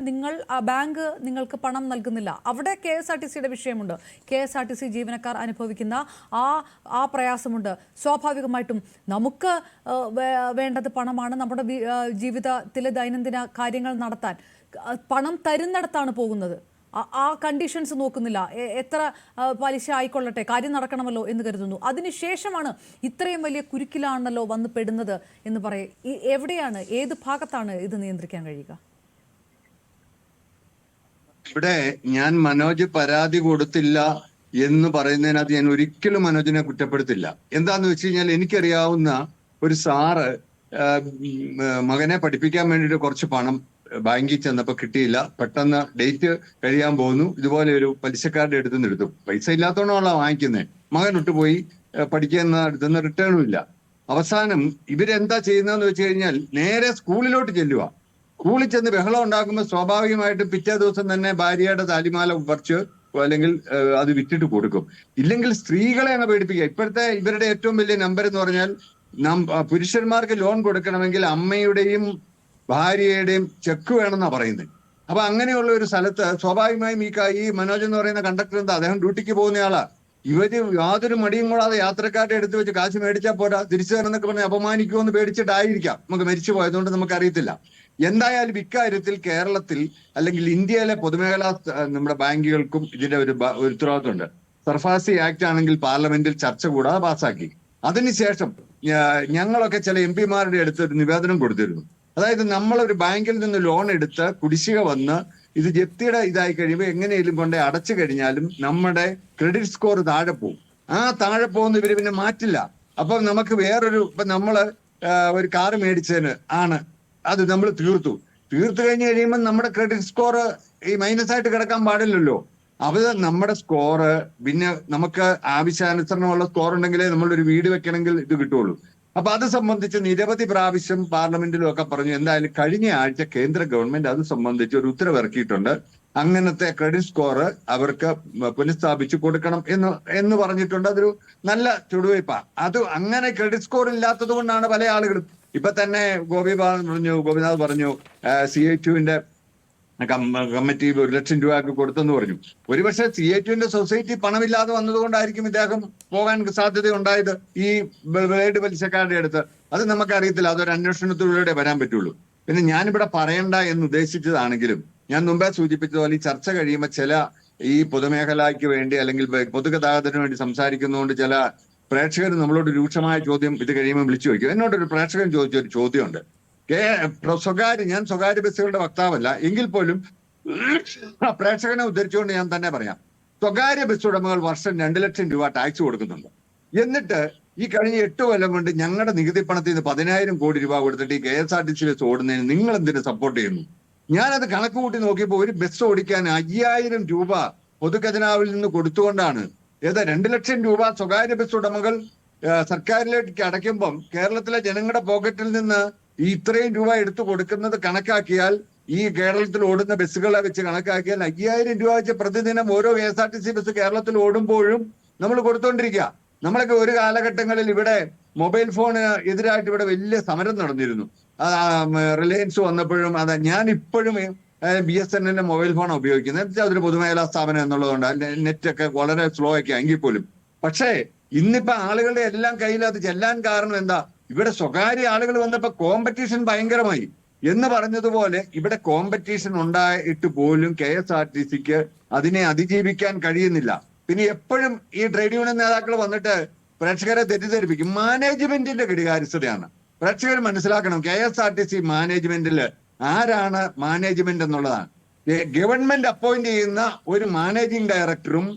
ബാങ്ക് നിങ്ങൾക്ക് പണം നൽകുന്നില്ല. അവിടെ KSRTCയുടെ വിഷയമുണ്ട്. KSRTC ജീവനക്കാർ അനുഭവിക്കുന്ന ആ പ്രയാസമുണ്ട്. സ്വാഭാവികമായിട്ടും നമുക്ക് വേണ്ടത് പണമാണ്. നമ്മുടെ ജീവിതത്തിലെ ദൈനംദിന കാര്യങ്ങൾ നടത്താൻ പണം തരുന്നിടത്താണ് പോകുന്നത്. ആ കണ്ടീഷൻസ് നോക്കുന്നില്ല. എത്ര പലിശ ആയിക്കൊള്ളട്ടെ, കാര്യം നടക്കണമല്ലോ എന്ന് കരുതുന്നു. അതിനുശേഷമാണ് ഇത്രയും വലിയ കുരുക്കിലാണല്ലോ വന്ന് പെടുന്നത് എന്ന് പറയും. എവിടെയാണ്, ഏത് ഭാഗത്താണ് ഇത് നിയന്ത്രിക്കാൻ കഴിയുക? ഇവിടെ ഞാൻ മനോജ് പരാതി കൊടുത്തില്ല എന്ന് പറയുന്നതിനകത്ത് ഞാൻ ഒരിക്കലും മനോജിനെ കുറ്റപ്പെടുത്തില്ല. എന്താന്ന് വെച്ച് കഴിഞ്ഞാൽ, എനിക്കറിയാവുന്ന ഒരു സാറ് മകനെ പഠിപ്പിക്കാൻ വേണ്ടിയിട്ട് കുറച്ച് പണം ബാങ്കിൽ ചെന്നപ്പോൾ കിട്ടിയില്ല. പെട്ടെന്ന് ഡേറ്റ് കഴിയാൻ പോകുന്നു, ഇതുപോലെ ഒരു പലിശക്കാരുടെ അടുത്ത് നിന്ന് എടുത്തു. പൈസ ഇല്ലാത്തതുകൊണ്ടാണല്ലോ വാങ്ങിക്കുന്നത്. മകൻ വിട്ടുപോയി, പഠിക്കുന്ന അടുത്തുനിന്ന് റിട്ടേണും ഇല്ല. അവസാനം ഇവരെന്താ ചെയ്യുന്നതെന്ന് വെച്ച് കഴിഞ്ഞാൽ, നേരെ സ്കൂളിലോട്ട് ചെല്ലുക. സ്കൂളിൽ ചെന്ന് ബഹളം ഉണ്ടാക്കുമ്പോൾ സ്വാഭാവികമായിട്ടും പിറ്റേ ദിവസം തന്നെ ഭാര്യയുടെ താലിമാല പറിച്ച് അല്ലെങ്കിൽ അത് വിറ്റിട്ട് കൊടുക്കും. ഇല്ലെങ്കിൽ സ്ത്രീകളെ അങ്ങ് പേടിപ്പിക്കുക. ഇപ്പോഴത്തെ ഇവരുടെ ഏറ്റവും വലിയ നമ്പർ എന്ന് പറഞ്ഞാൽ, പുരുഷന്മാർക്ക് ലോൺ കൊടുക്കണമെങ്കിൽ അമ്മയുടെയും ഭാര്യയുടെയും ചെക്ക് വേണമെന്നാണ് പറയുന്നത്. അപ്പൊ അങ്ങനെയുള്ള ഒരു സ്ഥലത്ത് സ്വാഭാവികമായും ഈ മനോജ് എന്ന് പറയുന്ന കണ്ടക്ടർ എന്താ, അദ്ദേഹം ഡ്യൂട്ടിക്ക് പോകുന്നയാളാ. ഇവര് യാതൊരു മടിയും കൂടാതെ യാത്രക്കാരുടെ എടുത്ത് വെച്ച് കാശ് മേടിച്ചാൽ പോരാ, തിരിച്ചു തരുന്നൊക്കെ പറഞ്ഞ് അപമാനിക്കുമെന്ന് പേടിച്ചിട്ടായിരിക്കാം നമുക്ക് മരിച്ചു പോയതുകൊണ്ട് നമുക്കറിയത്തില്ല. എന്തായാലും ഇക്കാര്യത്തിൽ കേരളത്തിൽ അല്ലെങ്കിൽ ഇന്ത്യയിലെ പൊതുമേഖലാ നമ്മുടെ ബാങ്കുകൾക്കും ഇതിന്റെ ഒരു ഉത്തരവാദിത്വമുണ്ട്. സർഫാസി ആക്ട് ആണെങ്കിൽ പാർലമെന്റിൽ ചർച്ച കൂടാതെ പാസ്സാക്കി. അതിനുശേഷം ഞങ്ങളൊക്കെ ചില MP-മാരുടെ അടുത്ത് ഒരു നിവേദനം കൊടുത്തിരുന്നു. അതായത് നമ്മളൊരു ബാങ്കിൽ നിന്ന് ലോൺ എടുത്ത് കുടിശ്ശിക വന്ന് ഇത് ജപ്തിയുടെ ഇതായി കഴിയുമ്പോൾ എങ്ങനെയും കൊണ്ട് അടച്ചു കഴിഞ്ഞാലും നമ്മുടെ ക്രെഡിറ്റ് സ്കോർ താഴെ പോകും. ആ താഴെ പോകുന്ന ഇവര് പിന്നെ മാറ്റില്ല. അപ്പൊ നമുക്ക് ഇപ്പൊ നമ്മള് ഒരു കാറ് മേടിച്ചതിന് അത് നമ്മൾ തീർത്തു കഴിഞ്ഞ് കഴിയുമ്പോൾ നമ്മുടെ ക്രെഡിറ്റ് സ്കോർ ഈ മൈനസ് ആയിട്ട് കിടക്കാൻ പാടില്ലല്ലോ. അത് നമ്മുടെ സ്കോറ് പിന്നെ നമുക്ക് ആവശ്യാനുസരണമുള്ള സ്കോർ ഉണ്ടെങ്കിലേ നമ്മളൊരു വീട് വെക്കണമെങ്കിൽ ഇത് കിട്ടുള്ളൂ. അപ്പൊ അത് സംബന്ധിച്ച് നിരവധി പ്രാവശ്യം പാർലമെന്റിലും ഒക്കെ പറഞ്ഞു. എന്തായാലും കഴിഞ്ഞ ആഴ്ച കേന്ദ്ര ഗവൺമെന്റ് അത് സംബന്ധിച്ച് ഒരു ഉത്തരവ് ഇറക്കിയിട്ടുണ്ട്. അങ്ങനത്തെ ക്രെഡിറ്റ് സ്കോർ അവർക്ക് പുനഃസ്ഥാപിച്ചു കൊടുക്കണം എന്ന് പറഞ്ഞിട്ടുണ്ട്. അതൊരു നല്ല ചുടുവയ്പാ. അത് അങ്ങനെ ക്രെഡിറ്റ് സ്കോർ ഇല്ലാത്തത് കൊണ്ടാണ് പല ആളുകളും ഇപ്പൊ തന്നെ ഗോപിനാഥ് പറഞ്ഞു CITUവിന്റെ കമ്മിറ്റി 1 ലക്ഷം രൂപ കൊടുത്തെന്ന് പറഞ്ഞു. ഒരുപക്ഷെ CITUവിന്റെ സൊസൈറ്റി പണമില്ലാതെ വന്നതുകൊണ്ടായിരിക്കും ഇദ്ദേഹം പോകാൻ സാധ്യത ഉണ്ടായത് ഈ ബ്ലേഡ് പലിശക്കാരുടെ അടുത്ത്. അത് നമുക്കറിയത്തില്ല. അതൊരു അന്വേഷണത്തിലൂടെ വരാൻ പറ്റുള്ളൂ. പിന്നെ ഞാനിവിടെ പറയണ്ട എന്ന് ഉദ്ദേശിച്ചതാണെങ്കിലും ഞാൻ മുമ്പേ സൂചിപ്പിച്ചതുപോലെ ഈ ചർച്ച കഴിയുമ്പോൾ ചില ഈ പൊതുമേഖലയ്ക്ക് വേണ്ടി അല്ലെങ്കിൽ പൊതുഗതാഗതത്തിന് വേണ്ടി സംസാരിക്കുന്നതുകൊണ്ട് ചില പ്രേക്ഷകർ നമ്മളോട് രൂക്ഷമായ ചോദ്യം ഇത് കഴിയുമ്പോൾ വിളിച്ചു വയ്ക്കും. എന്നോടൊരു പ്രേക്ഷകൻ ചോദിച്ചൊരു ചോദ്യമുണ്ട്. ഞാൻ സ്വകാര്യ ബസ്സുകളുടെ വക്താവല്ല, എങ്കിൽ പോലും പ്രേക്ഷകനെ ഉദ്ധരിച്ചുകൊണ്ട് ഞാൻ തന്നെ പറയാം. സ്വകാര്യ ബസ് ഉടമകൾ വർഷം 2 ലക്ഷം രൂപ ടാക്സ് കൊടുക്കുന്നുണ്ട്. എന്നിട്ട് ഈ കഴിഞ്ഞ 8 കൊല്ലം കൊണ്ട് ഞങ്ങളുടെ നികുതി പണത്തിൽ നിന്ന് 10,000 കോടി രൂപ കൊടുത്തിട്ട് ഈ KSRTC ബസ് ഓടുന്നതിന് നിങ്ങൾ എന്തിനു സപ്പോർട്ട് ചെയ്യുന്നു? ഞാനത് കണക്ക് കൂട്ടി നോക്കിയപ്പോൾ ഒരു ബസ് ഓടിക്കാൻ 5,000 രൂപ പൊതുഖജനാവിൽ നിന്ന് കൊടുത്തുകൊണ്ടാണ് 2 ലക്ഷം രൂപ സ്വകാര്യ ബസ് ഉടമകൾ സർക്കാരിലേക്ക് അടയ്ക്കുമ്പം കേരളത്തിലെ ജനങ്ങളുടെ പോക്കറ്റിൽ നിന്ന് ഈ ഇത്രയും രൂപ എടുത്തു കൊടുക്കുന്നത് കണക്കാക്കിയാൽ, ഈ കേരളത്തിൽ ഓടുന്ന ബസ്സുകളെ വെച്ച് കണക്കാക്കിയാൽ 5,000 രൂപ വെച്ച് പ്രതിദിനം ഓരോ KSRTC ബസ് കേരളത്തിൽ ഓടുമ്പോഴും നമ്മൾ കൊടുത്തോണ്ടിരിക്കുക. നമ്മളൊക്കെ ഒരു കാലഘട്ടങ്ങളിൽ ഇവിടെ മൊബൈൽ ഫോണ് എതിരായിട്ട് ഇവിടെ വലിയ സമരം നടന്നിരുന്നു. റിലയൻസ് വന്നപ്പോഴും ഞാൻ ഇപ്പോഴും BSNL മൊബൈൽ ഫോൺ ഉപയോഗിക്കുന്നത്. എന്ന് വെച്ചാൽ അതൊരു പൊതുമേഖലാ സ്ഥാപനം എന്നുള്ളതുകൊണ്ട് നെറ്റ് ഒക്കെ വളരെ സ്ലോ ഒക്കെ എങ്കിൽ പോലും. പക്ഷേ ഇന്നിപ്പോ ആളുകളുടെ എല്ലാം കയ്യിൽ അത് ചെല്ലാൻ കാരണം എന്താ? ഇവിടെ സ്വകാര്യ ആളുകൾ വന്നപ്പോ കോമ്പറ്റീഷൻ ഭയങ്കരമായി എന്ന് പറഞ്ഞതുപോലെ ഇവിടെ കോമ്പറ്റീഷൻ ഉണ്ടായിട്ട് പോലും KSRTCക്ക് അതിനെ അതിജീവിക്കാൻ കഴിയുന്നില്ല. പിന്നെ എപ്പോഴും ഈ ട്രേഡ് യൂണിയൻ നേതാക്കൾ വന്നിട്ട് പ്രേക്ഷകരെ തെറ്റിദ്ധരിപ്പിക്കും. മാനേജ്മെന്റിന്റെ ഘടികാരസ്ഥതയാണ്. പ്രേക്ഷകർ മനസ്സിലാക്കണം, KSRTC മാനേജ്മെന്റിൽ ആരാണ് മാനേജ്മെന്റ് എന്നുള്ളതാണ്. ഗവൺമെന്റ് അപ്പോയിന്റ് ചെയ്യുന്ന ഒരു മാനേജിംഗ് ഡയറക്ടറും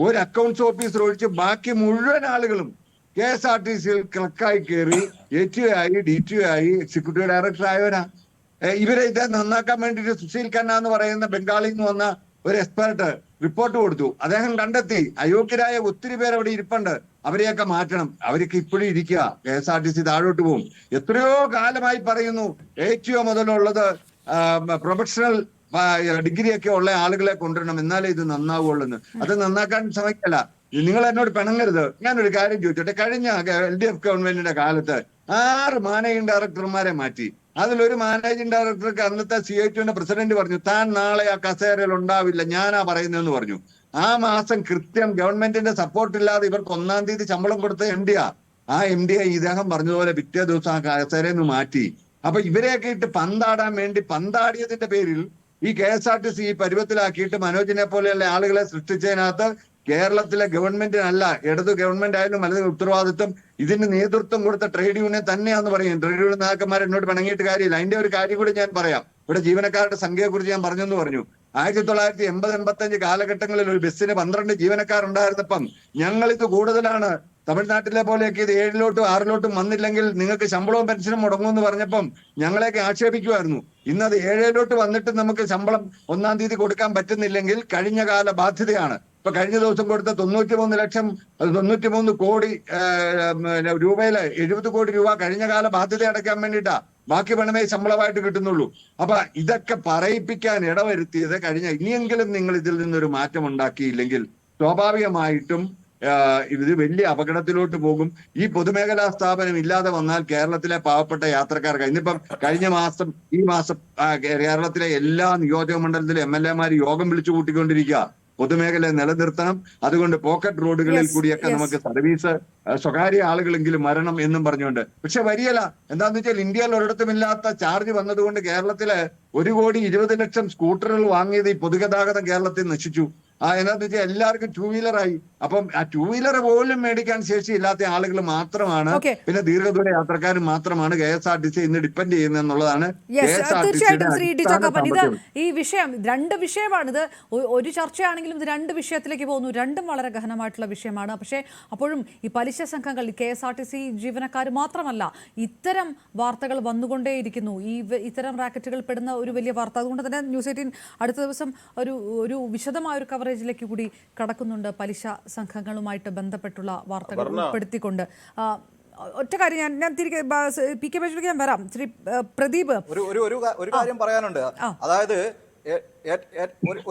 ഒരു അക്കൗണ്ട്സ് ഓഫീസർ ഒഴിച്ച് ബാക്കി മുഴുവൻ ആളുകളും KSRTCയിൽ ക്ലർക്കായി കയറി ATO ആയി DTO ആയി എക്സിക്യൂട്ടീവ് ഡയറക്ടർ ആയവരാ. ഇവരെ ഇത് നന്നാക്കാൻ വേണ്ടിയിട്ട് സുശീൽ ഖന്ന എന്ന് പറയുന്ന ബംഗാളിൽ നിന്ന് വന്ന ഒരു എക്സ്പെർട്ട് റിപ്പോർട്ട് കൊടുത്തു. അദ്ദേഹം കണ്ടെത്തി അയോഗ്യരായ ഒത്തിരി പേർ അവിടെ ഇരിപ്പുണ്ട്, അവരെയൊക്കെ മാറ്റണം. അവരൊക്കെ ഇപ്പോഴും ഇരിക്കുക, KSRTC താഴോട്ട് പോകും. എത്രയോ കാലമായി പറയുന്നു ATO മുതലുള്ളത് പ്രൊഫഷണൽ ഡിഗ്രി ഒക്കെ ഉള്ള ആളുകളെ കൊണ്ടുവരണം, എന്നാലേ ഇത് നന്നാവുള്ളൂ എന്ന്. അത് നന്നാക്കാൻ ശ്രമിക്കല്ല. നിങ്ങൾ എന്നോട് പിണങ്ങരുത്. ഞാനൊരു കാര്യം ചോദിച്ചോട്ടെ. കഴിഞ്ഞ LDF ഗവൺമെന്റിന്റെ കാലത്ത് 6 മാനേജിംഗ് ഡയറക്ടർമാരെ മാറ്റി. അതിലൊരു മാനേജിംഗ് ഡയറക്ടർക്ക് അന്നത്തെ CITUവിന്റെ പ്രസിഡന്റ് പറഞ്ഞു, താൻ നാളെ ആ കസേരയിൽ ഉണ്ടാവില്ല, ഞാനാ പറയുന്നതെന്ന് പറഞ്ഞു. ആ മാസം കൃത്യം ഗവൺമെന്റിന്റെ സപ്പോർട്ട് ഇല്ലാതെ ഇവർക്ക് 1-ാം തീയതി ശമ്പളം കൊടുത്ത MD-യാ. ആ MD-യെ ഇദ്ദേഹം പറഞ്ഞതുപോലെ പിറ്റേ ദിവസം ആ കസേരയിൽ നിന്ന് മാറ്റി. അപ്പൊ ഇവരെയൊക്കെ ഇട്ട് പന്താടാൻ വേണ്ടി പന്താടിയതിന്റെ പേരിൽ ഈ KSRTC ഈ പരുവത്തിലാക്കിയിട്ട് മനോജിനെ പോലെയുള്ള ആളുകളെ സൃഷ്ടിച്ചതിനകത്ത് കേരളത്തിലെ ഗവൺമെന്റിനല്ല, ഇടത് ഗവൺമെന്റ് ആയാലും അല്ലെങ്കിൽ ഉത്തരവാദിത്വം ഇതിന് നേതൃത്വം കൊടുത്ത ട്രേഡ് യൂണിയൻ തന്നെയാന്ന് പറയും. ട്രേഡ് യൂണിയൻ നേതാക്കന്മാർ എന്നോട് പിണങ്ങിയിട്ട് കാര്യമില്ല. അതിന്റെ ഒരു കാര്യം കൂടി ഞാൻ പറയാം. ഇവിടെ ജീവനക്കാരുടെ സംഖ്യയെ കുറിച്ച് ഞാൻ പറഞ്ഞെന്ന് പറഞ്ഞു. 1980-85 കാലഘട്ടങ്ങളിൽ ഒരു ബസ്സിന് 12 ജീവനക്കാരുണ്ടായിരുന്നപ്പം ഞങ്ങളിത് കൂടുതലാണ്, തമിഴ്നാട്ടിലെ പോലെയൊക്കെ ഇത് 7-ലോട്ടും 6-ലോട്ടും വന്നില്ലെങ്കിൽ നിങ്ങൾക്ക് ശമ്പളവും പെൻഷനും മുടങ്ങുമെന്ന് പറഞ്ഞപ്പം ഞങ്ങളെയൊക്കെ ആക്ഷേപിക്കുമായിരുന്നു. ഇന്നത് 7-ലോട്ട് വന്നിട്ട് നമുക്ക് ശമ്പളം 1-ാം തീയതി കൊടുക്കാൻ പറ്റുന്നില്ലെങ്കിൽ കഴിഞ്ഞ കാല ബാധ്യതയാണ്. ഇപ്പൊ കഴിഞ്ഞ ദിവസം കൊടുത്ത 93 കോടി രൂപയില് 70 കോടി രൂപ കഴിഞ്ഞ കാല ബാധ്യത അടയ്ക്കാൻ വേണ്ടിയിട്ടാ. ബാക്കി പണമേ ശമ്പളമായിട്ട് കിട്ടുന്നുള്ളൂ. അപ്പൊ ഇതൊക്കെ പറയിപ്പിക്കാൻ ഇടവരുത്തിയത് കഴിഞ്ഞ. ഇനിയെങ്കിലും നിങ്ങൾ ഇതിൽ നിന്നൊരു മാറ്റം ഉണ്ടാക്കിയില്ലെങ്കിൽ സ്വാഭാവികമായിട്ടും ഇത് വലിയ അപകടത്തിലോട്ട് പോകും. ഈ പൊതുമേഖലാ സ്ഥാപനം ഇല്ലാതെ വന്നാൽ കേരളത്തിലെ പാവപ്പെട്ട യാത്രക്കാർക്ക് ഇന്നിപ്പം ഈ മാസം കേരളത്തിലെ എല്ലാ നിയോജക മണ്ഡലത്തിലെ MLA-മാർ യോഗം വിളിച്ചു കൂട്ടിക്കൊണ്ടിരിക്കുക. പൊതുമേഖലയെ നിലനിർത്തണം, അതുകൊണ്ട് പോക്കറ്റ് റോഡുകളിൽ കൂടിയൊക്കെ നമുക്ക് സർവീസ് സ്വകാര്യ ആളുകളെങ്കിലും വരണം എന്നും പറഞ്ഞുകൊണ്ട്. പക്ഷെ വരികയില്ല. എന്താന്ന് വെച്ചാൽ ഇന്ത്യയിൽ ഒരിടത്തുമില്ലാത്ത ചാർജ് വന്നതുകൊണ്ട് കേരളത്തില് 1,20,00,000 സ്കൂട്ടറുകൾ വാങ്ങിയത് ഈ പൊതുഗതാഗതം കേരളത്തിൽ നശിച്ചു. എന്താന്ന് വെച്ചാൽ എല്ലാവർക്കും 2 വീലറായി. അപ്പം ആ 2 വീലർ പോലും മേടിക്കാൻ ശേഷിയില്ലാത്ത ആളുകൾ മാത്രമാണ്, പിന്നെ ദീർഘദൂര യാത്രക്കാരും മാത്രമാണ് KSRTC ഇന്ന് ഡിപ്പെൻഡ് ചെയ്യുന്നത് എന്നുള്ളതാണ്. തീർച്ചയായിട്ടും ശ്രീ ടി ചോക്കപ്പൻ, ഇത് ഈ വിഷയം 2 വിഷയമാണിത്. ഒരു ചർച്ചയാണെങ്കിലും ഇത് 2 വിഷയത്തിലേക്ക് പോകുന്നു. രണ്ടും വളരെ ഗഹനമായിട്ടുള്ള വിഷയമാണ്. പക്ഷേ അപ്പോഴും ഈ പലിശ സംഘങ്ങൾ KSRTC ജീവനക്കാർ മാത്രമല്ല, ഇത്തരം വാർത്തകൾ വന്നുകൊണ്ടേയിരിക്കുന്നു. ഇത്തരം റാക്കറ്റുകൾ പെടുന്ന ഒരു വലിയ വാർത്ത. അതുകൊണ്ട് തന്നെ ന്യൂസ് 18 അടുത്ത ദിവസം ഒരു വിശദമായ ഒരു കവറേജിലേക്ക് കൂടി കടക്കുന്നുണ്ട്, പലിശ സംഘങ്ങളുമായിട്ട് ബന്ധപ്പെട്ടുള്ള വാർത്തകൾ ഉൾപ്പെടുത്തിക്കൊണ്ട്. ഒറ്റ കാര്യം ഞാൻ തിരികെ PK ബൈജുലേക്ക് ഞാൻ വരാം. ശ്രീ പ്രദീപ്, ഒരു കാര്യം പറയാനുണ്ട്. അതായത്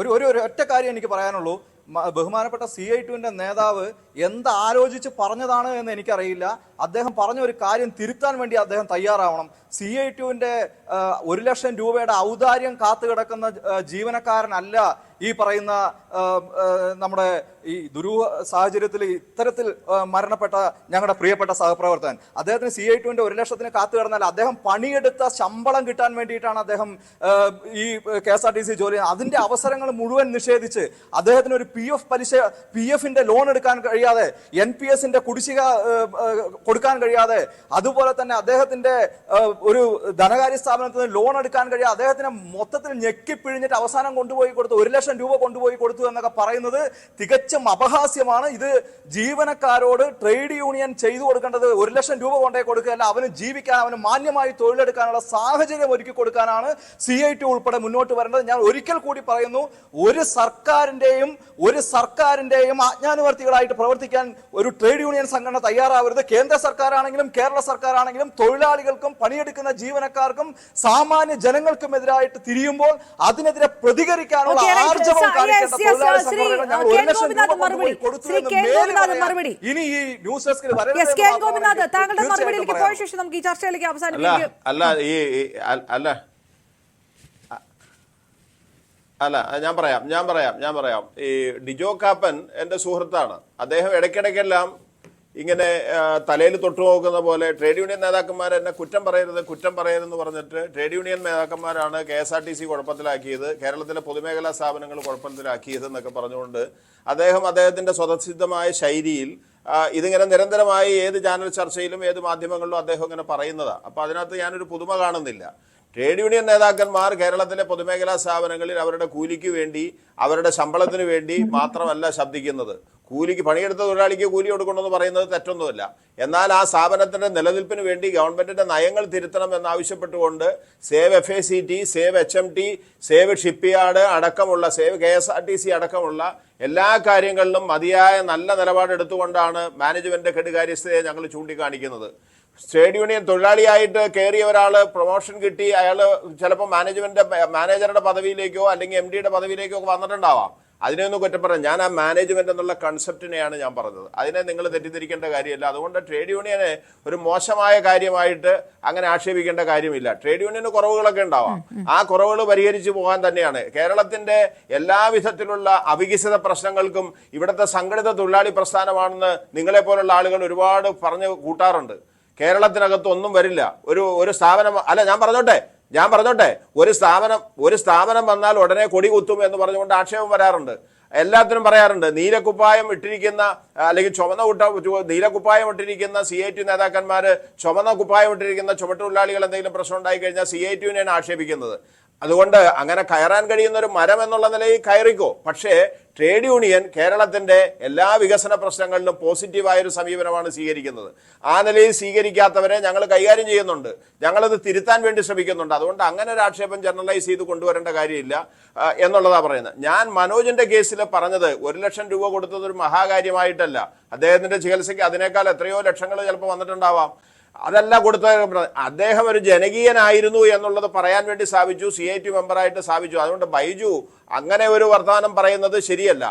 ഒരു ഒറ്റ കാര്യം എനിക്ക് പറയാനുള്ളൂ. ബഹുമാനപ്പെട്ട CITUവിന്റെ നേതാവ് എന്താലോചിച്ച് പറഞ്ഞതാണ് എന്ന് എനിക്കറിയില്ല. അദ്ദേഹം പറഞ്ഞ ഒരു കാര്യം തിരുത്താൻ വേണ്ടി അദ്ദേഹം തയ്യാറാവണം. CITUവിന്റെ 1 ലക്ഷം രൂപയുടെ ഔദാര്യം കാത്തുകിടക്കുന്ന ജീവനക്കാരനല്ല ഈ പറയുന്ന നമ്മുടെ ഈ ദുരൂഹ സാഹചര്യത്തിൽ ഇത്തരത്തിൽ മരണപ്പെട്ട ഞങ്ങളുടെ പ്രിയപ്പെട്ട സഹപ്രവർത്തകൻ. അദ്ദേഹത്തിന് CITUവിന്റെ 1 ലക്ഷത്തിന് കാത്തു കിടന്നാൽ അദ്ദേഹം പണിയെടുത്ത ശമ്പളം കിട്ടാൻ വേണ്ടിയിട്ടാണ് അദ്ദേഹം ഈ KSRTC ജോലി. അതിന്റെ അവസരങ്ങൾ മുഴുവൻ നിഷേധിച്ച് അദ്ദേഹത്തിന് ഒരു PF-ന്റെ ലോൺ എടുക്കാൻ കഴിയാതെ, NPS-ന്റെ കുടിശ്ശിക കൊടുക്കാൻ കഴിയാതെ, അതുപോലെ തന്നെ അദ്ദേഹത്തിന്റെ ഒരു ധനകാര്യ സ്ഥാപനത്തിന് ലോൺ എടുക്കാൻ കഴിയാതെ അദ്ദേഹത്തിന് മൊത്തത്തിൽ ഞെക്കിപ്പിഴിഞ്ഞിട്ട് അവസാനം കൊണ്ടുപോയി കൊടുത്തു 1 ലക്ഷം രൂപ കൊണ്ടുപോയി കൊടുത്തു എന്നൊക്കെ പറയുന്നത് തികച്ചും അപഹാസ്യമാണ്. ഇത് ജീവനക്കാരോട് ട്രേഡ് യൂണിയൻ ചെയ്തു കൊടുക്കേണ്ടത് 1 ലക്ഷം രൂപ കൊണ്ടേ കൊടുക്കുകയല്ല, അവന് ജീവിക്കാൻ, അവന് മാന്യമായി തൊഴിലെടുക്കാനുള്ള സാഹചര്യം ഒരുക്കി കൊടുക്കാനാണ് CITU ഉൾപ്പെടെ മുന്നോട്ട് വരേണ്ടത്. ഞാൻ ഒരിക്കൽ കൂടി പറയുന്നു, ഒരു സർക്കാരിന്റെയും ആജ്ഞാനുവർത്തികളായിട്ട് പ്രവർത്തിക്കാൻ ഒരു ട്രേഡ് യൂണിയൻ സംഘടന തയ്യാറാവരുത്. കേന്ദ്ര സർക്കാരാണെങ്കിലും കേരള സർക്കാരാണെങ്കിലും തൊഴിലാളികൾക്കും പണിയെടുക്കുന്ന ജീവനക്കാർക്കും സാമാന്യ ജനങ്ങൾക്കും എതിരായിട്ട് തിരിയുമ്പോൾ അതിനെതിരെ പ്രതികരിക്കാനുള്ള ആർജവം കാണിക്കേണ്ട തൊഴിലാളി സംഘടനകൾ ഞങ്ങൾ 1 ലക്ഷം രൂപ കൊണ്ടുപോയി കൊടുത്തു എന്ന് ഇനി ഈ ന്യൂസ് ഡെസ്കിൽ താങ്കളുടെ മറുപടിയിലേക്ക് പോയ ശേഷം നമുക്ക് ഈ ചർച്ചയിലേക്ക് അവസാനിപ്പിക്കാം. അല്ല, ഞാൻ പറയാം. ഈ ഡിജോ കാപ്പൻ എൻ്റെ സുഹൃത്താണ്. അദ്ദേഹം ഇടയ്ക്കിടയ്ക്കെല്ലാം ഇങ്ങനെ തലയിൽ തൊട്ടു നോക്കുന്ന പോലെ ട്രേഡ് യൂണിയൻ നേതാക്കന്മാർ എന്നെ കുറ്റം പറയരുതെന്ന് പറഞ്ഞിട്ട് ട്രേഡ് യൂണിയൻ നേതാക്കന്മാരാണ് KSRTC കുഴപ്പത്തിലാക്കിയത്, കേരളത്തിലെ പൊതുമേഖലാ സ്ഥാപനങ്ങൾ കുഴപ്പത്തിലാക്കിയത് എന്നൊക്കെ പറഞ്ഞുകൊണ്ട് അദ്ദേഹത്തിൻ്റെ സ്വതസിദ്ധമായ ശൈലിയിൽ ഇതിങ്ങനെ നിരന്തരമായി ഏത് ചാനൽ ചർച്ചയിലും ഏത് മാധ്യമങ്ങളിലും അദ്ദേഹം ഇങ്ങനെ പറയുന്നതാണ്. അപ്പോൾ അതിനകത്ത് ഞാനൊരു പുതുമ കാണുന്നില്ല. ട്രേഡ് യൂണിയൻ നേതാക്കന്മാർ കേരളത്തിലെ പൊതുമേഖലാ സ്ഥാപനങ്ങളിൽ അവരുടെ കൂലിക്ക് വേണ്ടി, അവരുടെ ശമ്പളത്തിന് വേണ്ടി മാത്രമല്ല ശബ്ദിക്കുന്നത്. കൂലിക്ക് പണിയെടുത്ത തൊഴിലാളിക്ക് കൂലി കൊടുക്കണമെന്ന് പറയുന്നത് തെറ്റൊന്നുമല്ല. എന്നാൽ ആ സ്ഥാപനത്തിന്റെ നിലനിൽപ്പിന് വേണ്ടി ഗവൺമെന്റിന്റെ നയങ്ങൾ തിരുത്തണം എന്നാവശ്യപ്പെട്ടുകൊണ്ട് save FACT, save HMT, save shipyard അടക്കമുള്ള, സേവ് KSRTC അടക്കമുള്ള എല്ലാ കാര്യങ്ങളിലും മതിയായ നല്ല നിലപാടെടുത്തുകൊണ്ടാണ് മാനേജ്മെന്റ് കെടുകാര്യസ്ഥതയെ ഞങ്ങൾ ചൂണ്ടിക്കാണിക്കുന്നത്. ട്രേഡ് യൂണിയൻ തൊഴിലാളിയായിട്ട് കയറിയ ഒരാൾ പ്രൊമോഷൻ കിട്ടി, അയാൾ ചിലപ്പോൾ മാനേജറുടെ പദവിയിലേക്കോ അല്ലെങ്കിൽ MDയുടെ പദവിയിലേക്കോ വന്നിട്ടുണ്ടാവാം. അതിനെയൊന്നും കുറ്റം പറയാം. ഞാൻ ആ മാനേജ്മെന്റ് എന്നുള്ള കൺസെപ്റ്റിനെയാണ് ഞാൻ പറഞ്ഞത്. അതിനെ നിങ്ങൾ തെറ്റിദ്ധരിക്കേണ്ട കാര്യമില്ല. അതുകൊണ്ട് ട്രേഡ് യൂണിയനെ ഒരു മോശമായ കാര്യമായിട്ട് അങ്ങനെ ആക്ഷേപിക്കേണ്ട കാര്യമില്ല. ട്രേഡ് യൂണിയന് കുറവുകളൊക്കെ ഉണ്ടാവാം. ആ കുറവുകൾ പരിഹരിച്ചു പോകാൻ തന്നെയാണ് കേരളത്തിന്റെ എല്ലാവിധത്തിലുള്ള അവികസിത പ്രശ്നങ്ങൾക്കും ഇവിടുത്തെ സംഘടിത തൊഴിലാളി പ്രസ്ഥാനമാണെന്ന് നിങ്ങളെപ്പോലുള്ള ആളുകൾ ഒരുപാട് പറഞ്ഞു കൂട്ടാറുണ്ട്. കേരളത്തിനകത്ത് ഒന്നും വരില്ല. ഒരു സ്ഥാപനം അല്ല, ഞാൻ പറഞ്ഞോട്ടെ ഒരു സ്ഥാപനം വന്നാൽ ഉടനെ കൊടി കുത്തും എന്ന് പറഞ്ഞുകൊണ്ട് ആക്ഷേപം വരാറുണ്ട്. എല്ലാത്തിനും പറയാറുണ്ട്. നീലക്കുപ്പായം ഇട്ടിരിക്കുന്ന അല്ലെങ്കിൽ നീലക്കുപ്പായം ഇട്ടിരിക്കുന്ന CIT നേതാക്കന്മാര് ചുമന്ന കുപ്പായം ഇട്ടിരിക്കുന്ന ചുമട്ടുതൊഴിലാളികൾ എന്തെങ്കിലും പ്രശ്നം ഉണ്ടായി കഴിഞ്ഞാൽ CIT നെയാണ് ആക്ഷേപിക്കുന്നത്. അതുകൊണ്ട് അങ്ങനെ കയറാൻ കഴിയുന്ന ഒരു മരം എന്നുള്ള നിലയിൽ കയറിക്കോ. പക്ഷേ ട്രേഡ് യൂണിയൻ കേരളത്തിന്റെ എല്ലാ വികസന പ്രശ്നങ്ങളിലും പോസിറ്റീവായൊരു സമീപനമാണ് സ്വീകരിക്കുന്നത്. ആ നിലയിൽ സ്വീകരിക്കാത്തവരെ ഞങ്ങൾ കൈകാര്യം ചെയ്യുന്നുണ്ട്, ഞങ്ങളത് തിരുത്താൻ വേണ്ടി ശ്രമിക്കുന്നുണ്ട്. അതുകൊണ്ട് അങ്ങനെ ഒരു ആക്ഷേപം ജനറലൈസ് ചെയ്ത് കൊണ്ടുവരേണ്ട കാര്യമില്ല എന്നുള്ളതാണ് പറയുന്നത്. ഞാൻ മനോജിന്റെ കേസിൽ പറഞ്ഞത് 1 ലക്ഷം രൂപ കൊടുത്തത് ഒരു മഹാകാര്യമായിട്ടല്ല. അദ്ദേഹത്തിന്റെ ചികിത്സയ്ക്ക് അതിനേക്കാൾ എത്രയോ ലക്ഷങ്ങൾ ചിലപ്പോൾ വന്നിട്ടുണ്ടാവാം. അതല്ല കൊടുത്ത അദ്ദേഹം ഒരു ജനകീയനായിരുന്നു എന്നുള്ളത് പറയാൻ വേണ്ടി സ്ഥാപിച്ചു, CIT മെമ്പറായിട്ട് സ്ഥാപിച്ചു. അതുകൊണ്ട് ബൈജു അങ്ങനെ ഒരു വർത്തമാനം പറയുന്നത് ശരിയല്ല.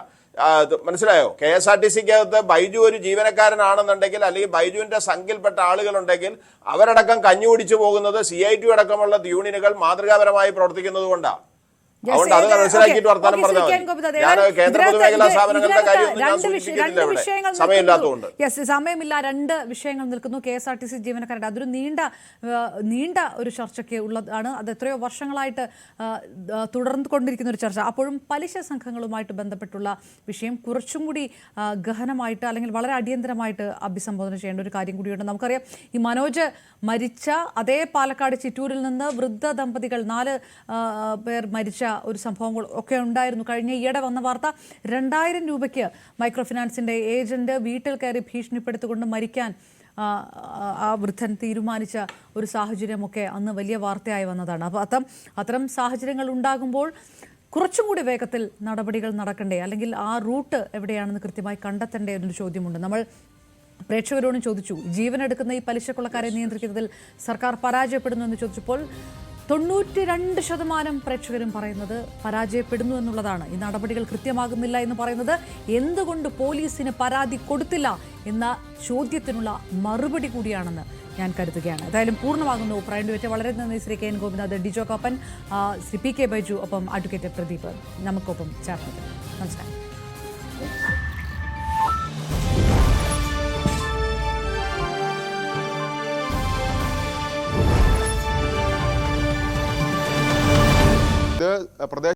മനസ്സിലായോ? KSRTCക്കകത്ത് ബൈജു ഒരു ജീവനക്കാരനാണെന്നുണ്ടെങ്കിൽ അല്ലെങ്കിൽ ബൈജുവിന്റെ സംഘിൽപ്പെട്ട ആളുകളുണ്ടെങ്കിൽ അവരടക്കം കഞ്ഞി കുടിച്ചു പോകുന്നത് CIT അടക്കമുള്ള യൂണിയനുകൾ മാതൃകാപരമായി പ്രവർത്തിക്കുന്നത് കൊണ്ടാണ്. അതുകൊണ്ട് അത് മനസ്സിലാക്കിയിട്ട് വർത്താനം പറഞ്ഞാൽ മതി. ഞാൻ കേന്ദ്ര പൊതുമേഖലാ സ്ഥാപനങ്ങളുടെ കാര്യമൊന്നും ഞാൻ സൂചിപ്പിക്കുന്നില്ല ഇവിടെ, സമയമില്ലാത്തതുകൊണ്ട്. സമയമില്ല. 2 വിഷയങ്ങൾ നിൽക്കുന്നു. KSRTC ജീവനക്കാരുടെ അതൊരു നീണ്ട ഒരു ചർച്ചയ്ക്ക് ഉള്ളതാണ്. അത് എത്രയോ വർഷങ്ങളായിട്ട് തുടർന്നുകൊണ്ടിരിക്കുന്ന ഒരു ചർച്ച. അപ്പോഴും പലിശ സംഘങ്ങളുമായിട്ട് ബന്ധപ്പെട്ടുള്ള വിഷയം കുറച്ചും കൂടി ഗഹനമായിട്ട് അല്ലെങ്കിൽ വളരെ അടിയന്തരമായിട്ട് അഭിസംബോധന ചെയ്യേണ്ട ഒരു കാര്യം കൂടിയുണ്ട്. നമുക്കറിയാം, ഈ മനോജ് മരിച്ച അതേ പാലക്കാട് ചിറ്റൂരിൽ നിന്ന് വൃദ്ധ ദമ്പതികൾ 4 പേർ മരിച്ച ഒരു സംഭവങ്ങൾ ഒക്കെ ഉണ്ടായിരുന്നു. കഴിഞ്ഞ ഈയിടെ വന്ന വാർത്ത 2000 രൂപയ്ക്ക് മൈക്രോ ഫിനാൻസിന്റെ ഏജന്റ് വീട്ടിൽ കയറി ഭീഷണിപ്പെടുത്തിക്കൊണ്ട് മരിക്കാൻ ആ വൃദ്ധൻ തീരുമാനിച്ച ഒരു സാഹചര്യമൊക്കെ അന്ന് വലിയ വാർത്തയായി വന്നതാണ്. അപ്പോൾ അത്തരം സാഹചര്യങ്ങൾ ഉണ്ടാകുമ്പോൾ കുറച്ചും കൂടി വേഗത്തിൽ നടപടികൾ നടക്കണ്ടേ? അല്ലെങ്കിൽ ആ റൂട്ട് എവിടെയാണെന്ന് കൃത്യമായി കണ്ടെത്തേണ്ടേ എന്നൊരു ചോദ്യമുണ്ട്. നമ്മൾ പ്രേക്ഷകരോടും ചോദിച്ചു, ജീവനെടുക്കുന്ന ഈ പലിശക്കൊള്ളക്കാരെ നിയന്ത്രിക്കുന്നതിൽ സർക്കാർ പരാജയപ്പെടുന്നു എന്ന് ചോദിച്ചപ്പോൾ 92% പ്രേക്ഷകരും പറയുന്നത് പരാജയപ്പെടുന്നു എന്നുള്ളതാണ്. ഈ നടപടികൾ കൃത്യമാകുന്നില്ല എന്ന് പറയുന്നത് എന്തുകൊണ്ട് പോലീസിന് പരാതി കൊടുത്തില്ല എന്ന ചോദ്യത്തിനുള്ള മറുപടി കൂടിയാണെന്ന് ഞാൻ കരുതുകയാണ്. ഏതായാലും പൂർണ്ണമാകുന്നു പ്രൈം ഡിബേറ്റ്. വളരെ നന്ദി ശ്രീ KN ഗോപിനാഥ്, ഡിജോ കാപ്പൻ, ശ്രീ PK ബൈജു, ഒപ്പം അഡ്വക്കേറ്റ് പ്രദീപ് നമുക്കൊപ്പം ചേർന്നത്. നമസ്കാരം. പ്രദേശ